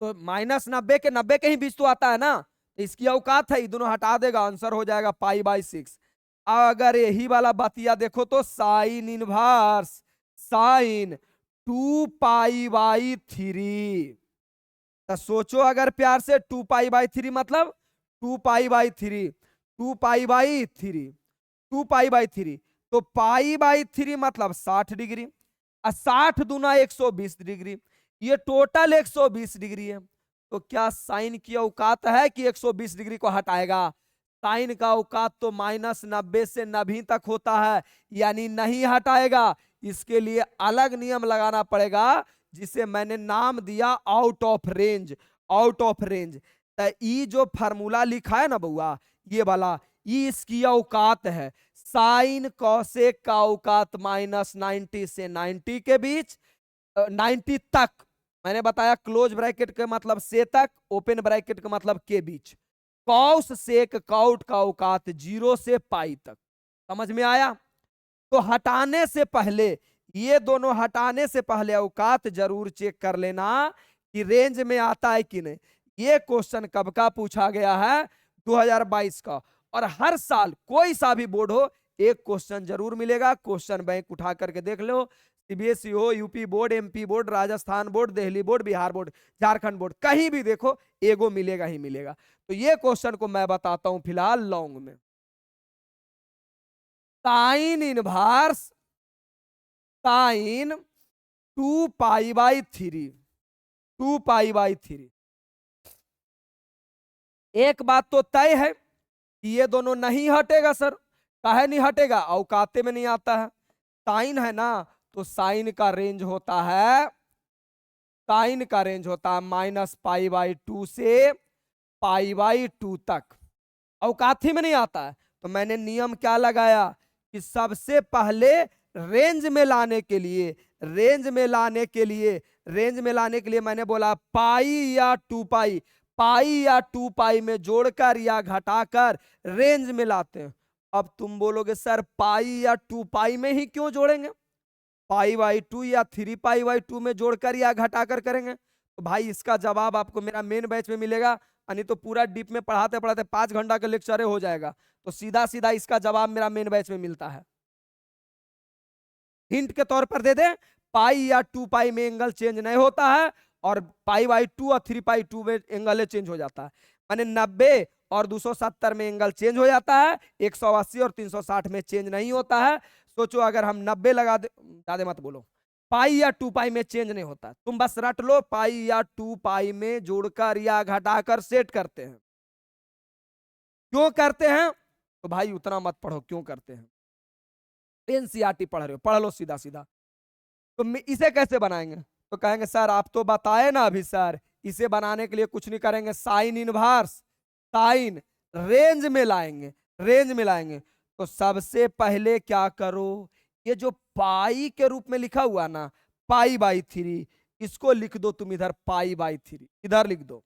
तो -90 के 90 के ही बीच तो आता है ना, तो इसकी औकात है, दोनों हटा देगा, आंसर हो जाएगा π/6। अगर यही वाला बतिया देखो तो साइन इनवर्स साइन 2π/3, तो सोचो अगर प्यार से 2π/3 मतलब 2π/3, 2π/3, 2π/3, तो π/3 मतलब 60 डिग्री, 60 दूना 120 डिग्री, ये टोटल 120 डिग्री है। तो क्या साइन की औकात है कि 120 डिग्री को हटाएगा? साइन का औकात तो -90 से 90 तक होता है, यानी नहीं हटाएगा। इसके लिए अलग नियम लगाना पड़ेगा, जिसे मैंने नाम दिया out of range. Out of range तो ई जो फार्मूला लिखा है ना बउआ, ये वाला, ये इसकी औकात है। साइन कॉसेक का औकात -90 से 90 के बीच, 90 तक, मैंने बताया क्लोज ब्रैकेट के मतलब से तक, ओपन ब्रैकेट का मतलब के बीच। कॉस सेक काउट का औकात 0 से π तक। समझ में आया? तो हटाने से पहले, ये दोनों हटाने से पहले औकात जरूर चेक कर लेना कि रेंज में आता है कि नहीं। ये क्वेश्चन कब का पूछा गया है? 2022 का। और हर साल कोई सा भी बोर्ड हो, एक क्वेश्चन जरूर मिलेगा। क्वेश्चन बैंक उठा करके देख लो, सीबीएसई हो, UP board, MP board, Rajasthan board, Delhi board, Bihar board, Jharkhand board, कहीं भी देखो एगो मिलेगा ही मिलेगा। तो ये क्वेश्चन को मैं बताता हूं फिलहाल लॉन्ग में। Sine inverse sine 2π/3, 2π/3। एक बात तो तय है कि ये दोनों नहीं हटेगा सर। काहे नहीं हटेगा? औकाते में नहीं आता है। साइन है ना, तो साइन का रेंज होता है, साइन का रेंज होता है -π/2 से π/2 तक। औकात ही में नहीं आता है। तो मैंने नियम क्या लगाया कि सबसे पहले रेंज में लाने के लिए मैंने बोला पाई या 2 पाई, पाई या 2 पाई में जोड़कर या घटाकर रेंज में लाते हैं। अब तुम बोलोगे सर पाई या 2 पाई में ही क्यों जोड़ेंगे, पाई बाई 2 या 3 पाई बाई 2 में जोड़कर या घटाकर करेंगे। तो भाई इसका जवाब आपको मेरा मेन बैच में मिलेगा, यानी तो पूरा डीप में पढ़ाते पढ़ाते 5 घंटा का लेक्चर हो जाएगा। तो सीधा सीधा इसका जवाब मेरा मेन बैच में मिलता है। हिंट के तौर पर दे दे, पाई या 2 पाई में एंगल चेंज नहीं होता है, और पाई बाई 2 और 3 पाई 2 में एंगल चेंज हो जाता है। माने 90 और 270 में एंगल चेंज हो जाता है, 180 और 360 में चेंज नहीं होता है। सोचो अगर हम 90 लगा दे, ज्यादा मत बोलो, पाई या 2 पाई में चेंज नहीं होता, तुम बस रट लो पाई या 2 पाई में जोड़कर या घटाकर सेट करते हैं। क्यों करते हैं तो भाई उतना मत पढ़ो क्यों करते हैं, एनसीईआरटी पढ़ रहे हो, पढ़ लो सीधा सीधा। तो इसे कैसे बनाएंगे, तो कहेंगे सर आप तो बताए ना अभी सर, इसे बनाने के लिए कुछ नहीं करेंगे, साइन इनवर्स, साइन रेंज में लाएंगे। तो सबसे पहले क्या करो, ये जो पाई के रूप में लिखा हुआ ना पाई बाई 3, इसको लिख दो तुम इधर पाई बाई 3, इधर लिख दो।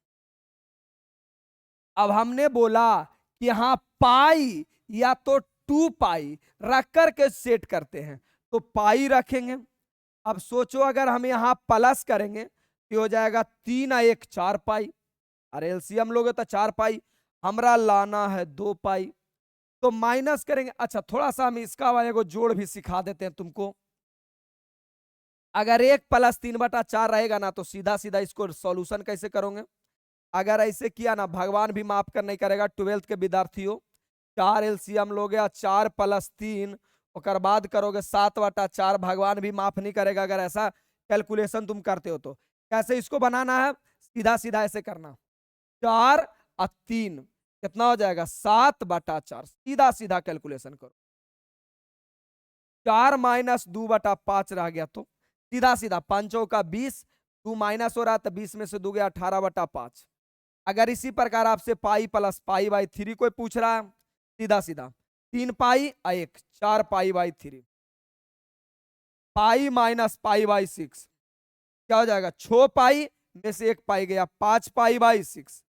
अब हमने बोला कि यहां पाई या तो 2 पाई रख करके सेट करते हैं, तो पाई रखेंगे। अब सोचो अगर हम यहां प्लस करेंगे तो हो जाएगा 3 और 1 4 पाई, अरे एलसीएम लोगे तो 4 पाई, हमरा लाना है 2 पाई। तो माइनस करेंगे, अच्छा थोड़ा सा हम इसका वाले को जोड़ भी सिखा देते हैं तुमको। अगर 1 + 3/4 रहेगा ना, तो सीधा सीधा इसको सॉल्यूशन कैसे करोगे, अगर ऐसे किया ना भगवान भी माफ कर नहीं करेगा, 12th के विद्यार्थियों 4 एलसीएम लोगे 4 + 3, और बाद करोगे 7/4, भगवान भी माफ नहीं करेगा अगर ऐसा कैलकुलेशन तुम करते हो। तो कैसे इसको बनाना है, सीधा सीधा ऐसे करना, 4 और 3 कितना हो जाएगा 7/4, सीधा सीधा कैलकुलेशन करो। 4 - 2/5 रह गया, तो सीधा सीधा 5 का 20, 2 माइनस हो रहा था 20 में से 2 गया 18/5। अगर इसी प्रकार आपसे पाई प्लस पाई बाई 3 कोई पूछ रहा है, सीधा सीधा 3 पाई और 1 4 pi by 3, pi minus pi by 6 क्या हो जाएगा 6 पाई में से 1 पाई गया 5 पाई बाई 6,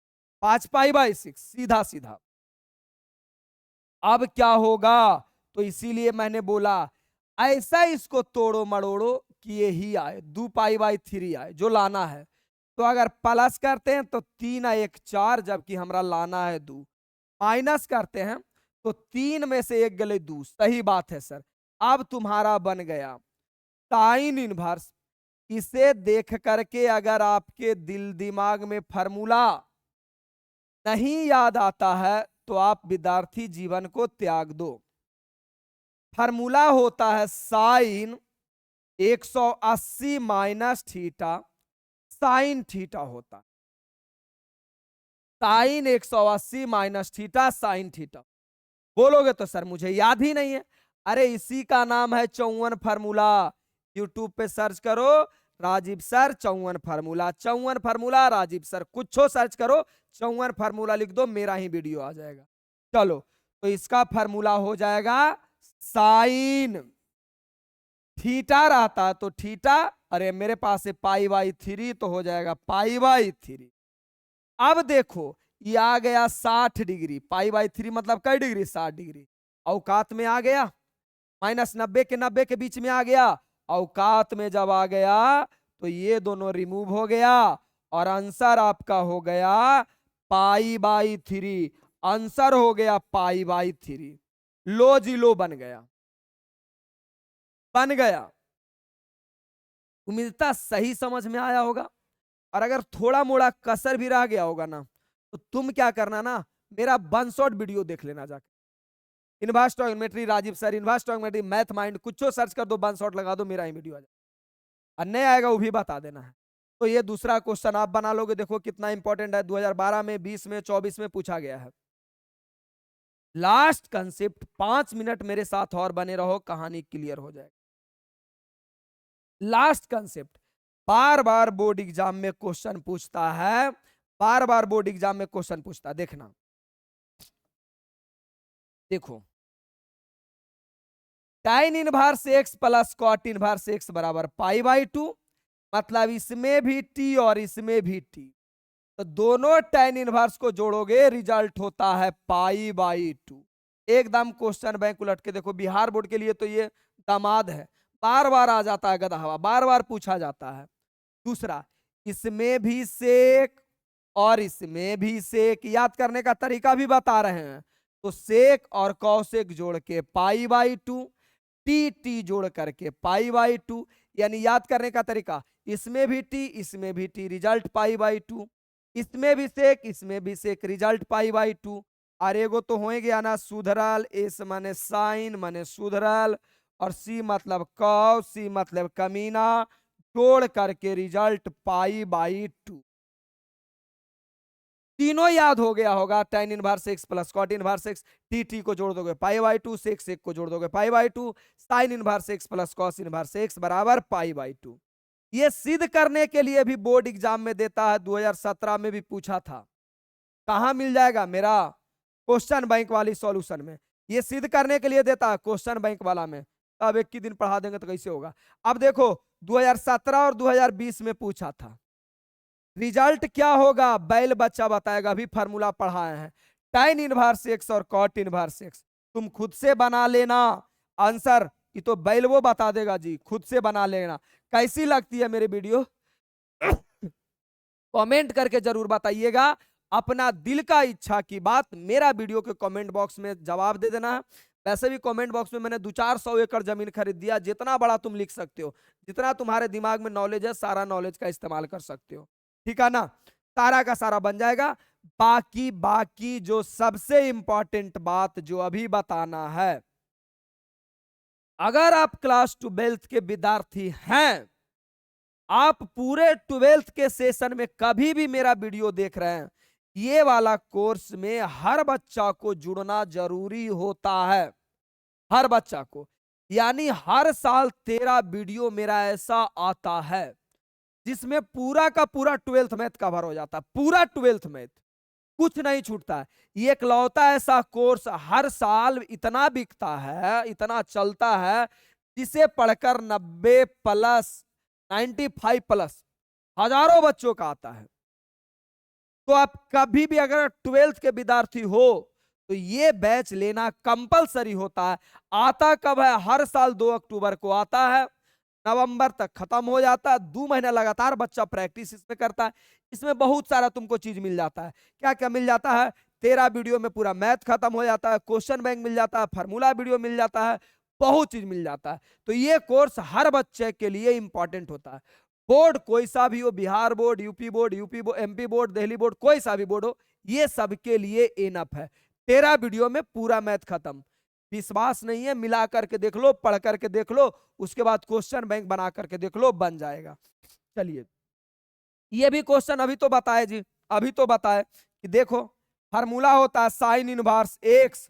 5 पाई बाई 6, सीधा सीधा। अब क्या होगा, तो इसीलिए मैंने बोला ऐसा इसको तोड़ो मड़ोड़ो कि ये ही आए 2 पाई बाई 3 आए जो लाना है। तो अगर प्लस करते हैं तो 3 और 1 4, जबकि हमरा लाना है 2, माइनस करते हैं तो 3 में से 1 गले 2, सही बात है सर। अब तुम्हारा बन गया साइन इनवर्स। इसे देख करके अगर आपके दिल दिमाग में फार्मूला नहीं याद आता है तो आप विद्यार्थी जीवन को त्याग दो। फार्मूला होता है sine 180 minus theta sine theta होता, sine 180 minus theta sine theta. बोलोगे तो सर मुझे याद ही नहीं है, अरे इसी का नाम है 54 फार्मूला। यूट्यूब पे सर्च करो Rajeev sir 54 formula, 54 formula Rajeev sir, कुछ हो सर्च करो 54 फार्मूला लिख दो, मेरा ही वीडियो आ जाएगा। चलो तो इसका फार्मूला हो जाएगा साइन थीटा रहता तो थीटा, अरे मेरे पास है पाई बाई 3 तो हो जाएगा पाई बाई 3। अब देखो ये आ गया 60 डिग्री, पाई बाई 3 मतलब कई डिग्री 60 डिग्री, औकात में आ गया, माइनस 90 के बीच में आ गया, औकात में जब आ गया तो ये दोनों रिमूव हो गया और आंसर आपका हो गया पाई बाई 3, आंसर हो गया पाई बाई 3। लो जी लो बन गया, बन गया। उम्मीद सही समझ में आया होगा, और अगर थोड़ा मोड़ा कसर भी रह गया होगा ना तो तुम क्या करना ना, मेरा 1 शॉट वीडियो देख लेना जाके, inverse trigonometry Rajeev sir, inverse trigonometry math mind, कुछ सर्च कर दो 1 शॉट लगा दो, मेरा ही वीडियो आ जाए, और नहीं आएगा वो भी बता देना है। तो ये दूसरा क्वेश्चन आप बना लोगे, देखो कितना इंपॉर्टेंट है, 2012 में 20 में 24 में पूछा गया है। लास्ट कंसेप्ट 5 मिनट मेरे साथ और बने रहो, कहानी क्लियर हो जाएगी। लास्ट कंसेप्ट बार बार बोर्ड एग्जाम में क्वेश्चन पूछता है, बार बार बोर्ड एग्जाम में क्वेश्चन पूछता है, देखना देखो tan inverse x plus cot inverse x बराबर पाई बाई 2, मतलब इसमें भी t और इसमें भी t, तो दोनों tan इनवर्स को जोड़ोगे रिजल्ट होता है पाई बाई 2। एकदम क्वेश्चन बैंक उलट के देखो, बिहार बोर्ड के लिए तो ये दामाद है, बार बार आ जाता है गधा हवा, बार बार पूछा जाता है। दूसरा, इसमें भी सेक और इसमें भी सेक, याद करने का तरीका भी बता रहे हैं, तो सेक और कौसेक जोड़ के पाई बाई 2, टी टी जोड़ करके पाई बाई 2, यानी याद करने का तरीका, इसमें भी टी इसमें भी टी, रिजल्ट पाई बाई 2, इसमें भी सेक इसमें भी सेक, रिजल्ट पाई बाई 2। और एगो तो हो गया ना सुधरल, एस माने साइन माने सुधरल, और सी मतलब कौ, सी मतलब कमीना, जोड़ करके रिजल्ट पाई बाई 2। तीनों याद हो गया होगा, tan inverse x plus cot inverse x, T T को जोड़ दोगे पाई बाई 2, सेक सेक को जोड़ दोगे पाई by 2, sign inverse x plus cos inverse x बराबर पाई बाई 2। ये सिद्ध करने के लिए भी बोर्ड एग्जाम में देता है, 2017 में भी पूछा था। कहां मिल जाएगा मेरा क्वेश्चन बैंक वाली सॉल्यूशन में, ये सिद्ध करने के लिए देता है क्वेश्चन बैंक वाला में। अब एक ही दिन पढ़ा देंगे तो कैसे होगा। अब देखो 2017 और 2020 में पूछा था, रिजल्ट क्या होगा बैल बच्चा बताएगा, अभी फार्मूला पढ़ाए हैं, tan इनवर्स एक्स और कॉट इनवर्स एक्स, तुम खुद से बना लेना आंसर, ये तो बैल वो बता देगा जी, खुद से बना लेना। कैसी लगती है मेरी वीडियो कमेंट करके जरूर बताइएगा, अपना दिल का इच्छा की बात मेरा वीडियो के कमेंट बॉक्स में जवाब दे देना। वैसे भी कमेंट बॉक्स में मैंने 200-400 एकड़ जमीन खरीद दिया, जितना बड़ा तुम लिख सकते हो, जितना तुम्हारे दिमाग में नॉलेज है सारा नॉलेज का इस्तेमाल कर सकते हो, ठीक है ना, सारा का सारा बन जाएगा। बाकी जो सबसे इंपॉर्टेंट बात जो अभी बताना है, अगर आप क्लास 12th के विद्यार्थी हैं, आप पूरे 12th के सेशन में कभी भी मेरा वीडियो देख रहे हैं, ये वाला कोर्स में हर बच्चा को जुड़ना जरूरी होता है, हर बच्चा को, यानी हर साल 13 वीडियो मेरा ऐसा आता है जिसमें पूरा का पूरा 12th मैथ कवर हो जाता है, पूरा 12th मैथ, कुछ नहीं छूटता है। ये इकलौता ऐसा कोर्स हर साल इतना बिकता है, इतना चलता है, जिसे पढ़कर 90 प्लस 95 प्लस हजारों बच्चों का आता है। तो आप कभी भी अगर 12th के विद्यार्थी हो तो ये बैच लेना कंपलसरी होता है। आता कब है, हर साल 2 अक्टूबर को आता है, नवंबर तक खत्म हो जाता है, 2 महीना लगातार बच्चा प्रैक्टिस इसमें करता है। इसमें बहुत सारा तुमको चीज मिल जाता है। क्या क्या मिल जाता है, 13 वीडियो में पूरा मैथ खत्म हो जाता है, क्वेश्चन बैंक मिल जाता है, फार्मूला वीडियो मिल जाता है, बहुत चीज मिल जाता है। तो ये कोर्स हर बच्चे के लिए इंपॉर्टेंट होता है। बोर्ड कोई सा भी हो, Bihar board, UP board, MP board, Delhi board, कोई सा भी बोर्ड हो, ये सबके लिए इनफ है। 13 वीडियो में पूरा मैथ खत्म। विश्वास नहीं है, मिला करके देख लो, पढ़ करके देख लो, उसके बाद क्वेश्चन बैंक बना करके देख लो, बन जाएगा। चलिए, ये भी क्वेश्चन अभी तो बताए जी, अभी तो बताए कि देखो फार्मूला होता है sign inverse x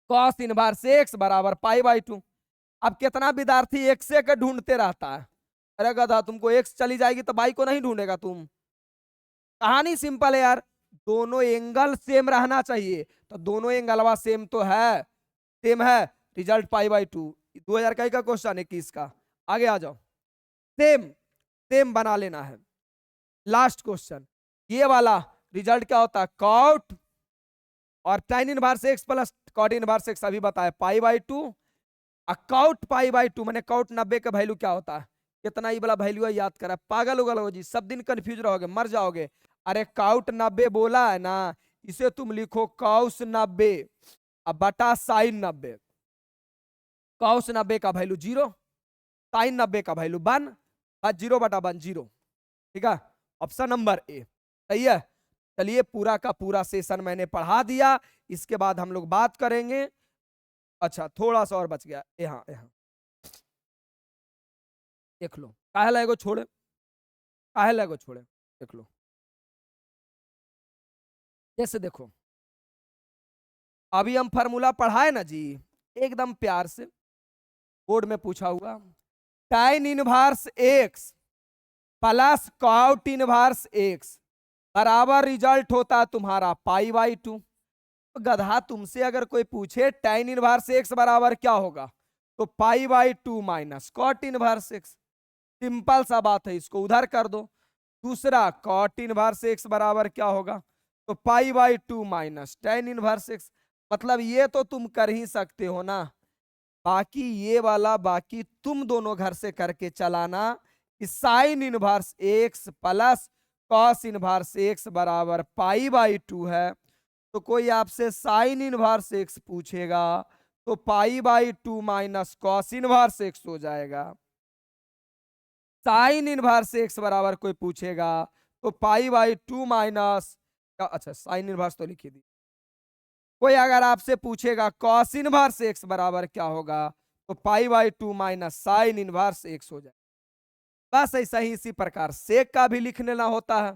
cos inverse x बराबर पाई बाई 2। अब कितना विद्यार्थी एक्स के ढूंढते रहता है, अरे गधा तुमको एक्स चली जाएगी तो बाई को नहीं ढूंढेगा तुम। कहानी सिंपल है यार, दोनों एंगल सेम रहना चाहिए, तो दोनों एंगलवा सेम तो है, सेम है, रिजल्ट पाई बाई 2। 2021 का क्वेश्चन 21 का, आगे आ जाओ, सेम सेम बना लेना है। लास्ट क्वेश्चन, ये वाला रिजल्ट क्या होता है, कॉट और tan inverse x plus cot inverse x, अभी बताया pi by 2, cot pi by 2 मैंने कॉट 90 का वैल्यू क्या होता है, कितना ही बड़ा वैल्यू है याद करा, पागल उगल हो जी, सब दिन कंफ्यूज रहोगे, मर जाओगे। अरे काउट 90 बोला है ना, इसे तुम लिखो कॉस 90 अब बटा साइन 90। कॉस 90 का वैल्यू 0, साइन 90 का वैल्यू 1, 0 बटा 1 0, ठीक है, ऑप्शन नंबर ए सही है। चलिए, पूरा का पूरा सेशन मैंने पढ़ा दिया, इसके बाद हम लोग बात करेंगे। अच्छा थोड़ा सा और बच गया, यहाँ यहाँ देख लो, काहे लगो छोड़े, काहे लगो छोड़े, देख लो, जैसे देखो अभी हम फार्मूला पढ़ाए ना जी, एकदम प्यार से, बोर्ड में पूछा हुआ, tan inverse x plus cot inverse x बराबर रिजल्ट होता है तुम्हारा पाई बाई 2। तो गधा तुमसे अगर कोई पूछे tan इनवर्स x बराबर क्या होगा, तो pi by 2 minus cot inverse x। Simple सा बात है, इसको उधर कर दो। दूसरा कॉट इनवर्स x बराबर क्या होगा, तो pi by 2 minus tan inverse x। मतलब ये तो तुम कर ही सकते हो ना। बाकी ये वाला बाकी तुम दोनों घर से करके चलाना कि sign inverse x plus cos inverse x बराबर पाई बाई 2 है। तो कोई आपसे साइन इनवर्स एक्स पूछेगा तो pi by 2 minus cos inverse x हो जाएगा। साइन इनवर्स एक्स बराबर कोई पूछेगा तो पाई बाई 2 माइनस, अच्छा साइन इनवर्स तो लिखी दी। कोई अगर आपसे पूछेगा कॉस इनवर्स एक्स बराबर क्या होगा, तो pi by 2 minus sign inverse x हो जाए। बस ऐसा ही इसी प्रकार सेक का भी लिख लेना होता है,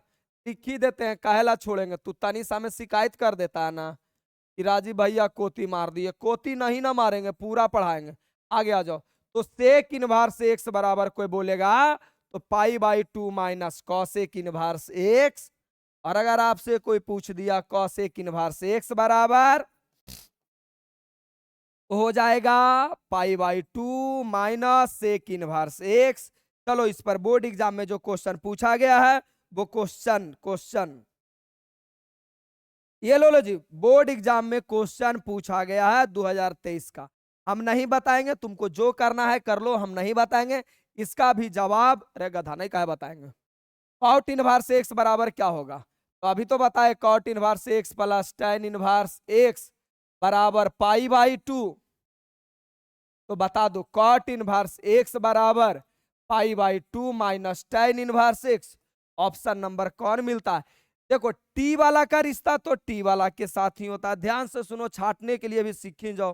लिख ही देते हैं, काहेला छोड़ेंगे। तू तनिषा में शिकायत कर देता है ना कि राजीव भैया कोती मार दिए। कोती नहीं ना मारेंगे, पूरा पढ़ाएंगे। आगे आ जाओ। तो सेक इनवर्स एक्स बराबर कोई बोलेगा तो pi by 2 minus cosec inverse x. और अगर आपसे कोई पूछ दिया कॉसेक इनवर्स एक्स बराबर, तो हो जाएगा pi by 2 minus sec inverse x. चलो इस पर बोर्ड एग्जाम में जो क्वेश्चन पूछा गया है वो क्वेश्चन ये लो जी, बोर्ड एग्जाम में क्वेश्चन पूछा गया है 2023 का। हम नहीं बताएंगे, तुमको जो करना है कर लो, हम नहीं बताएंगे। इसका भी जवाब रे गधा नहीं कहे बताएंगे। कॉट इनवर्स एक्स बराबर क्या होगा, तो अभी तो बताए cot inverse x plus tan inverse x बराबर पाई बाई 2। तो बता दो कॉट इनवर्स एक्स बराबर pi by 2 minus tan inverse x. Option number कौन मिलता है। देखो टी वाला का रिश्ता तो टी वाला के साथ ही होता है। ध्यान से सुनो, छाटने के लिए भी सीख ही जाओ।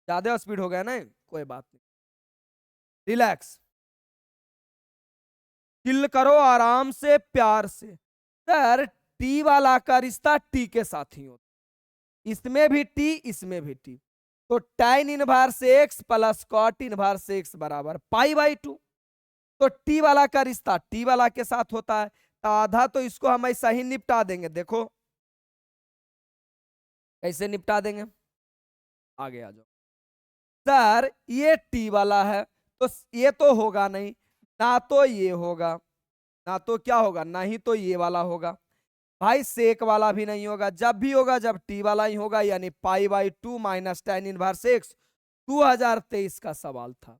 ज्यादा स्पीड हो गया ना, कोई बात नहीं, रिलैक्स, चिल करो आराम से प्यार से। सर टी वाला का रिश्ता टी के साथ ही होता, इसमें भी टी इसमें भी टी। तो tan inverse x plus cot inverse x बराबर पाई बाई 2। तो टी वाला का रिश्ता टी वाला के साथ होता है, तो आधा तो इसको हम ऐसा ही निपटा देंगे। देखो कैसे निपटा देंगे, आगे आ जाओ। सर ये टी वाला है तो ये तो होगा नहीं, ना तो ये होगा, ना तो क्या होगा, ना ही तो ये वाला होगा। भाई सेक वाला भी नहीं होगा, जब भी होगा जब टी वाला ही होगा, यानी पाई by 2 minus tan inverse x. 2023 का सवाल था।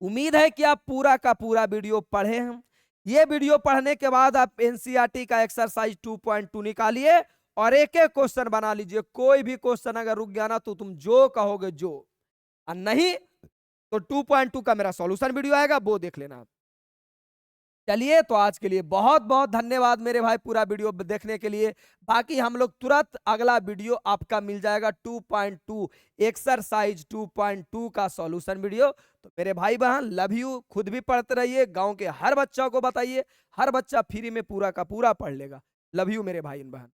उम्मीद है कि आप पूरा का पूरा वीडियो पढ़े हैं। ये वीडियो पढ़ने के बाद आप एनसीईआरटी का एक्सरसाइज 2.2 निकालिए और एक एक क्वेश्चन बना लीजिए। कोई भी क्वेश्चन अगर रुक गया ना तो तुम जो कहोगे जो, और नहीं तो 2.2 का मेरा सॉल्यूशन वीडियो आएगा, वो देख लेना। चलिए तो आज के लिए बहुत बहुत धन्यवाद मेरे भाई पूरा वीडियो देखने के लिए। बाकी हम लोग तुरंत अगला वीडियो आपका मिल जाएगा 2.2 एक्सरसाइज 2.2 का सॉल्यूशन वीडियो। तो मेरे भाई बहन लव यू, खुद भी पढ़ते रहिए, गांव के हर बच्चा को बताइए, हर बच्चा फ्री में पूरा का पूरा पढ़ लेगा। लव यू मेरे भाई बहन।